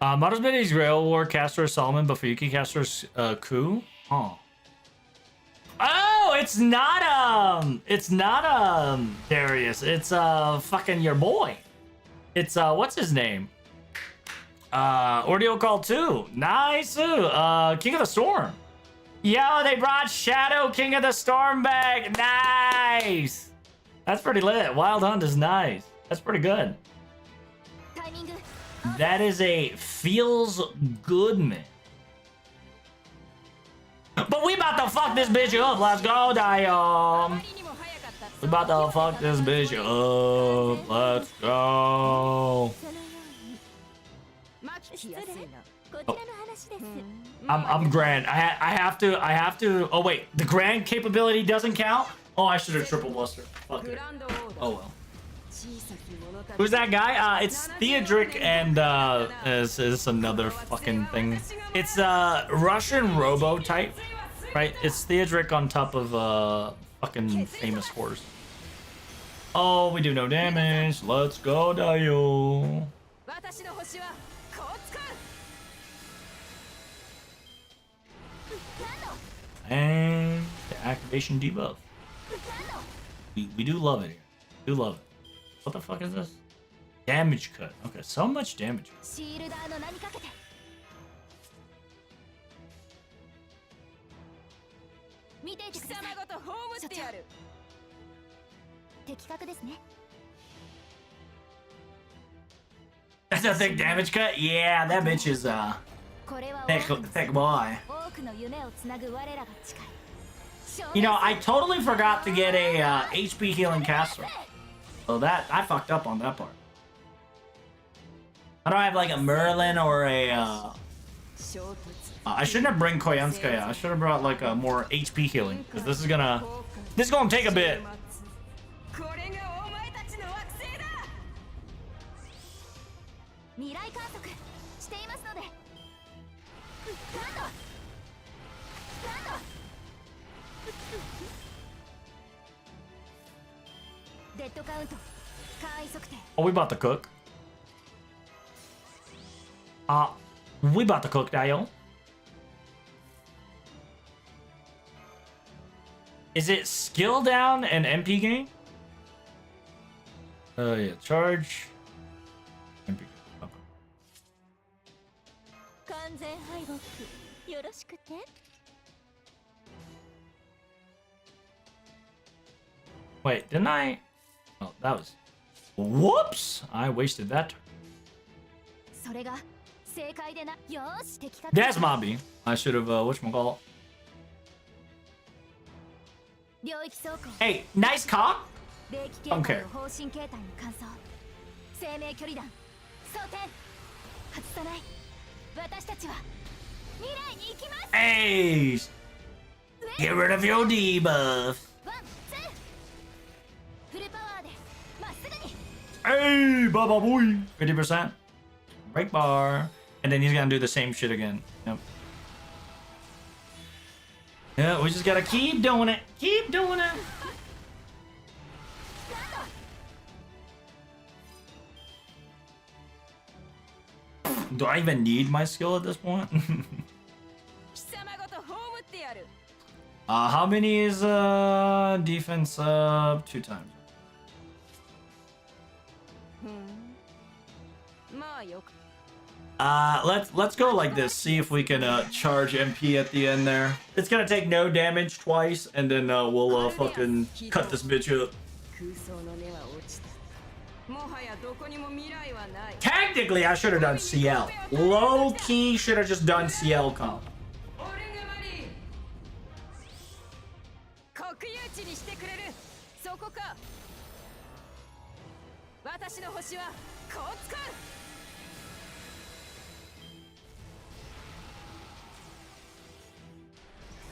Marusberi's Grail War caster Solomon Bafiki caster's coup. Huh. Oh, it's not Darius. It's fucking your boy. It's what's his name? Ordeal Call 2. Nice. King of the Storm. Yo, they brought Shadow King of the Storm back. Nice. That's pretty lit. Wild Hunt is nice. That's pretty good. That is a feels good man. But we about to fuck this bitch up. Let's go, Diom. We about to fuck this bitch up. Let's go. そのように巻きやすいな。こちらの話です、 I'm grand. I have to. Oh wait, the grand capability doesn't count. Oh, I should have triple bluster. Fuck グ it. ランドオーダー Oh well. 小さき者たち Who's that guy? It's Theodric and is another fucking thing. It's Russian robo type, right? It's Theodric on top of fucking famous horse. Oh, we do no damage. Let's go, Dio. 私の星はこう使う。 And the activation debuff. We do love it here. Do love it. What the fuck is this? Damage cut. Okay, so much damage. シールダーの名にかけて見ていて貴ください。様ごと葬ってやる。的確ですね。 That's a thick damage cut? Yeah, that bitch is これは thick boy. 多くの夢をつなぐ我らが近い。 You know, I totally forgot to get a HP healing caster. So that I fucked up on that part. I don't have like a Merlin or a I shouldn't have bring Koyanskaya. I should have brought like a more HP healing because this is gonna take a bit. これがお前たちの惑星だ。未来観測していますので。ガンドガンドデッドカウント簡易測定 Oh, we about to cook. We about to cook, Dio. Is it skill down and MP gain? Yeah, charge. MP. Okay. 完全敗北よろしくて。 Wait, didn't I? Oh, that was. Whoops! I wasted that turn. それが正解でな。よーし的確。 That's Mobby. I should have, whatchamacallit. 領域走行 Hey, nice cock! 霊気 Don't 形 care. 態の方針形態に換装生命距離弾装填外さない私たちは未来に行きます Hey! Get rid of your debuff. ワンツーフルパワーでまっすぐに Hey, Baba boy! 50%. Break bar. And then he's gonna do the same shit again. Yep. Yeah, we just gotta keep doing it. Keep doing it. Do I even need my skill at this point? 貴様ごと葬ってやる。 How many is defense 2 times? まあよく。 Let's go like this. See if we can charge MP at the end there. It's gonna take no damage twice, and then we'll fucking cut this bitch up. 空想の根は落ちた。もはやどこにも未来はない。 Technically, I should have done CL. Low key, should have just done CL comp. 俺がマリー。国有地にしてくれる。そこか。私の星はこう使う。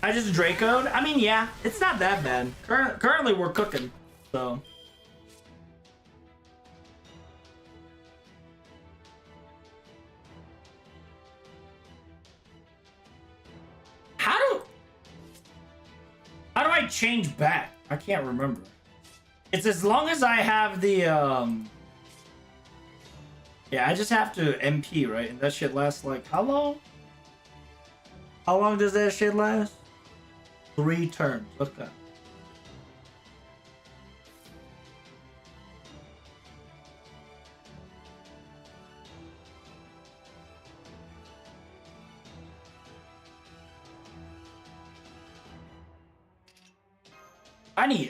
I just Draco'd. I mean, yeah, it's not that bad. Currently, we're cooking, so. How do I change back? I can't remember. It's as long as I have the Yeah, I just have to MP, right? And that shit lasts like how long? How long does that shit last? 3 turns. Okay.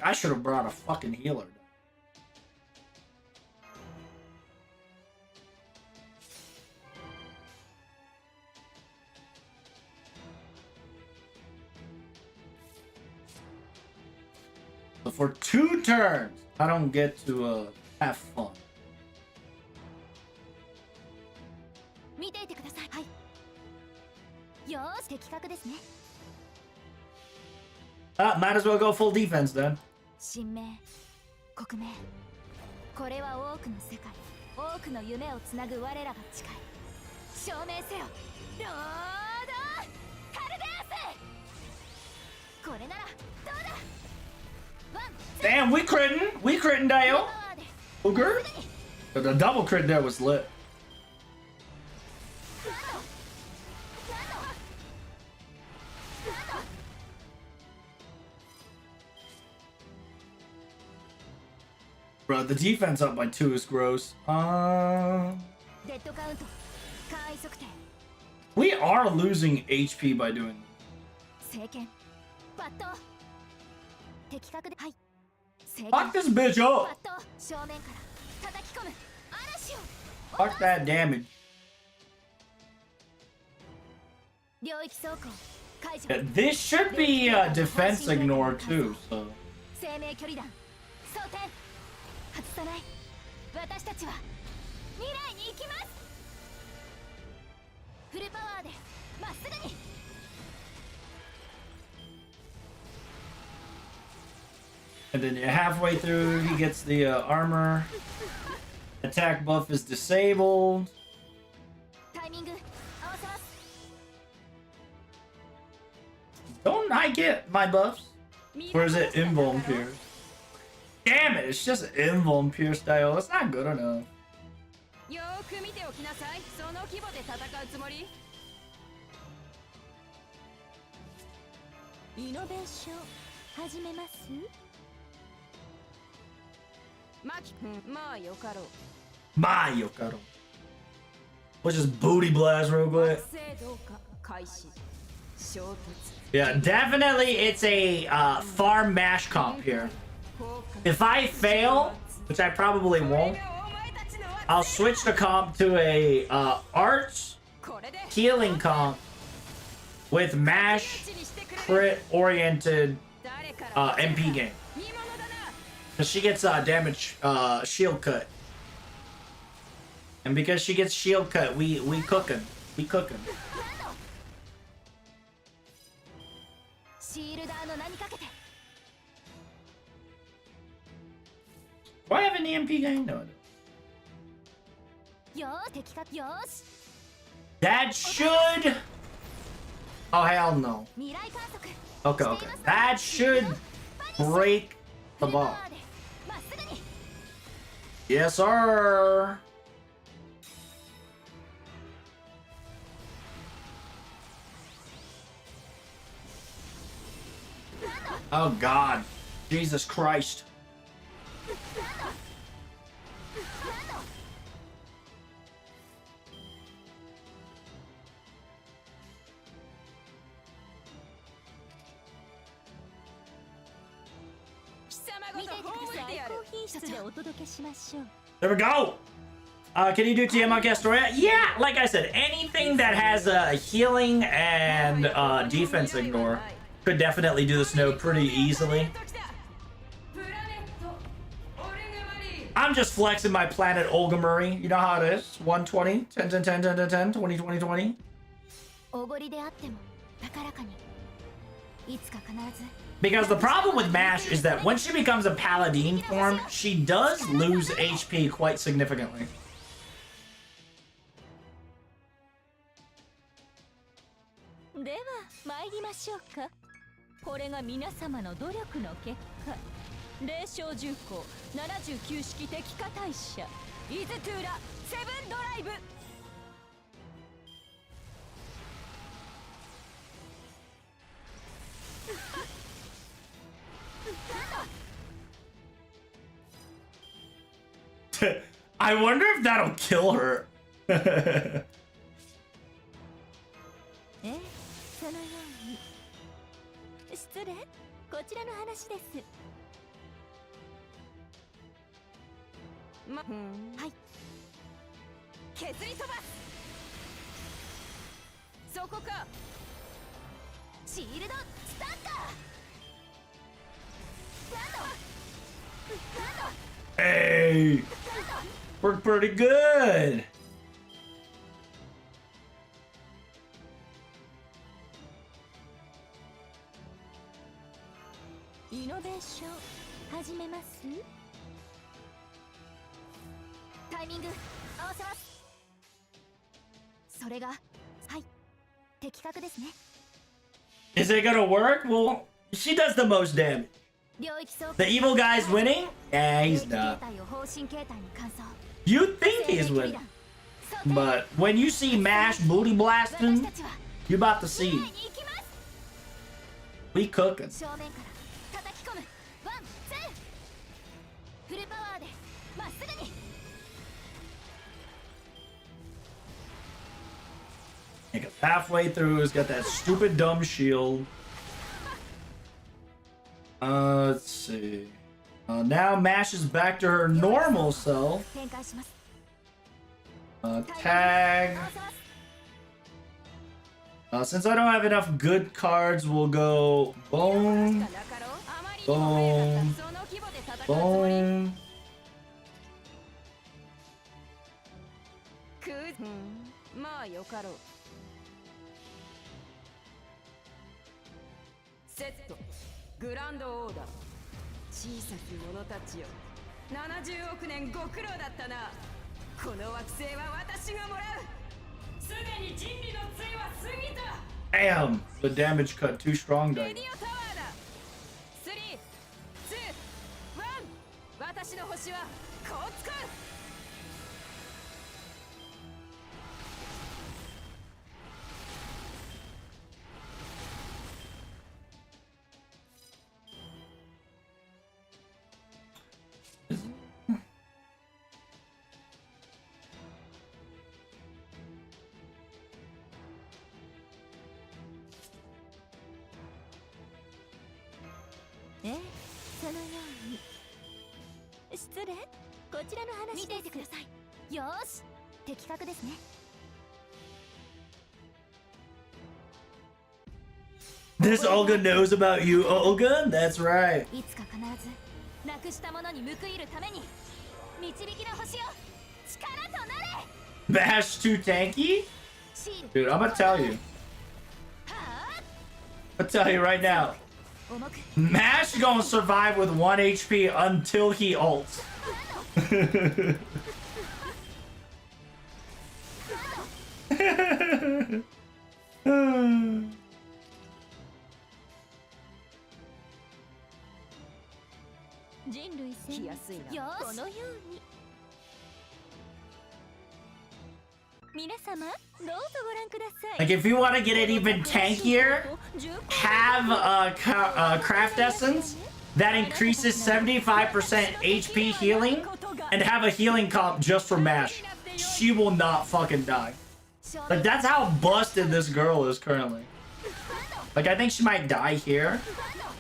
I should have brought a fucking healer. So for 2 turns, I don't get to have fun. 見ていてください。はい。よーし、的確ですね。 Might as well go full defense then. 神明、国名、これは多くの世界、多くの夢をつなぐ我らが誓い、証明せよ、ロードカルデアス。これならどうだ。ワン、 Damn, we critting, Dio. パワーで Ogre? The double crit there was lit. Bro, the defense up by 2 is gross. デッドカウント、簡易測定、 We are losing HP by doing this. 聖剣、抜刀、的確で、はい、聖剣、 Fuck this bitch 抜 up! 刀、正面から叩き込む嵐を。 Fuck that damage. 領域走行解除。 Yeah, this should be defense ignore too, so. 生命距離弾装填、外さない。私たちは未来に行きます。フルパワーでまっすぐに。 And then halfway through, he gets the armor. Attack buff is disabled. タイミング合わせます。 Don't I get my buffs? Or is it invuln pierce? Damn it, it's just invuln pierce style. It's not good enough. よーく見ておきなさい。その規模で戦うつもり？イノベーション始めます。マキ君、まあよかろう。 My Yokaro. Let's just booty blast real quick. 惑星どうか開始。衝突。 Yeah, definitely it's a farm mash comp here. If I fail, which I probably won't, I'll switch the comp to a arts healing comp with mash crit oriented MP game. Because she gets damage shield cut. And because she gets shield cut, we cooking. We cooking. シールダーの名にかけて。 Do I have an EMP game? No, I don't. よー敵かよーし。 That should. Oh hell no. 未来観測。 Okay, okay. That should break the フルパ ball. ワーでまっすぐに。 Yes, sir. Oh God, Jesus Christ. There we go. Can you do TMI Castoria? Yeah, like I said, anything that has healing and defense ignore could definitely do the snow pretty easily. I'm just flexing my planet Olga Murray. You know how it is. 120, 10, 10, 10, 10, 10, 10, 20, 20, 20. おごりであっても高らかに。いつか必ず。 Because the problem with MASH is that when she becomes a paladin form, she does lose HP quite significantly. では参りましょうか。これが皆様の努力の結果。霊障重工79式敵化大社イズトゥーラセブンドライブ。 I wonder if that'll kill her. そのように。失礼、こちらの話です。はい。削り飛ばす。そこか。シールドスタンカー。Hey, worked pretty good. イノベーション始めます。タイミング合わせます。それがはい的確ですね。 Is it gonna work? Well, she does the most damage. 領域総 The evil guy's winning? Yeah, he's not. 形態を方針形態に換装。 You think he's winning, but when you see Mash booty 私 blasting, たちは you about to 未 see 来に行きます。 we cooking. 正面から叩き込む。ワンツー。フルパワーでまっすぐに。 Nigga, halfway through, he's got that stupid dumb shield. Let's see. Now Mash is back to her normal self. 展開します。 Tag. 合わせます。 Since I don't have enough good cards, we'll go Bone, なかろう。あまりにも早かったその規模で戦うつもり。 Bone. まあよかろう。セットグランドオーダー。小さき者たちよ、70億年ご苦労だったな。この惑星は私がもらう。すでに人類の杖は過ぎた。 Damn, the damage cut too strong, レ though. ディオタワーだ。3、2、1。私の星はこう使う。 ええ、そのように。失礼。こちらの話です。見ていてください。よーし、的確ですね。 This Olga knows about you, Olga? That's right. いつか必ずなくしたものに報いるために導きの星よ、力となれ。 Mash too tanky? シール Dude, I'm gonna tell you. はあ I'll tell you right now. 重く Mash gonna survive with 1 HP until he ults. 人類戦来やすいな。よーし、このように。皆様どうぞご覧ください。 Like, if you want to get it even tankier, have a craft essence that increases 75% HP healing and have a healing comp just for Mash. She will not fucking die. Like, that's how busted this girl is currently. Like, I think she might die here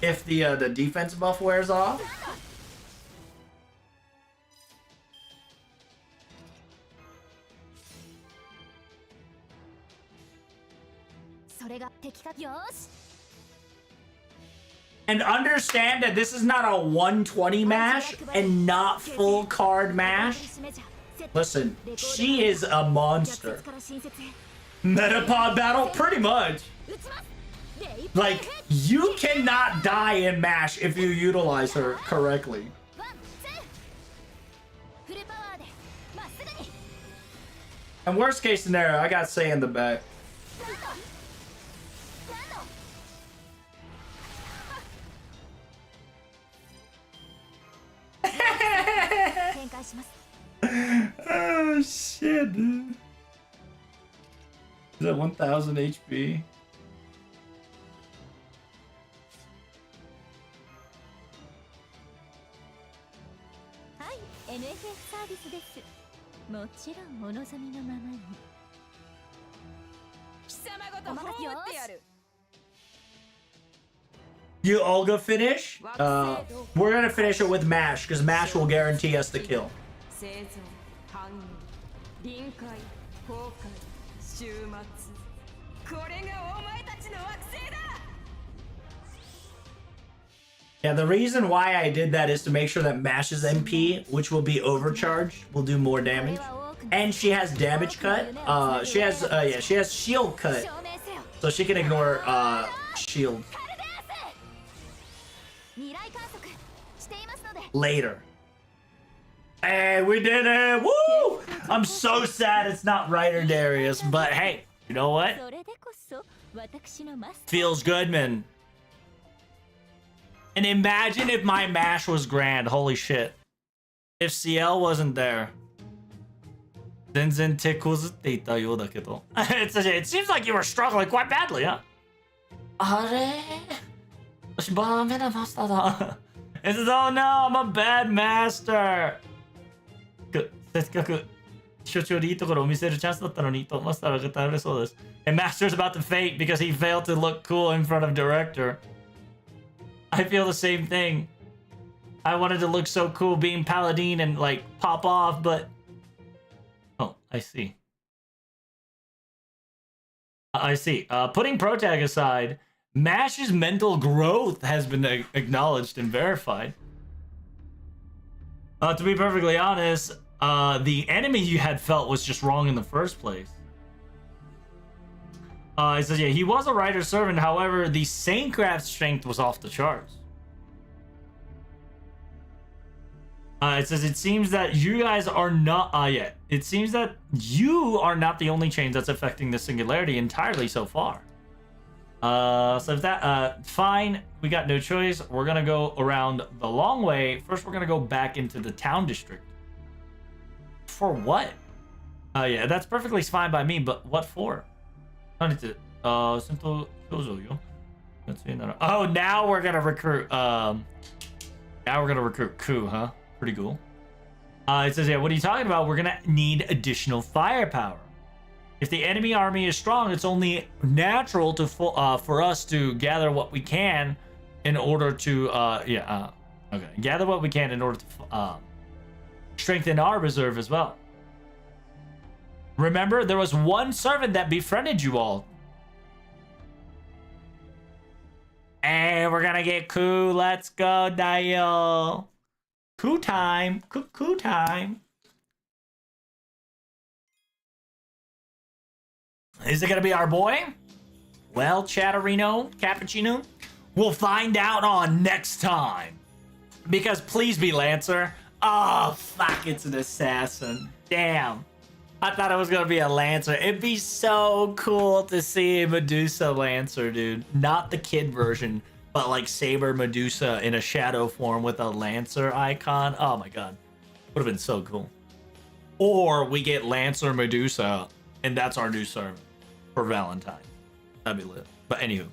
if the defense buff wears off. それが的確。よーし。 And understand that this is not a 120 mash and not full card mash. Listen, she is a monster. Metapod battle? Pretty much. Like, you cannot die in mash if you utilize her correctly. And worst case scenario, I got Say in the back. Oh shit, dude. Is that 1000 HP? NFF サービスです。もちろんお望みのままに。貴様ごと葬ってやる。 You Olga finish? We're gonna finish it with Mash, because Mash will guarantee us the kill. 生存、反応、臨界、崩壊、終末。これがお前たちの惑星だ。Yeah, the reason why I did that is to make sure that Mash's MP, which will be overcharged, will do more damage. And she has damage cut. She has shield cut. So she can ignore shield later. Hey, we did it! Woo! I'm so sad it's not Ryder Darius, but hey, you know what? Feels good, man. And imagine if my mash was grand. Holy shit. If CL wasn't there. 全然手こずっていたようだけど。It seems like you were struggling quite badly, huh? あれ？私ダメなマスターだ。It says, oh no, I'm a bad master. せっかく所長でいいところを見せるチャンスだったのにとマスターが倒れそうです。And Master's about to faint because he failed to look cool in front of director. I feel the same thing. I wanted to look so cool being Paladin and like pop off, but oh, I see. I see. Putting Protag aside, Mash's mental growth has been acknowledged and verified. To be perfectly honest, the enemy you had felt was just wrong in the first place. It says, yeah, he was a Rider servant. However, the Saintcraft strength was off the charts. It says, it seems that you guys are not, it seems that you are not the only change that's affecting the singularity entirely so far. So if that, fine, we got no choice. We're gonna go around the long way. First, we're gonna go back into the town district. For what? Yeah, that's perfectly fine by me, but what for? Oh, now we're gonna recruit, Ku, huh? Pretty cool. It says, yeah, what are you talking about? We're gonna need additional firepower. If the enemy army is strong, it's only natural to for us to gather what we can in order to, gather what we can in order to strengthen our reserve as well. Remember, there was one servant that befriended you all. And we're gonna get Ku. Let's go, Dial. Ku time. Ku time. Is it gonna be our boy? Well, Chatterino, Cappuccino, we'll find out on next time. Because please be Lancer. Oh, fuck, it's an assassin. Damn. I thought it was gonna be a Lancer. It'd be so cool to see a Medusa Lancer, dude. Not the kid version, but like Saber Medusa in a shadow form with a Lancer icon. Oh my god. Would have been so cool. Or we get Lancer Medusa, and that's our new servant for Valentine. That'd be lit. But anywho.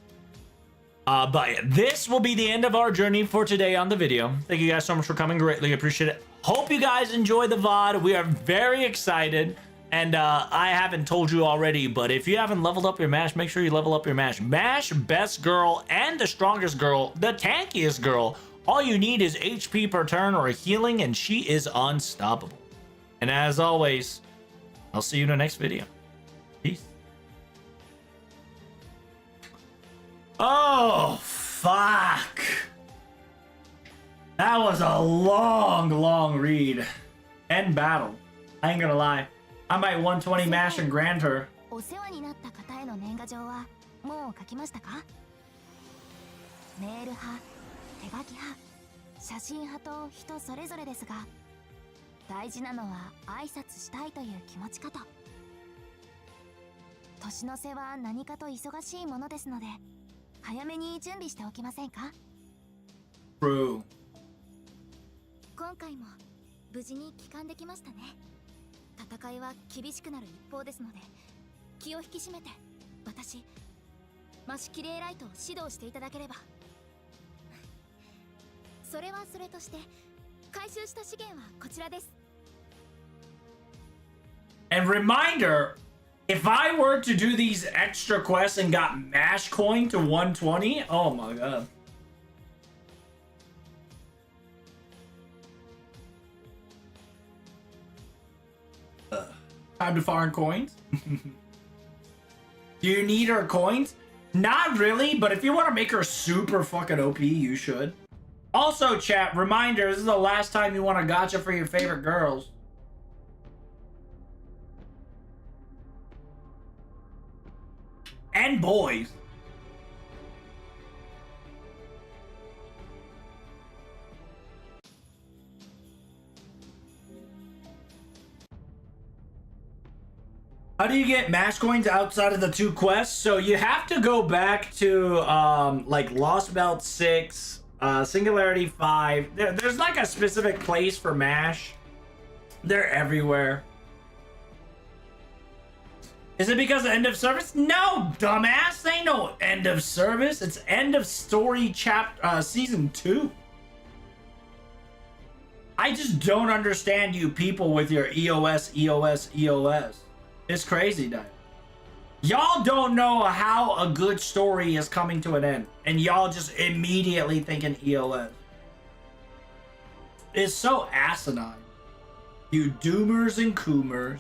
But yeah, this will be the end of our journey for today on the video. Thank you guys so much for coming. Greatly appreciate it. Hope you guys enjoyed the VOD. We are very excited. And I haven't told you already, but if you haven't leveled up your Mash, make sure you level up your Mash. Mash, best girl and the strongest girl, the tankiest girl. All you need is HP per turn or healing, and she is unstoppable. And as always, I'll see you in the next video. Peace. Oh, fuck. That was a long read. End battle. I ain't gonna lie. I might 120 Mash and grand her. お世話になった方への年賀状はもう書きましたか？メール派、手書き派、写真派と人それぞれですが、大事なのは挨拶したいという気持ちかと。年の瀬は何かと忙しいものですので、早めに準備しておきませんか？ True. 今回も無事に帰還できましたね。戦いは厳しくなる一方ですので、気を引き締めて私マシキレイライトを指導していただければ。それはそれとして回収した資源はこちらです。 And reminder, if I were to do these extra quests and got Mash coin to 120, oh my god. Time to farm coins. Do you need her coins? Not really, but if you want to make her super fucking OP, you should. Also, chat, reminder, this is the last time you want a gacha for your favorite girls. And boys. How do you get Mash coins outside of the 2 quests? So you have to go back to like Lost Belt 6, Singularity 5. There's like a specific place for Mash. They're everywhere. Is it because of end of service? No, dumbass. They ain't no end of service. It's end of story season 2. I just don't understand you people with your EOS, EOS, EOS. It's crazy, dude. Y'all don't know how a good story is coming to an end, and y'all just immediately thinking EOS. It's so asinine. You doomers and coomers.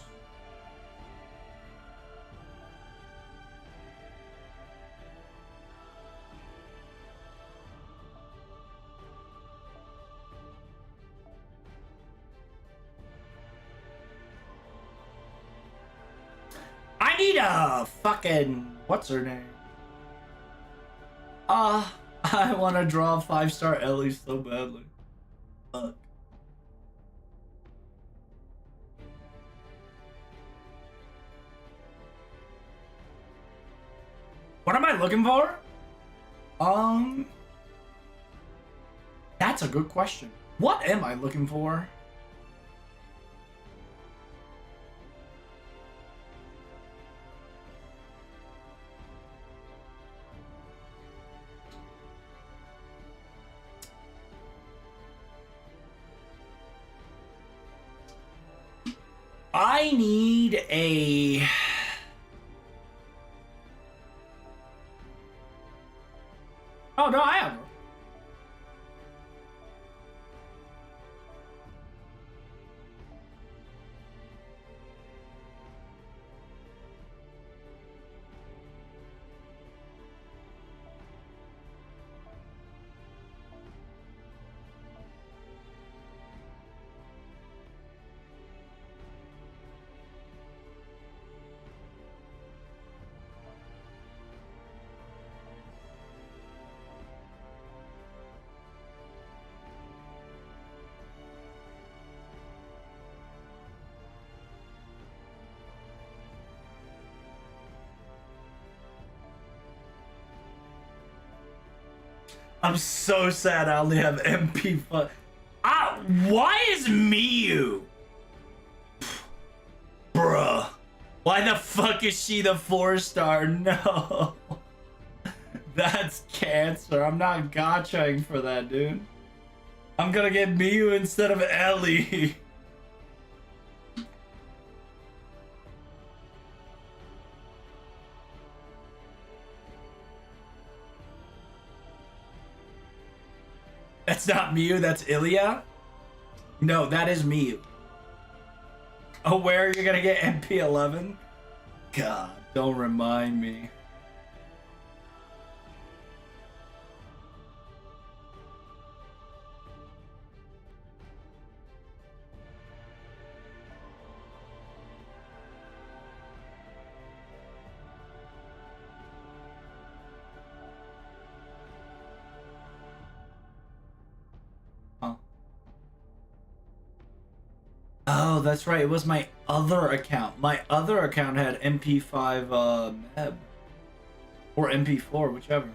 I need a fucking... What's her name? I want to draw 5-star Ellie so badly. Fuck. What am I looking for? That's a good question. What am I looking for? I need a... Oh, no, I have her. I'm so sad I only have MP5. Why is Miyu? Bruh. Why the fuck is she the 4-star? No. That's cancer. I'm not gachaing for that, dude. I'm gonna get Miyu instead of Ellie. That's not Miyu, that's Ilya? No, that is Miyu. Oh, where you're gonna get MP11? God, don't remind me. Oh, that's right. It was my other account. My other account had MP5 Meb. Or MP4, whichever.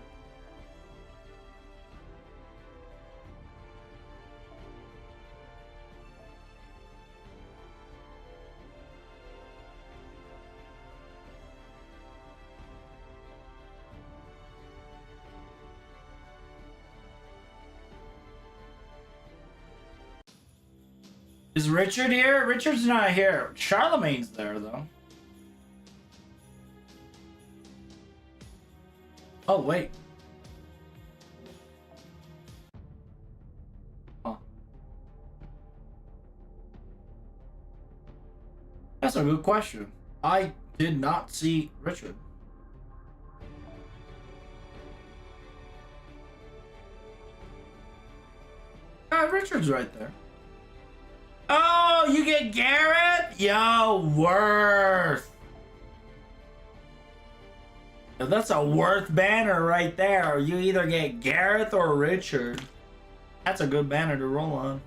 Is Richard here? Richard's not here. Charlemagne's there, though. Oh, wait. Huh. That's a good question. I did not see Richard. Richard's right there. Oh, you get Gareth? Yo, worth. Yo, that's a worth banner right there. You either get Gareth or Richard. That's a good banner to roll on.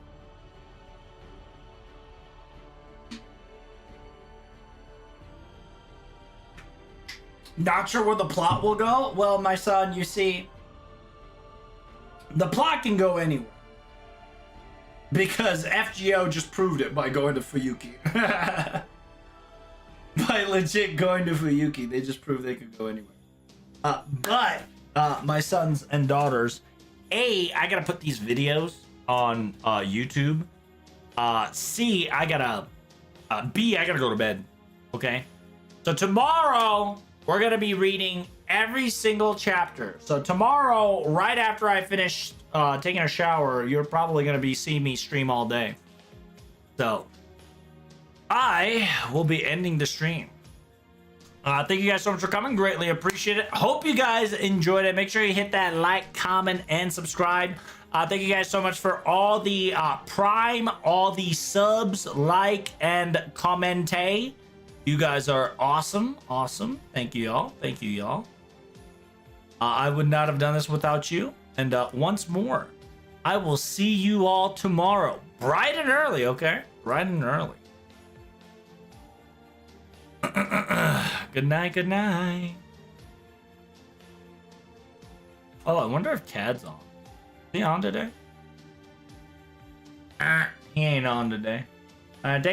Not sure where the plot will go? Well, my son, you see, the plot can go anywhere. Because FGO just proved it by going to Fuyuki. By legit going to Fuyuki, they just proved they could go anywhere. But my sons and daughters, A, I gotta put these videos on YouTube. C, I gotta, B, I gotta go to bed. Okay? So tomorrow, we're gonna be reading every single chapter. So tomorrow, right after I finish taking a shower, you're probably gonna be seeing me stream all day. So I will be ending the stream. Thank you guys so much for coming. Greatly appreciate it. Hope you guys enjoyed it. Make sure you hit that like, comment, and subscribe. Thank you guys so much for all the Prime, all the subs, like, and commentate. You guys are awesome. Awesome. Thank you, y'all. Thank you, y'all. I would not have done this without you. And once more, I will see you all tomorrow. Bright and early, okay? Bright and early. Good night, good night. Oh, I wonder if Cad's on. Is he on today? He ain't on today.